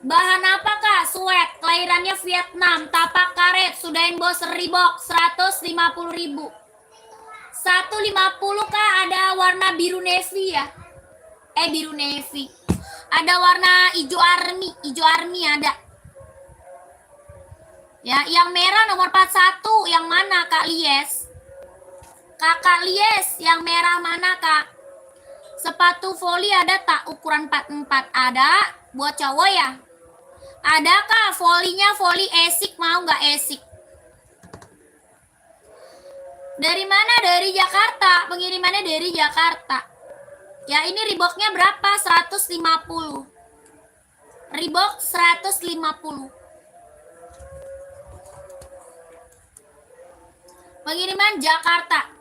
Speaker 1: Bahan apa Kak? Sweat, kelahirannya Vietnam, tapak karet, sudah bos Reebok 150 ribu. 150 Kak, ada warna biru navy ya. Biru navy. Ada warna hijau army ada. Ya, yang merah nomor 41, yang mana Kak Lies? Kakak Lies, yang merah mana Kak? Sepatu volley ada tak ukuran 44? Ada, buat cowok ya? Ada Kak, volley-nya volley esik, mau nggak esik? Dari mana? Dari Jakarta, pengirimannya dari Jakarta. Ya, ini Reebok-nya berapa? 150. Reebok 150. Pengiriman Jakarta.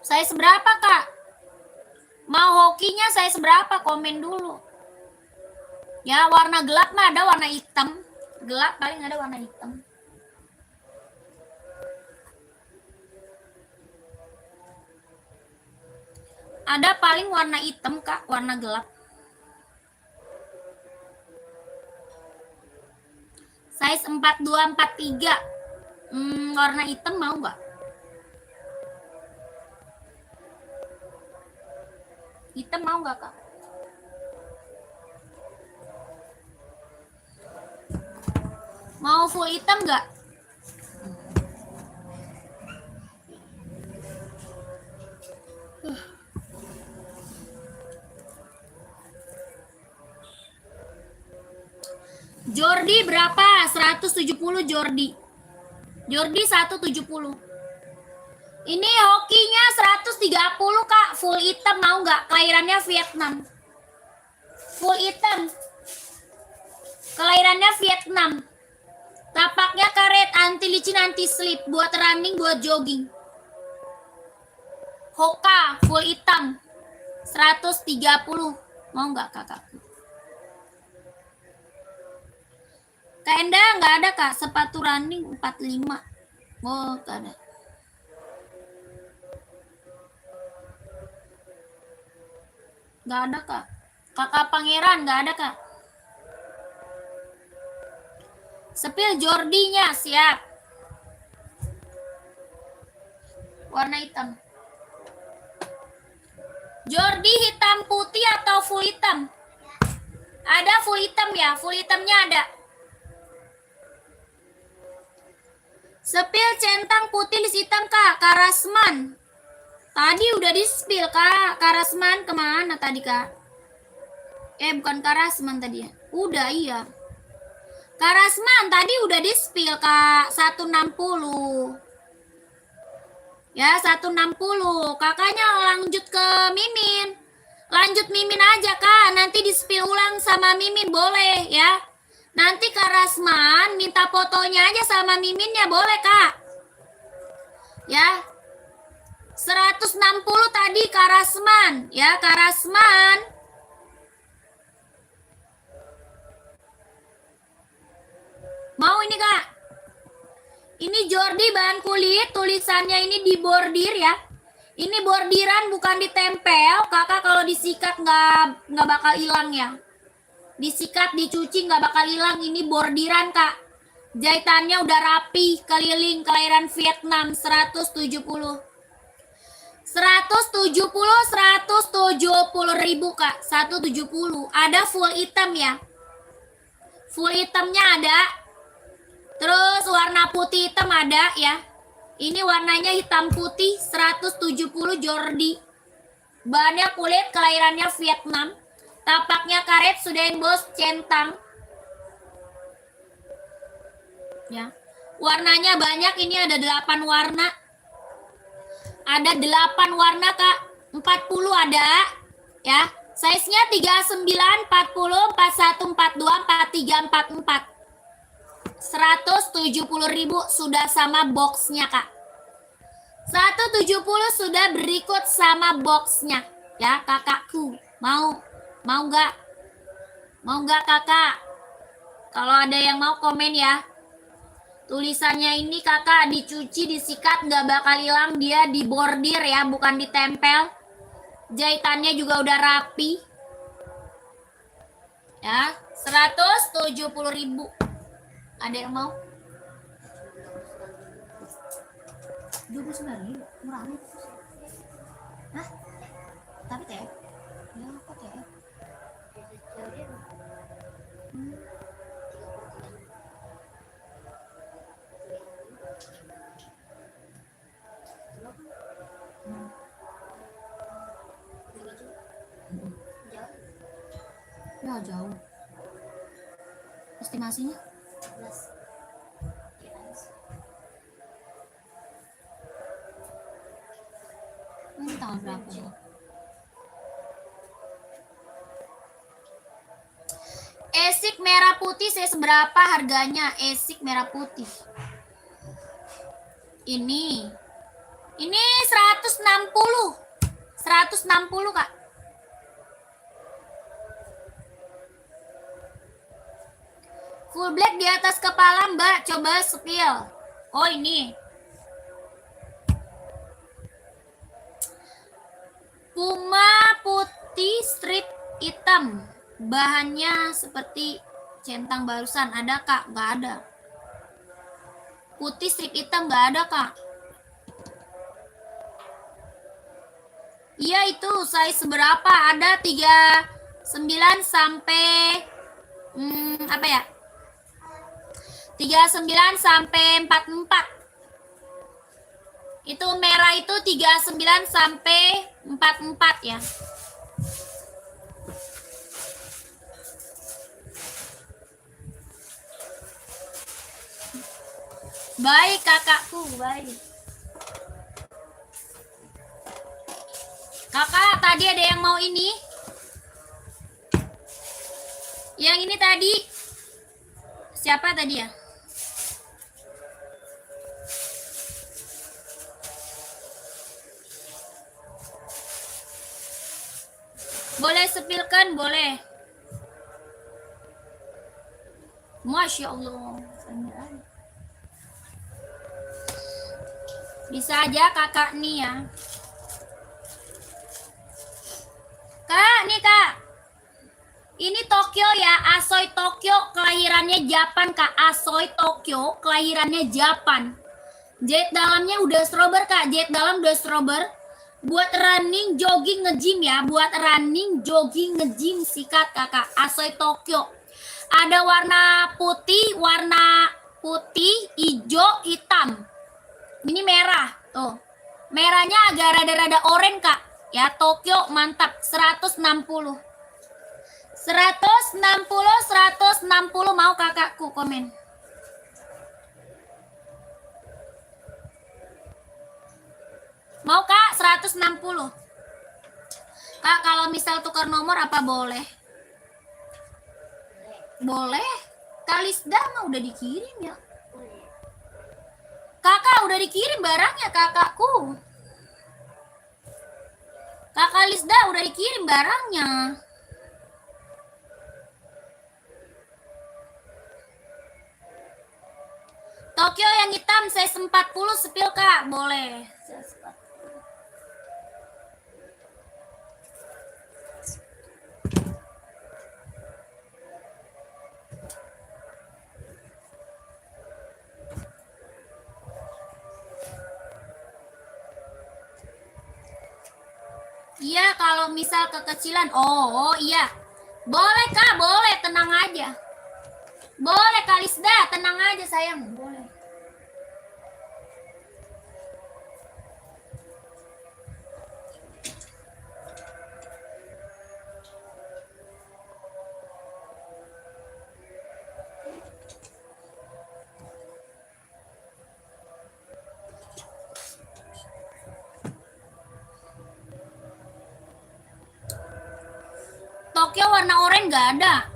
Speaker 1: Saya seberapa Kak? Mau hokinya saya seberapa? Komen dulu. Ya, warna gelap mah ada warna hitam. Gelap paling ada warna hitam. Ada paling warna hitam Kak, warna gelap. Size 42, 43. Warna hitam mau nggak? Hitam mau nggak Kak? Mau full hitam nggak? Jordi berapa? 170 Jordi. Jordi 170. Ini hokinya 130 Kak, full hitam mau nggak? Kelahirannya Vietnam. Full hitam. Kelahirannya Vietnam. Tapaknya karet, anti licin, anti slip, buat running, buat jogging. Hoka full hitam 130. Mau nggak kakakku? Kak Enda nggak ada Kak, sepatu running 45. Oh, nggak ada. Nggak ada Kak. Kakak Pangeran nggak ada Kak. Sepil Jordinya siap. Warna hitam. Jordi hitam putih atau full hitam? Ada full hitam ya, full hitamnya ada. Sepil centang putih list hitam Kak, Karasman. Tadi udah di spill Kak, Karasman kemana tadi Kak? Bukan Karasman tadi ya. Udah iya. Karasman tadi udah di spill Kak, 160. Ya 160. Kakaknya lanjut ke Mimin. Lanjut Mimin aja Kak, nanti di spill ulang sama Mimin boleh ya. Nanti Karasman minta fotonya aja sama Miminnya boleh Kak. Ya. 160 tadi Karasman, ya Karasman. Mau ini Kak? Ini Jordi bahan kulit, tulisannya ini di bordir ya. Ini bordiran bukan ditempel, kakak kalau disikat nggak bakal hilang ya. Disikat, dicuci nggak bakal hilang. Ini bordiran Kak. Jahitannya udah rapi, keliling, kelahiran Vietnam 170. 170 ribu Kak, 170. Ada full hitam ya. Full hitamnya ada. Terus warna putih hitam ada ya. Ini warnanya hitam putih 170 Jordi. Bahannya kulit, kelahirannya Vietnam. Tapaknya karet, sudah emboss centang. Ya. Warnanya banyak, ini ada 8 warna. Ada 8 warna Kak. 40 ada ya. Size-nya 39, 40, 41, 42, 43, 44. 170.000 sudah sama boxnya Kak. 170 sudah berikut sama boxnya ya kakakku. Mau nggak? Mau nggak kakak? Kalau ada yang mau komen ya. Tulisannya ini kakak dicuci, disikat, nggak bakal hilang, dia dibordir ya, bukan ditempel. Jahitannya juga udah rapi. Ya, 170.000. Ada yang mau? 29.000, murah amat. Hah? Tapi teh? Ya, kok teh? Ya jauh. Estimasinya? 11. Ini tanggal berapa ya? Esik merah putih saya seberapa harganya? Esik merah putih. Ini 160. 160 Kak. Full black di atas kepala Mbak, coba spill. Oh ini. Puma putih strip hitam. Bahannya seperti centang barusan. Ada kak? Nggak ada. Putih strip hitam nggak ada kak. Iya itu size berapa? Ada 39 sampai apa ya? 39 sampai 44. Itu merah itu 39 sampai 44 ya. Baik kakakku, baik. Kakak, tadi ada yang mau ini? Yang ini tadi siapa tadi ya? Boleh sepilkan, boleh. Masya Allah. Bisa aja kakak nih ya. Kak, nih kak. Ini Tokyo ya, Asoy Tokyo, kelahirannya Japan kak. Asoy Tokyo, kelahirannya Japan. Jahit dalamnya udah strober kak, jahit dalam udah strober. Buat running, jogging, nge-gym ya. Buat running, jogging, nge-gym, sikat kakak. Asoy Tokyo. Ada warna putih, hijau, hitam. Ini merah, tuh. Merahnya agak rada-rada oranye kak. Ya, Tokyo mantap, 160. 160 mau kakakku komen. Mau kak 160. Kak kalau misal tukar nomor apa boleh? Boleh. Kalisda mah udah dikirim ya. Kakak udah dikirim barangnya kakakku. Kakak Lisda udah dikirim barangnya. Tokyo yang hitam size 40 sepil kak, boleh. Iya kalau misal kekecilan, oh iya. Boleh kak, boleh, tenang aja. Boleh Kalisda, tenang aja sayang, boleh. Tokyo warna oranye nggak ada.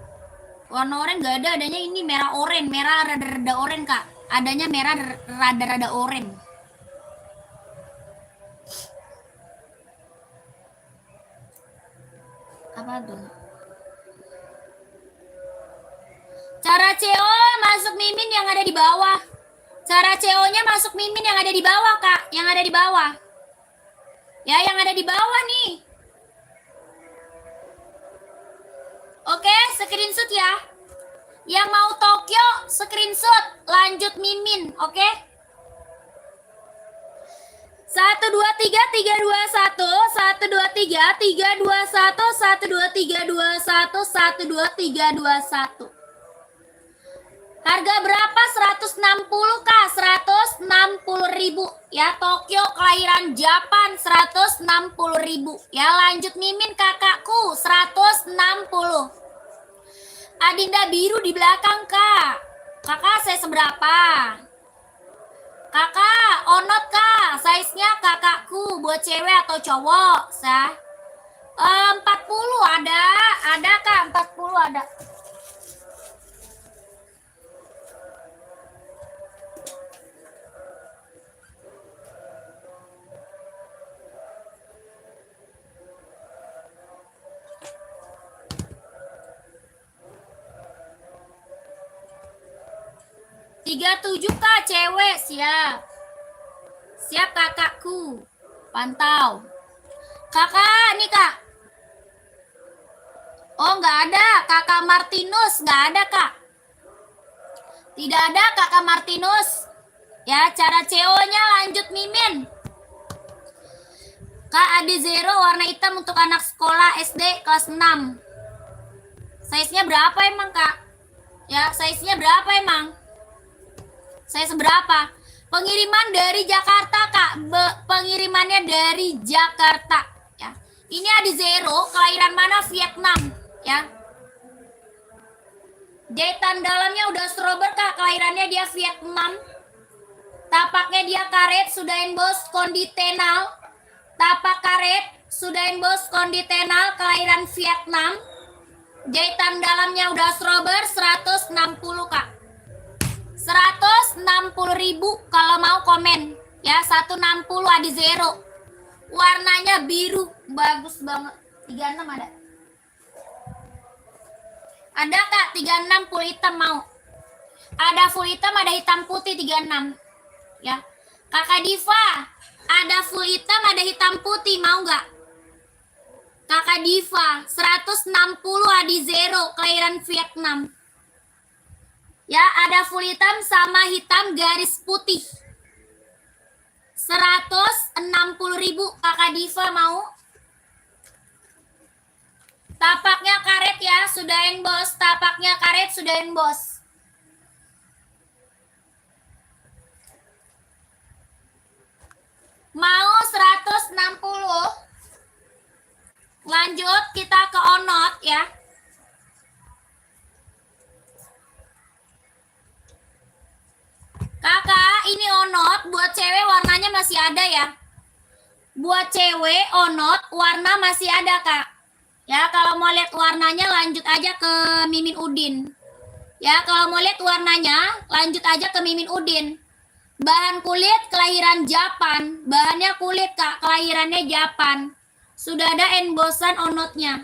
Speaker 1: Warna oranye nggak ada, adanya ini merah oranye, merah rada-rada oranye kak. Adanya merah rada-rada oranye. Apa tuh? Cara CO masuk mimin yang ada di bawah. Cara CO-nya masuk mimin yang ada di bawah kak, yang ada di bawah. Ya, yang ada di bawah nih. Oke, screenshot ya. Yang mau Tokyo, screenshot. Lanjut mimin, oke? 1 2 3 3 2 1 1 2 3 3 2 1 1 2 3 2 1 1 2 3 2 1. Harga berapa? 160 kak, 160.000 ya. Tokyo kelahiran Japan 160.000 ya. Lanjut mimin kakakku 160. Adinda biru di belakang kak. Kakak saya seberapa? Kakak onot kak, size nya kakakku buat cewek atau cowok? 40 ada kak, 40 ada. Tiga 37 kak cewek, siap. Siap kakakku. Pantau. Kakak, nih kak. Oh, nggak ada. Kakak Martinus, nggak ada kak. Tidak ada kakak Martinus. Ya, cara CO-nya lanjut Mimin. Kak, AD0 warna hitam untuk anak sekolah SD kelas 6. Size-nya berapa emang kak? Ya, size-nya berapa emang? Size berapa? Pengiriman dari Jakarta kak. Pengirimannya dari Jakarta. Ya, ini AD0 kelahiran mana? Vietnam. Ya, jahitan dalamnya udah strober kak. Kelahirannya dia Vietnam. Tapaknya dia karet, sudah emboss konditenal. Tapak karet, sudah emboss konditenal, kelahiran Vietnam. Jahitan dalamnya udah strober 160 kak. 160.000 kalau mau komen. Ya, 160 AD0. Warnanya biru, bagus banget. 36 ada. Ada kak, 36 full hitam mau. Ada full hitam, ada hitam putih 36. Ya, kakak Diva, ada full hitam, ada hitam putih, mau nggak? Kakak Diva, 160 AD0, kelahiran Vietnam. Ya, ada full hitam sama hitam garis putih. 160.000 kakak Diva mau. Tapaknya karet ya, sudah emboss. Tapaknya karet, sudah emboss. Mau 160. Lanjut kita ke Onot ya. Kakak, ini Onot buat cewek warnanya masih ada ya. Buat cewek Onot warna masih ada kak. Ya, kalau mau lihat warnanya lanjut aja ke Mimin Udin. Ya, kalau mau lihat warnanya lanjut aja ke Mimin Udin. Bahan kulit kelahiran Japan. Bahannya kulit kak, kelahirannya Japan. Sudah ada embossan Onotnya.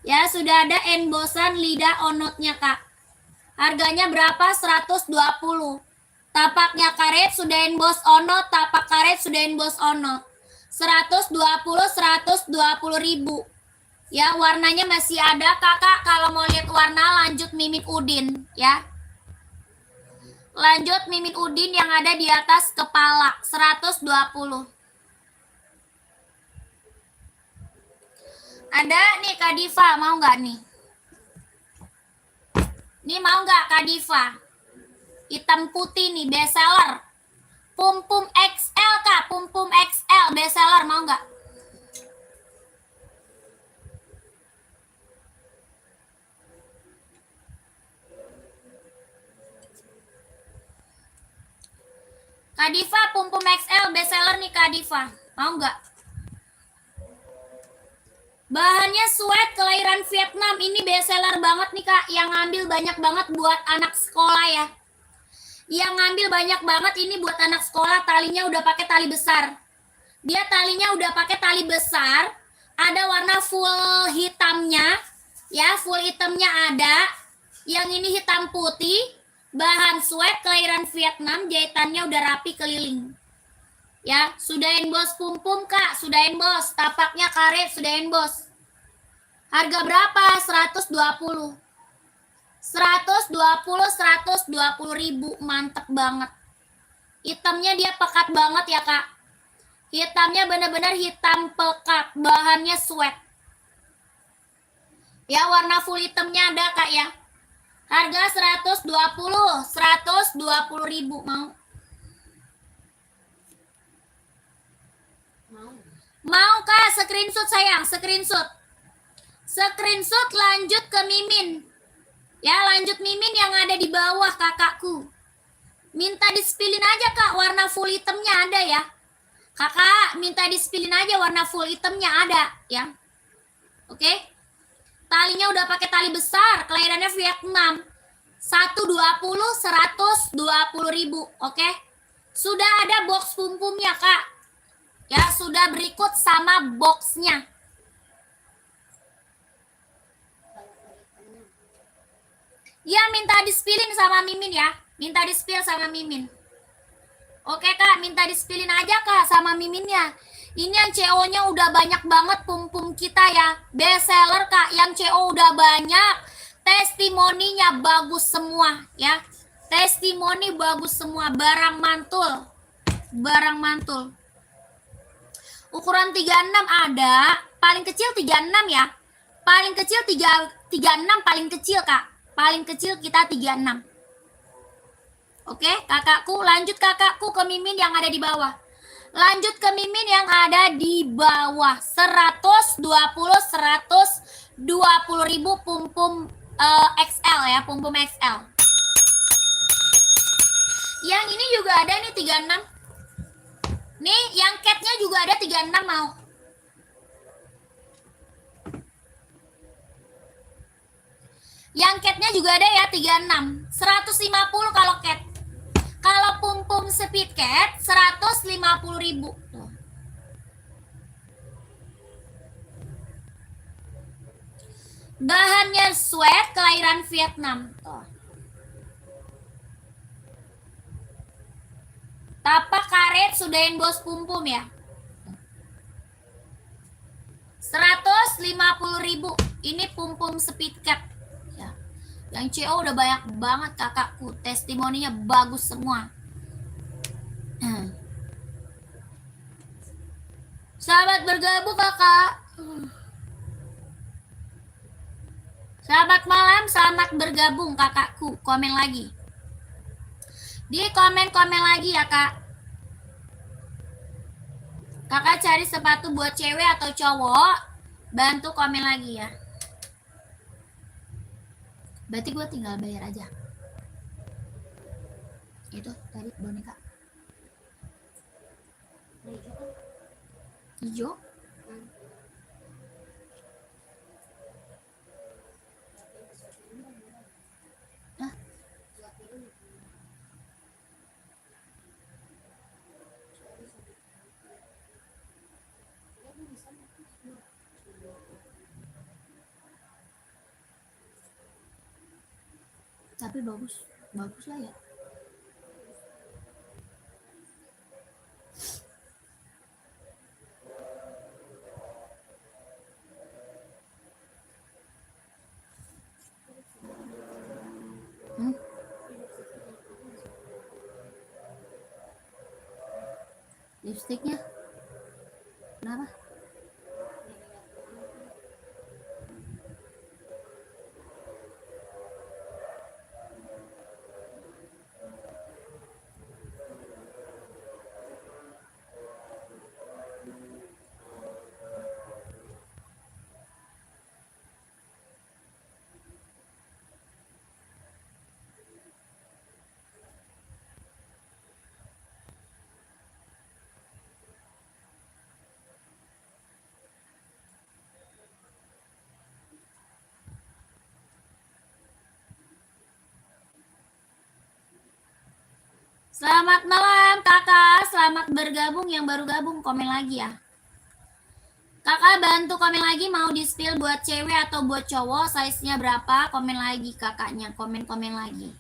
Speaker 1: Ya, sudah ada embossan lidah Onotnya kak. Harganya berapa? 120. Tapaknya karet, sudah emboss Onot. Tapak karet, sudah emboss Onot. 120.000. Ya, warnanya masih ada kakak. Kalau mau lihat warna lanjut Mimin Udin ya. Lanjut Mimin Udin yang ada di atas kepala 120. Ada nih Kak Diva, mau nggak nih? Nih mau nggak Kak Diva? Hitam putih nih, bestseller. Pum Pum XL kak, Pum Pum XL bestseller, mau nggak? Kak Diva, Pum Pum XL bestseller nih Kak Diva, mau nggak? Bahannya sweat kelahiran Vietnam, ini bestseller banget nih kak, yang ngambil banyak banget buat anak sekolah ya. Yang ngambil banyak banget ini buat anak sekolah, talinya udah pakai tali besar. Dia talinya udah pakai tali besar, ada warna full hitamnya, ya full hitamnya ada. Yang ini hitam putih, bahan sweat kelahiran Vietnam, jahitannya udah rapi keliling. Ya, sudah emboss Pum Pum kak, sudah emboss. Tapaknya karet, sudah emboss. Harga berapa? 120. 120.000, mantep banget. Hitamnya dia pekat banget ya kak. Hitamnya benar-benar hitam pekat, bahannya sweat. Ya, warna full hitamnya ada kak ya. Harga 120.000 mau. Mau kak, screenshot sayang, screenshot. Screenshot lanjut ke Mimin. Ya, lanjut Mimin yang ada di bawah kakakku. Minta dispilin aja kak, warna full hitamnya ada ya. Kakak, minta dispilin aja warna full hitamnya ada ya. Oke. Talinya udah pakai tali besar, kelahirannya Vietnam. 120.000, oke. Sudah ada box Pum Pumnya kak. Ya, sudah berikut sama boxnya. Ya, minta dispilin sama Mimin ya. Minta dispil sama Mimin. Oke kak, minta dispilin aja kak sama Miminnya. Ini yang CO-nya udah banyak banget pum-pum kita ya. Best seller Kak, yang CO udah banyak. Testimoninya bagus semua ya. Testimoni bagus semua, barang mantul. Barang mantul. Ukuran 36 ada, paling kecil 36 ya. Paling kecil 36 paling kecil Kak. Paling kecil kita 36. Oke, kakakku, lanjut kakakku ke Mimin yang ada di bawah. Lanjut ke Mimin yang ada di bawah. 120 ribu pum-pum XL ya, pum-pum XL. Yang ini juga ada nih 36. Nih, yang catnya juga ada 36 mau. Yang catnya juga ada ya 36. 150 kalau cat. Kalau pum-pum speed cat 150 ribu. Tuh. Bahannya sweat kelahiran Vietnam. Tuh. Tapak karet sudahin bos pum-pum ya. 150 ribu. Ini pum-pum speed cat ya. Yang CO udah banyak banget kakakku. Testimoninya bagus semua. Sahabat bergabung kakak. Selamat malam, selamat bergabung kakakku. Komen lagi. Di komen-komen lagi ya kak. Kakak cari sepatu buat cewek atau cowok, bantu komen lagi ya. Berarti gue tinggal bayar aja. Itu tadi boneka hijau. Tapi bagus lah ya. Lipstiknya kenapa? Selamat malam kakak, selamat bergabung. Yang baru gabung komen lagi ya. Kakak bantu komen lagi, mau di spill buat cewek atau buat cowok, size-nya berapa, komen lagi kakaknya, komen-komen lagi.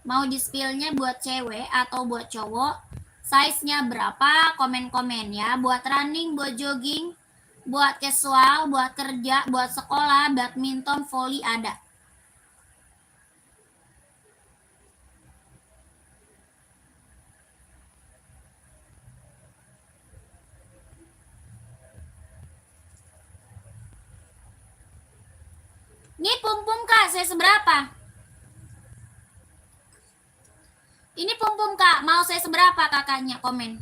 Speaker 1: Mau di spillnya buat cewek atau buat cowok, size-nya berapa, komen-komen ya. Buat running, buat jogging, buat casual, buat kerja, buat sekolah, badminton, volley ada. Ini pum-pum kak, saya seberapa? Ini pum-pum kak, mau saya seberapa kakaknya, komen.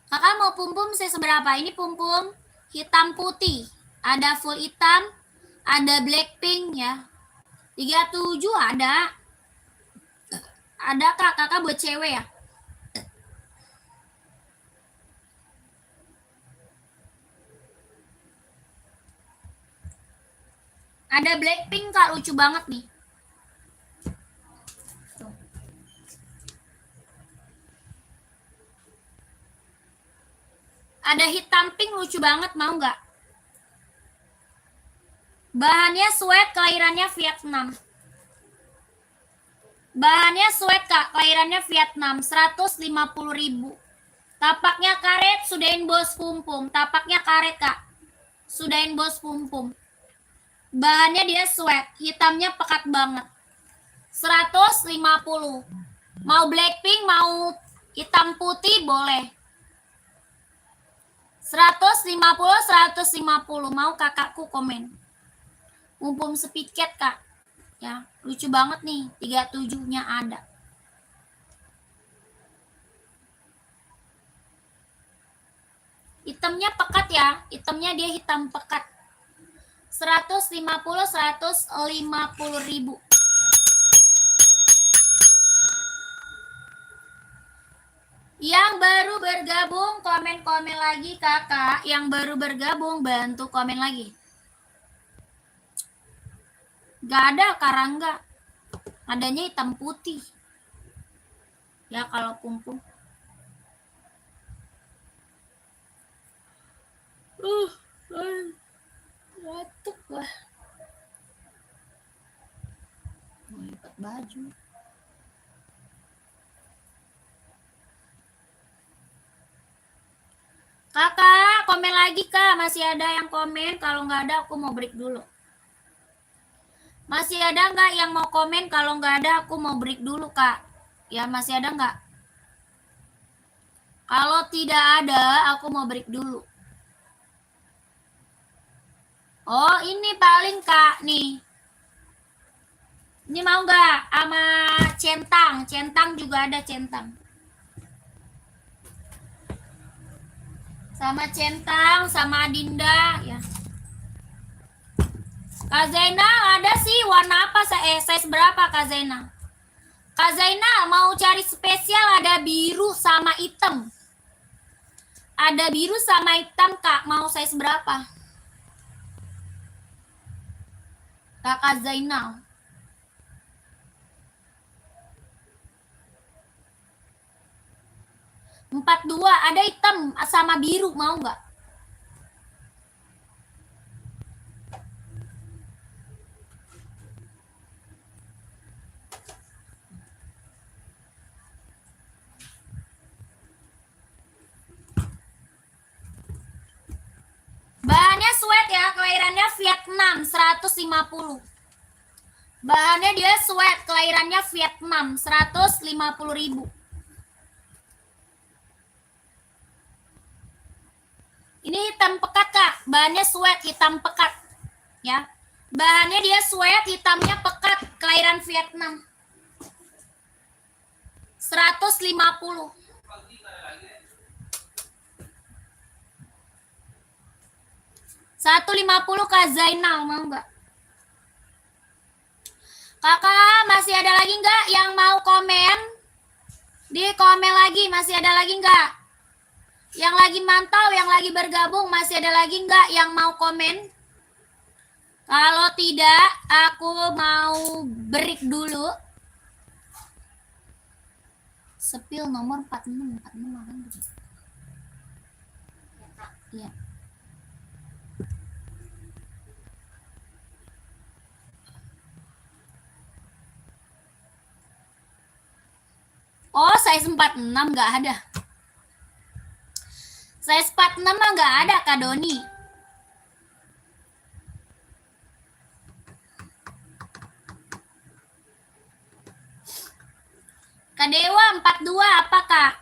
Speaker 1: Kakak mau pum-pum saya seberapa? Ini pum-pum hitam putih. Ada full hitam, ada blackpink ya. 37 ada. Ada kak, kakak buat cewek ya. Ada blackpink kak, lucu banget nih. Ada hitam pink lucu banget, mau nggak? Bahannya sweat, kelahirannya Vietnam. Bahannya sweat kak, kelahirannya Vietnam, 150 ribu. Tapaknya karet, sudahin bos pumpum. Tapaknya karet, Kak. Sudahin bos pumpum. Bahannya dia sweat, hitamnya pekat banget. 150. Mau Blackpink, mau hitam putih boleh. 150. Mau kakakku komen. Pumpum sepiket, Kak. Ya, lucu banget nih. 37-nya ada. Hitamnya pekat ya. Hitamnya dia hitam pekat. 150 ribu. Yang baru bergabung komen-komen lagi kakak. Yang baru bergabung bantu komen lagi. Gak ada karangga. Adanya hitam putih. Ya kalau pumpum. Batuk lah. Mau lipat baju. Kakak, komen lagi kak. Masih ada yang komen? Kalau nggak ada, aku mau break dulu. Masih ada nggak yang mau komen? Kalau nggak ada, aku mau break dulu kak. Ya, masih ada nggak? Kalau tidak ada, aku mau break dulu. Oh, ini paling kak nih. Ini mau nggak? Sama centang. Centang juga ada centang. Sama centang, sama Dinda ya. Kak Zainal ada sih warna apa? Size berapa Kak Zainal? Kak Zainal mau cari spesial ada biru sama hitam. Ada biru sama hitam Kak, mau size berapa? Kak Zainal. Empat dua, ada hitam sama biru, mau nggak? Bahannya sweat ya, kelahirannya Vietnam, 150. Bahannya dia sweat, kelahirannya Vietnam, 150.000. Ini hitam pekat kak, bahannya sweat, hitam pekat. Ya, bahannya dia sweat, hitamnya pekat, kelahiran Vietnam. 150. 150 Kak Zainal, mau nggak? Kakak, masih ada lagi nggak yang mau komen? Di komen lagi, masih ada lagi nggak? Yang lagi mantau, yang lagi bergabung, masih ada lagi nggak yang mau komen? Kalau tidak, aku mau break dulu. Sepil nomor 46, 46 makan. Iya. Oh, size 46 nggak ada. Size 46 mah nggak ada, Kak Doni. Kak Dewa 42 apa, Kak?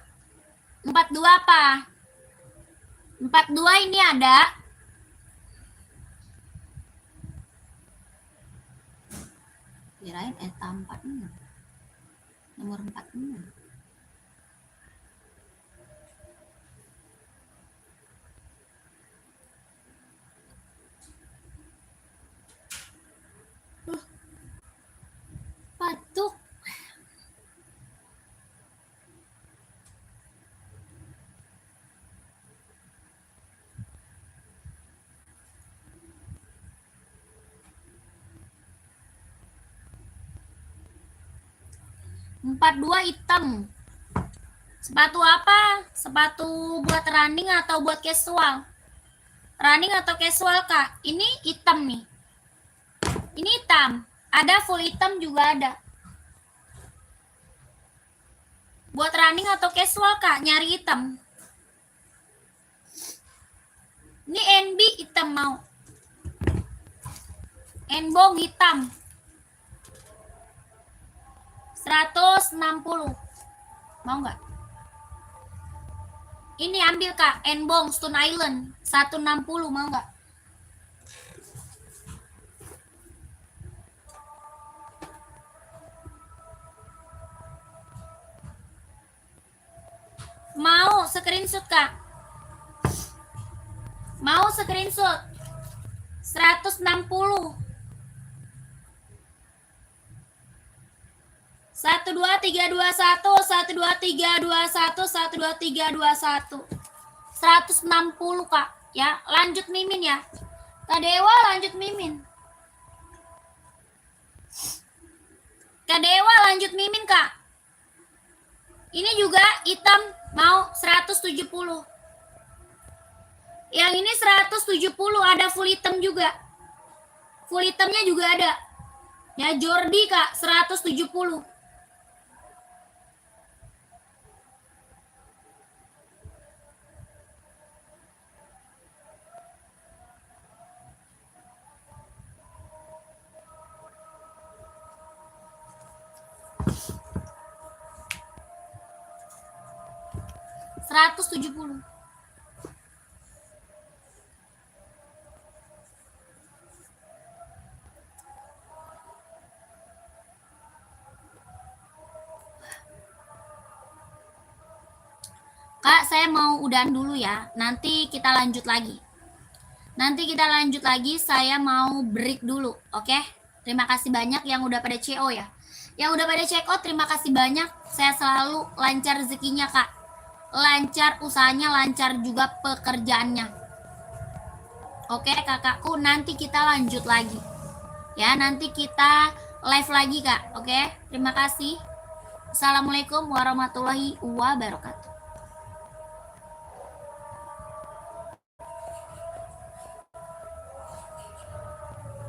Speaker 1: 42 apa? 42 ini ada. Kirain eta 46. Nomor 46. Batuk. Empat dua hitam. Sepatu apa? Sepatu buat running atau buat casual? Running atau casual, Kak? Ini hitam nih. Ini hitam. Ada full hitam juga ada. Buat running atau casual, Kak? Nyari hitam. hitam mau. Enbong hitam 160. Mau nggak? Ini ambil Kak, Enbong Stone Island 160, mau nggak? Mau screenshot Kak? Mau screenshot 160. 12321 12321 12321 160 Kak ya. Lanjut Mimin ya. Kak Dewa lanjut Mimin. Kak Dewa lanjut Mimin Kak. Ini juga hitam mau 170. Yang ini 170, ada full hitam juga. Full hitamnya juga ada. Ya Jordi Kak 170. $170. Kak, saya mau udahan dulu ya. Nanti kita lanjut lagi. Saya mau break dulu, oke? Terima kasih banyak yang udah pada CO ya. Yang udah pada check out, terima kasih banyak. Saya selalu lancar rezekinya, Kak. Lancar usahanya, lancar juga pekerjaannya. Oke, kakakku, nanti kita lanjut lagi. Ya, nanti kita live lagi, Kak. Oke, terima kasih. Assalamualaikum warahmatullahi wabarakatuh.